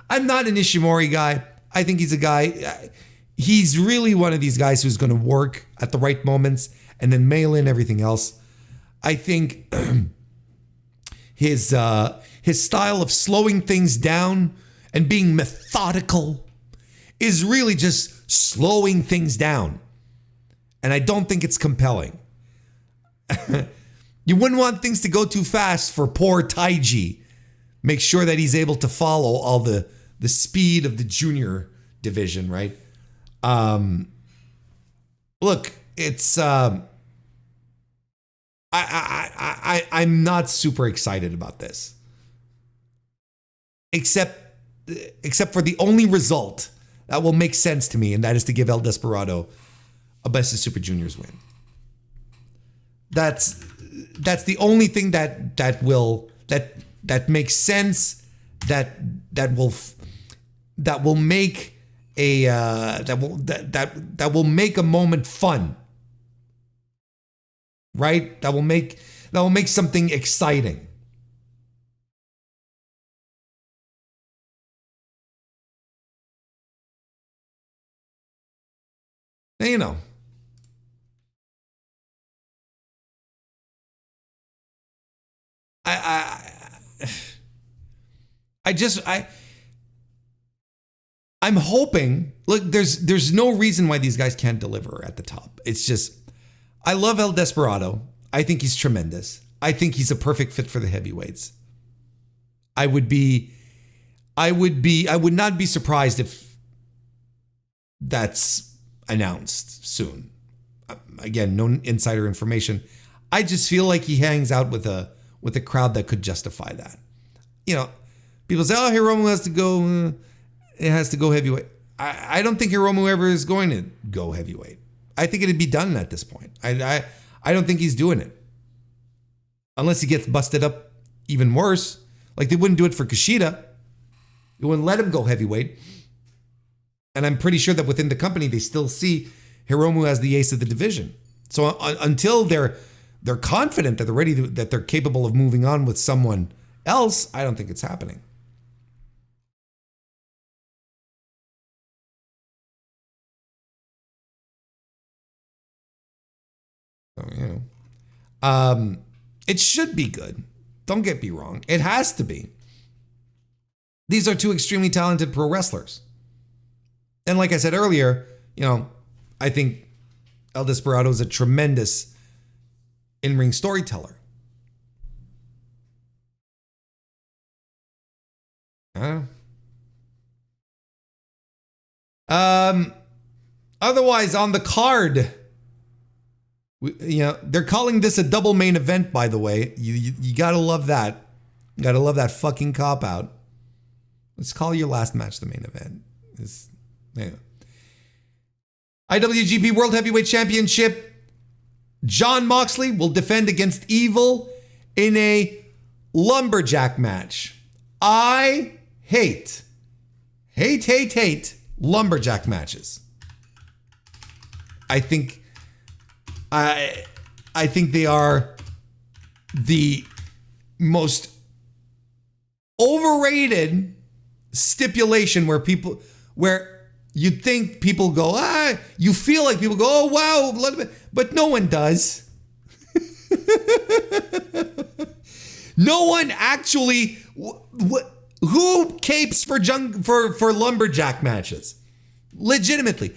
I'm not an Ishimori guy. I think he's a guy, he's really one of these guys who's going to work at the right moments and then mail in everything else. I think his style of slowing things down and being methodical is really just slowing things down. And I don't think it's compelling. You wouldn't want things to go too fast for poor Taiji. Make sure that he's able to follow all the speed of the junior division, right? Look, it's I'm not super excited about this, except for the only result that will make sense to me, and that is to give El Desperado a Best of Super Juniors win. That's the only thing that makes sense. That will make a moment fun, right? That will make something exciting. And, you know, I'm hoping, look, there's no reason why these guys can't deliver at the top. It's just, I love El Desperado. I think he's tremendous. I think he's a perfect fit for the heavyweights. I would not be surprised if that's announced soon. Again, no insider information. I just feel like he hangs out with a crowd that could justify that. You know, people say, "Oh, Hiromu has to go. It has to go heavyweight." I don't think Hiromu ever is going to go heavyweight. I think it'd be done at this point. I don't think he's doing it unless he gets busted up even worse. Like they wouldn't do it for Kushida. They wouldn't let him go heavyweight. And I'm pretty sure that within the company they still see Hiromu as the ace of the division. So until they're confident that they're ready that they're capable of moving on with someone else, I don't think it's happening. So, you know, it should be good. Don't get me wrong. It has to be. These are two extremely talented pro wrestlers. And like I said earlier, you know, I think El Desperado is a tremendous in-ring storyteller. Otherwise, on the card, they're calling this a double main event, by the way. You gotta love that. You gotta love that fucking cop-out. Let's call your last match the main event. Anyway. IWGP World Heavyweight Championship. Jon Moxley will defend against Evil in a lumberjack match. I hate lumberjack matches. I think they are the most overrated stipulation where you think people go, you feel like people go, oh wow, but no one does. No one actually, who capes for lumberjack matches? Legitimately.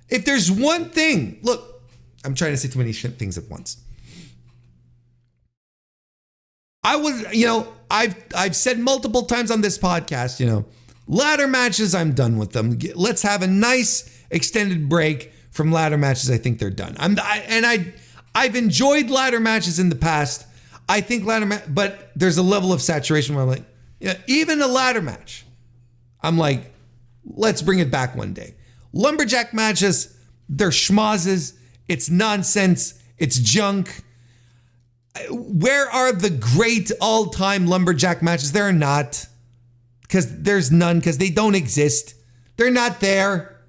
If there's one thing, look, I'm trying to say too many things at once. I've said multiple times on this podcast, ladder matches, I'm done with them. Let's have a nice extended break from ladder matches. I think they're done. I've enjoyed ladder matches in the past. I think but there's a level of saturation where I'm like, even a ladder match, I'm like, let's bring it back one day. Lumberjack matches, they're schmozzes. It's nonsense. It's junk. Where are the great all-time lumberjack matches? There are not. Because there's none. Because they don't exist. They're not there.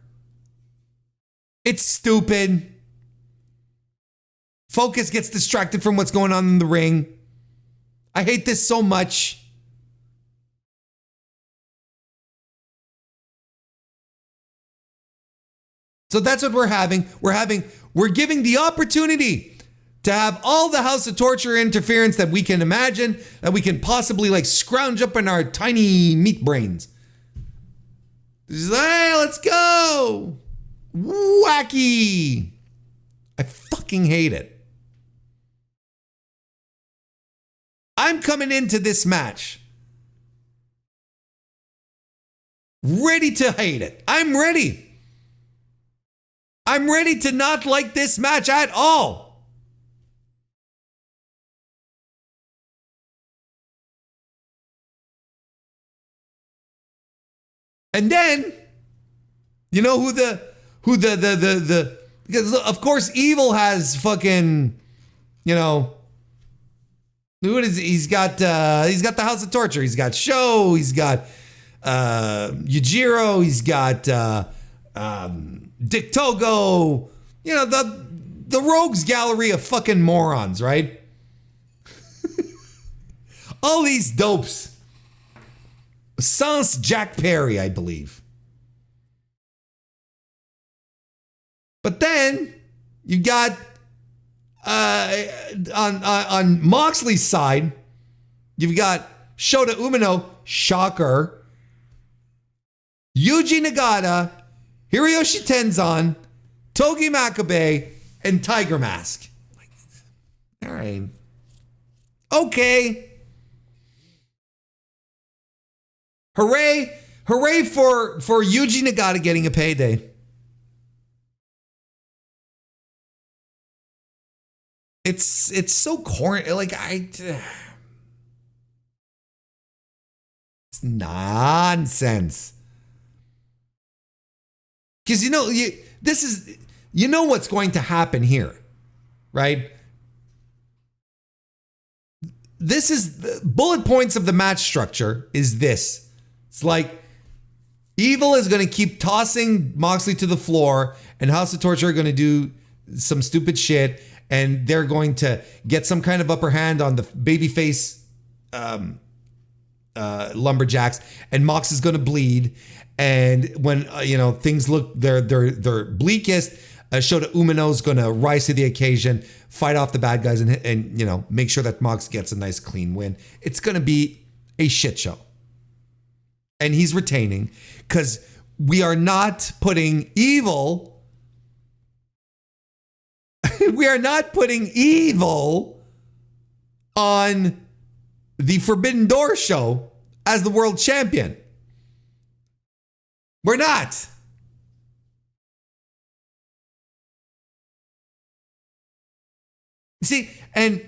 It's stupid. Focus gets distracted from what's going on in the ring. I hate this so much. So that's what we're having. We're giving the opportunity to have all the House of Torture interference that we can imagine, that we can possibly scrounge up in our tiny meat brains. Hey, let's go. Wacky. I fucking hate it. I'm coming into this match ready to hate it. I'm ready to not like this match at all. And then, you know because of course Evil has fucking, who is he's got the House of Torture. He's got Sho, he's got Yujiro, he's got Dick Togo, the rogues gallery of fucking morons, right? All these dopes. Sans Jack Perry, I believe. But then you got on Moxley's side, you've got Shota Umino, shocker. Yuji Nagata, Hiroyoshi Tenzan, Togi Makabe, and Tiger Mask. All right. Okay. Hooray. Hooray for Yuji Nagata getting a payday. It's so corny. Like, it's nonsense. Because you know what's going to happen here, right? This is the bullet points of the match structure is this. It's like Evil is going to keep tossing Moxley to the floor, and House of Torture are going to do some stupid shit, and they're going to get some kind of upper hand on the babyface lumberjacks, and Mox is going to bleed. And when things look they're bleakest, Shota Umino's going to rise to the occasion, fight off the bad guys, and make sure that Mox gets a nice clean win. It's going to be a shit show. And he's retaining because we are not putting Evil. We are not putting Evil on the Forbidden Door show as the world champion. We're not. See, and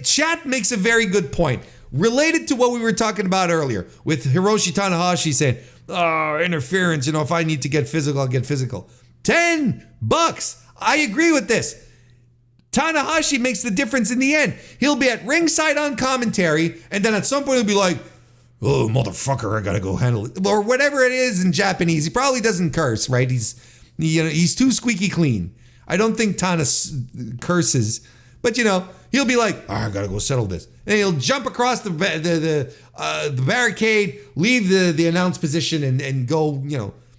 chat makes a very good point. Related to what we were talking about earlier with Hiroshi Tanahashi saying, interference, if I need to get physical, I'll get physical. $10. I agree with this. Tanahashi makes the difference in the end. He'll be at ringside on commentary, and then at some point he'll be like, oh, motherfucker, I gotta go handle it. Or whatever it is in Japanese. He probably doesn't curse, right? He's too squeaky clean. I don't think Tana curses, but he'll be like, I gotta go settle this. And he'll jump across the barricade, leave the announce position, and go,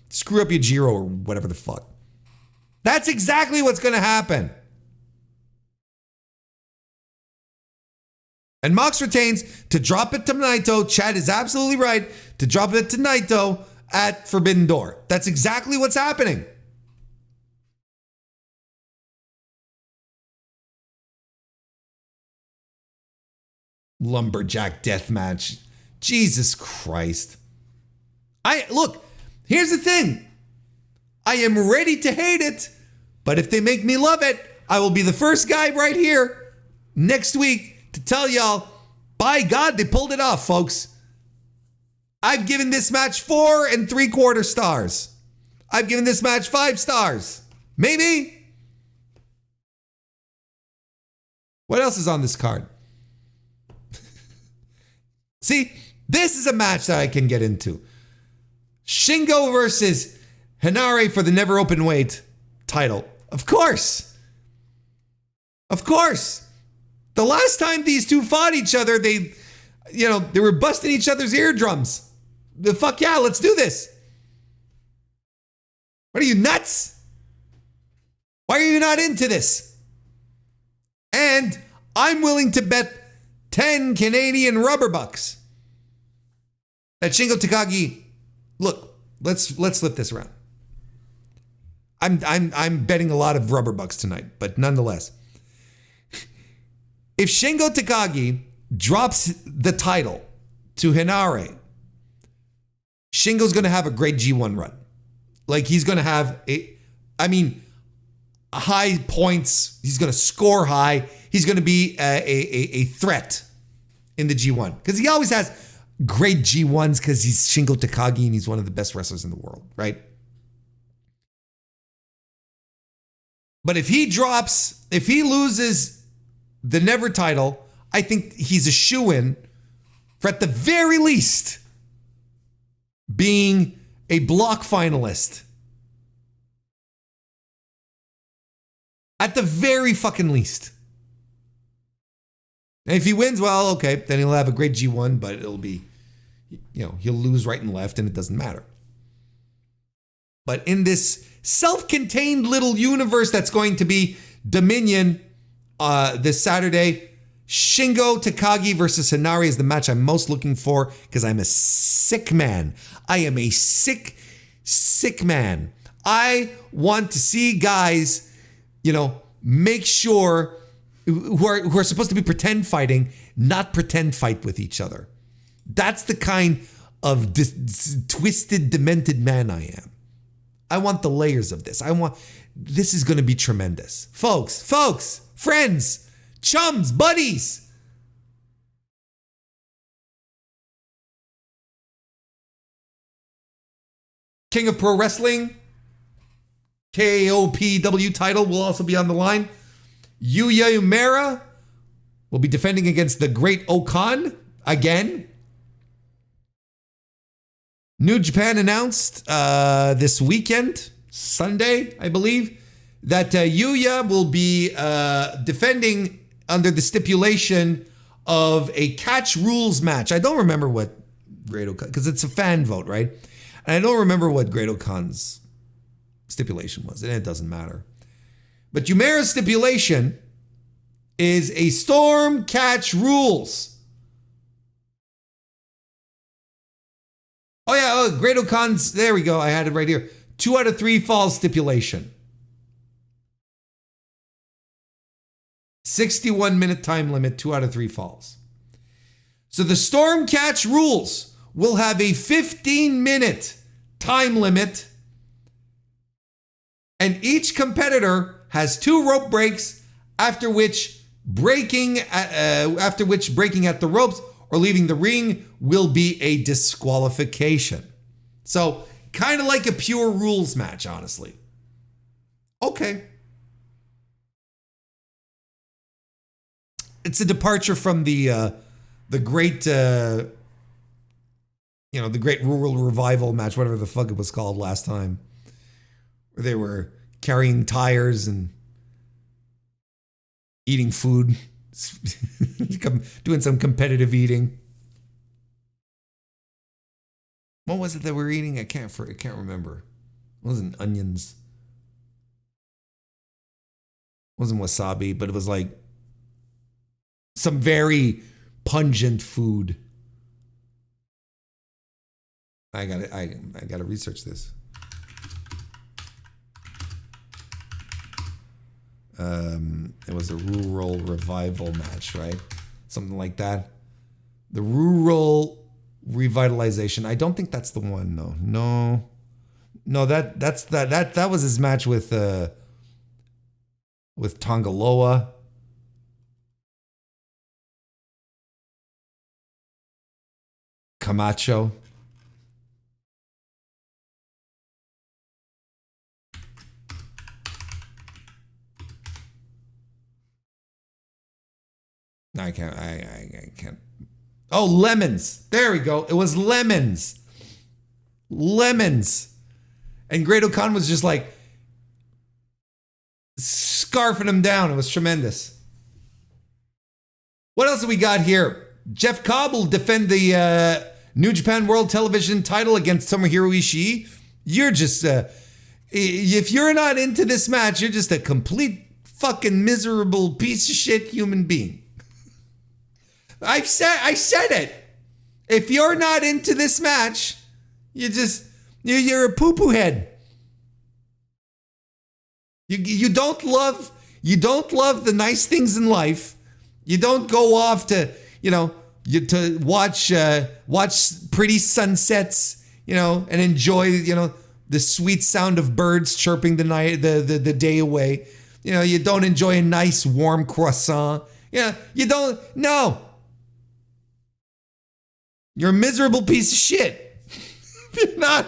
screw up Yujiro or whatever the fuck. That's exactly what's gonna happen. And Mox retains to drop it to Naito. Chad is absolutely right. To drop it to Naito at Forbidden Door. That's exactly what's happening. Lumberjack deathmatch. Jesus Christ. Look, here's the thing. I am ready to hate it, but if they make me love it, I will be the first guy right here next week to tell y'all, by God, they pulled it off, folks. I've given this match 4 3/4 stars. I've given this match 5 stars. Maybe. What else is on this card? See, this is a match that I can get into. Shingo versus Hinare for the never open weight title. Of course. Of course. The last time these two fought each other, they were busting each other's eardrums. The fuck yeah, let's do this. What are you, nuts? Why are you not into this? And I'm willing to bet 10 Canadian rubber bucks that Shingo Takagi, look, let's flip this around. I'm betting a lot of rubber bucks tonight, but nonetheless. If Shingo Takagi drops the title to Hinare, Shingo's going to have a great G1 run. Like, he's going to have high points. He's going to score high. He's going to be a threat in the G1. Because he always has great G1s because he's Shingo Takagi and he's one of the best wrestlers in the world, right? But if he loses the Never title, I think he's a shoo-in for, at the very least, being a block finalist. At the very fucking least. And if he wins, well, okay, then he'll have a great G1, but it'll be, he'll lose right and left, and it doesn't matter. But in this self-contained little universe that's going to be Dominion this Saturday, Shingo Takagi versus Hinari is the match I'm most looking for because I'm a sick man. I am a sick man. I want to see guys, make sure who are supposed to be pretend fighting, not pretend fight with each other. That's the kind of twisted, demented man I am. I want the layers of this. This is going to be tremendous. Folks, friends, chums, buddies. King of Pro Wrestling, KOPW title will also be on the line. Yuya Uemura will be defending against the Great Okan again. New Japan announced this weekend, Sunday, I believe, that Yuya will be defending under the stipulation of a catch rules match. I don't remember what Great Okan, because it's a fan vote, right? And I don't remember what Great Okan's stipulation was, and it doesn't matter. But Uemura's stipulation is a storm catch rules. Oh yeah, Great Okan's, there we go, I had it right here. 2 out of 3 falls stipulation. 61-minute time limit, 2 out of 3 falls. So the storm catch rules will have a 15-minute time limit, and each competitor has 2 rope breaks, after which breaking at the ropes or leaving the ring will be a disqualification. So, kind of like a pure rules match, honestly. Okay. It's a departure from the great, the great rural revival match, whatever the fuck it was called last time, where they were carrying tires and eating food, doing some competitive eating. What was it that we were eating? I can't remember. It wasn't onions. It wasn't wasabi, but it was like some very pungent food. I gotta research this. It was a rural revival match, right? Something like that. The rural revitalization. I don't think that's the one. No. That was his match with Tongaloa. Camacho. No, I can't. Oh, Lemons. There we go. It was Lemons. And Great Okan was just like scarfing him down. It was tremendous. What else have we got here? Jeff Cobb will defend the New Japan World Television title against Tomohiro Ishii. You're just, if you're not into this match, you're just a complete fucking miserable piece of shit human being. I said it. If you're not into this match, you're a poo-poo head. You don't love the nice things in life. You don't go off to to watch pretty sunsets, and enjoy the sweet sound of birds chirping the day away. You don't enjoy a nice warm croissant. You don't. No. You're a miserable piece of shit. You're not.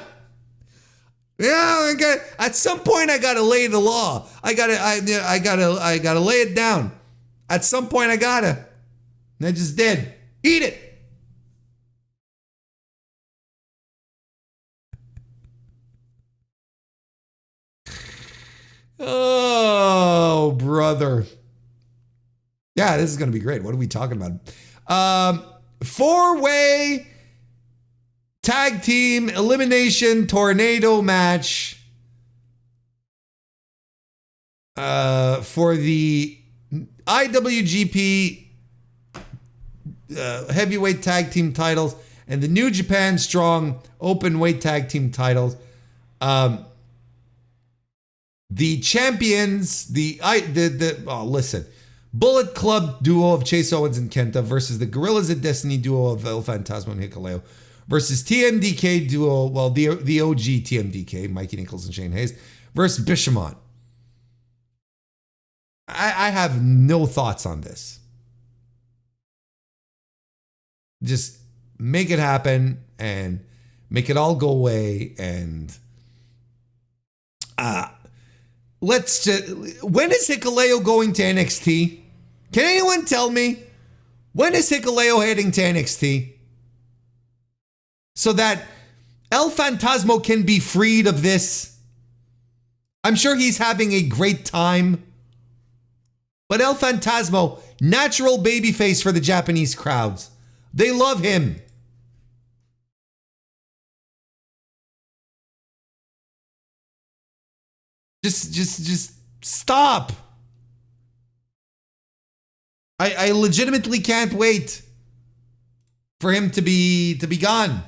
At some point I gotta lay the law. I gotta lay it down. At some point I gotta. And I just did. Eat it. Oh, brother. Yeah, this is gonna be great. What are we talking about? 4-way tag team elimination tornado match for the IWGP heavyweight tag team titles and the New Japan Strong open weight tag team titles. The champions, listen, Bullet Club duo of Chase Owens and Kenta versus the Gorillas of Destiny duo of El Fantasma and Hikuleo versus TMDK duo, well, the OG TMDK, Mikey Nichols and Shane Hayes, versus Bishamon. I have no thoughts on this. Just make it happen and make it all go away. And when is Hikuleo going to NXT? Can anyone tell me? When is Hikuleo heading to NXT? So that El Fantasmo can be freed of this. I'm sure he's having a great time. But El Fantasmo, natural babyface for the Japanese crowds. They love him. Just stop. I legitimately can't wait for him to be gone.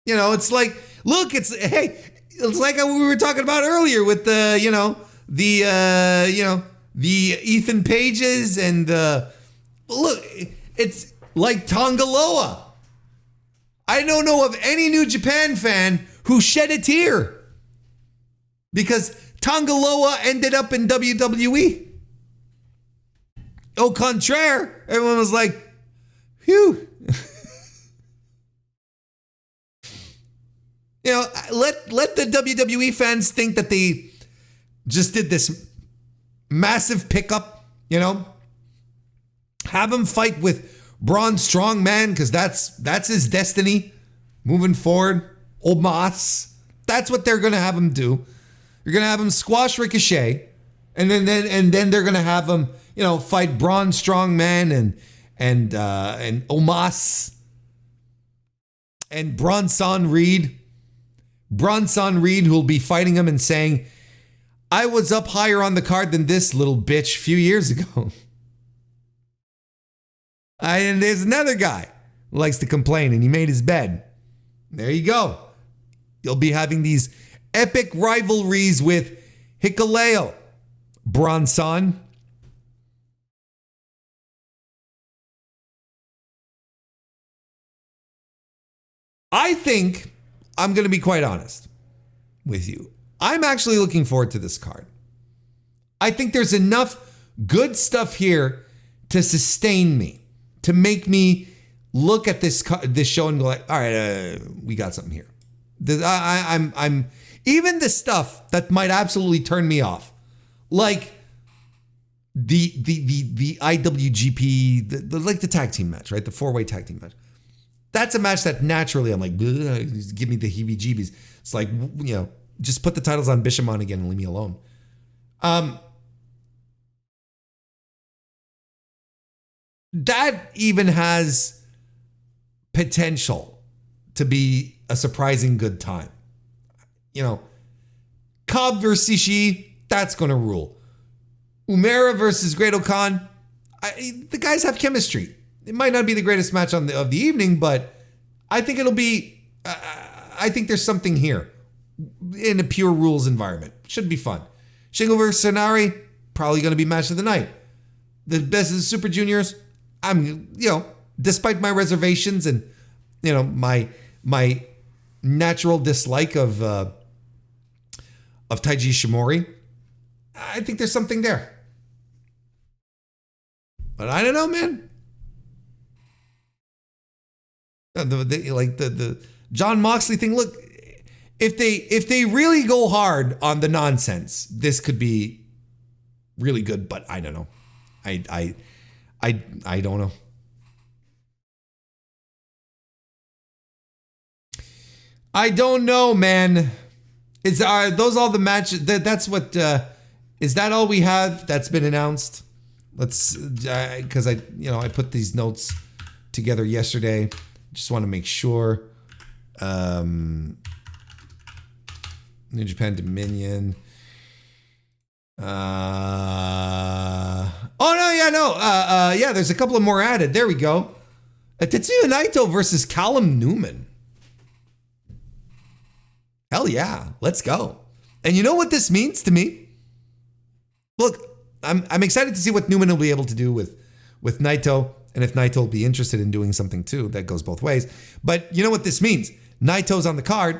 You know, it's like, look, it's like we were talking about earlier with the Ethan Pages and look, it's like Tongaloa. I don't know of any New Japan fan who shed a tear because Tongaloa ended up in WWE. Au contraire, everyone was like, phew. You know, let the WWE fans think that they just did this massive pickup, you know? Have him fight with Braun Strongman because that's his destiny moving forward. Omas. That's what they're going to have him do. You're going to have him squash Ricochet and then they're going to have him, you know, fight Braun Strongman and Omas and Bronson Reed. Bronson Reed, who'll be fighting him and saying, I was up higher on the card than this little bitch a few years ago. And there's another guy who likes to complain and he made his bed. There you go. You'll be having these epic rivalries with Hikuleo, Bronson. I think, I'm going to be quite honest with you. I'm actually looking forward to this card. I think there's enough good stuff here to sustain me, to make me look at this show and go like, all right, we got something here. I'm even the stuff that might absolutely turn me off, like the IWGP, like the tag team match, right? The 4-way tag team match. That's a match that naturally I'm like, give me the heebie-jeebies. It's like, you know, just put the titles on Bishamon again and leave me alone. That even has potential to be a surprising good time. You know, Cobb versus Ishii, that's going to rule. Umera versus Great Khan, the guys have chemistry. It might not be the greatest match of the evening, but I think it'll be, I think there's something here in a pure rules environment. Should be fun. Shingo versus Sonari, probably going to be match of the night. The best of the Super Juniors, despite my reservations and, my natural dislike of Taiji Ishimori, I think there's something there. But I don't know, man. The John Moxley thing. Look, if they really go hard on the nonsense, this could be really good. But I don't know. I don't know. I don't know, man. Are those all the matches? That's what. Is that all we have that's been announced? Let's, because I put these notes together yesterday. Just want to make sure. New Japan Dominion. Yeah, there's a couple of more added. There we go. Tetsuya Naito versus Callum Newman. Hell yeah, let's go. And you know what this means to me? Look, I'm excited to see what Newman will be able to do with Naito, and if Naito will be interested in doing something too. That goes both ways. But you know what this means? Naito's on the card,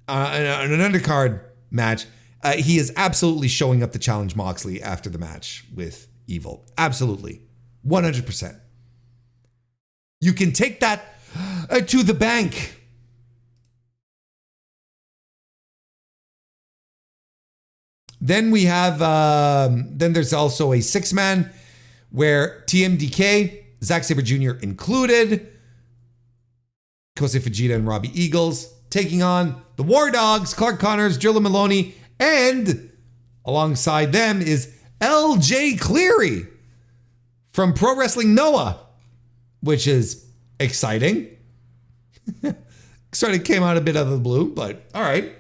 in an undercard match. He is absolutely showing up to challenge Moxley after the match with Evil. Absolutely. 100%. You can take that to the bank. Then we have, then there's also a 6-man where TMDK, Zack Sabre Jr. included, Kosei Fujita and Robbie Eagles taking on the War Dogs, Clark Connors, Drilla Maloney, and alongside them is LJ Cleary from Pro Wrestling Noah, which is exciting. Sort of came out a bit out of the blue, but all right.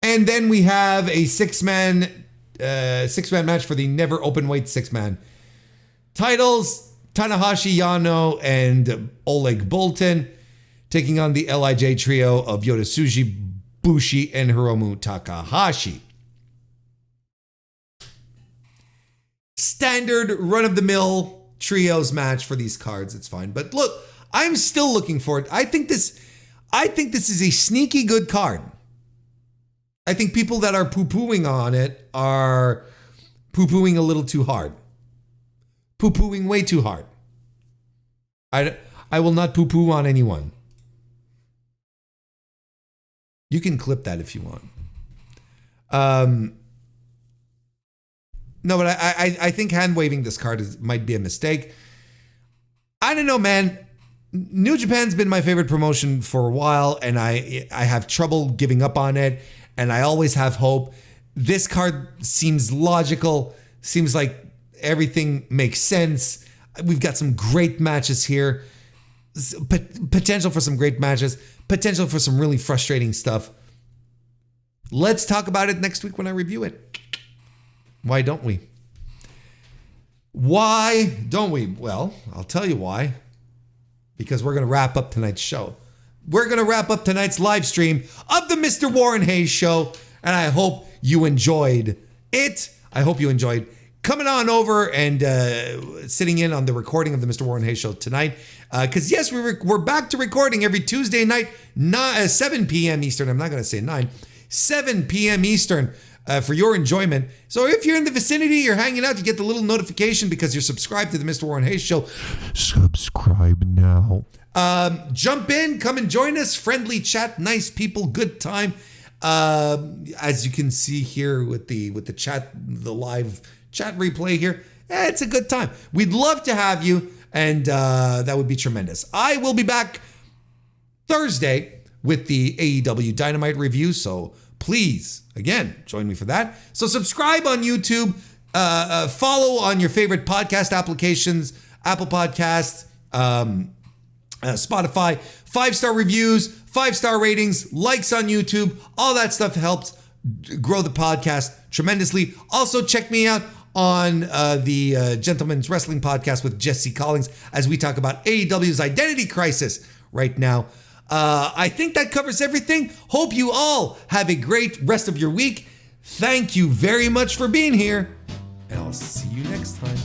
And then we have a six-man match for the never open weight 6-man titles. Tanahashi Yano and Oleg Boltin taking on the LIJ trio of Yota Tsuji, Bushi, and Hiromu Takahashi. Standard run-of-the-mill trios match for these cards. It's fine. But look, I'm still looking for it. I think this is a sneaky good card. I think people that are poo-pooing on it are poo-pooing a little too hard. Poo-pooing way too hard. I will not poo-poo on anyone. You can clip that if you want. No, but I think hand-waving this card might be a mistake. I don't know, man. New Japan's been my favorite promotion for a while, and I have trouble giving up on it, and I always have hope. This card seems logical, seems like everything makes sense. We've got some great matches here. Potential for some great matches. Potential for some really frustrating stuff. Let's talk about it next week when I review it. Why don't we? Why don't we? Well, I'll tell you why. Because we're going to wrap up tonight's show. We're going to wrap up tonight's live stream of the Mr. Warren Hayes Show. And I hope you enjoyed it. I hope you enjoyed coming on over and sitting in on the recording of the Mr. Warren Hayes Show tonight. Because yes, we're back to recording every Tuesday night, 7 p.m. Eastern. I'm not going to say 9. 7 p.m. Eastern for your enjoyment. So if you're in the vicinity, you're hanging out, you get the little notification because you're subscribed to the Mr. Warren Hayes Show. Subscribe now. Jump in, come and join us. Friendly chat, nice people, good time. As you can see here with the chat, the live chat replay here, it's a good time. We'd love to have you, and that would be tremendous. I will be back Thursday with the AEW Dynamite review, so please, again, join me for that. So subscribe on YouTube, follow on your favorite podcast applications, Apple Podcasts, Spotify, 5-star reviews, 5-star ratings, likes on YouTube. All that stuff helps grow the podcast tremendously. Also, check me out on the Gentleman's Wrestling Podcast with Jesse Collins as we talk about AEW's identity crisis right now. I think that covers everything. Hope you all have a great rest of your week. Thank you very much for being here, and I'll see you next time.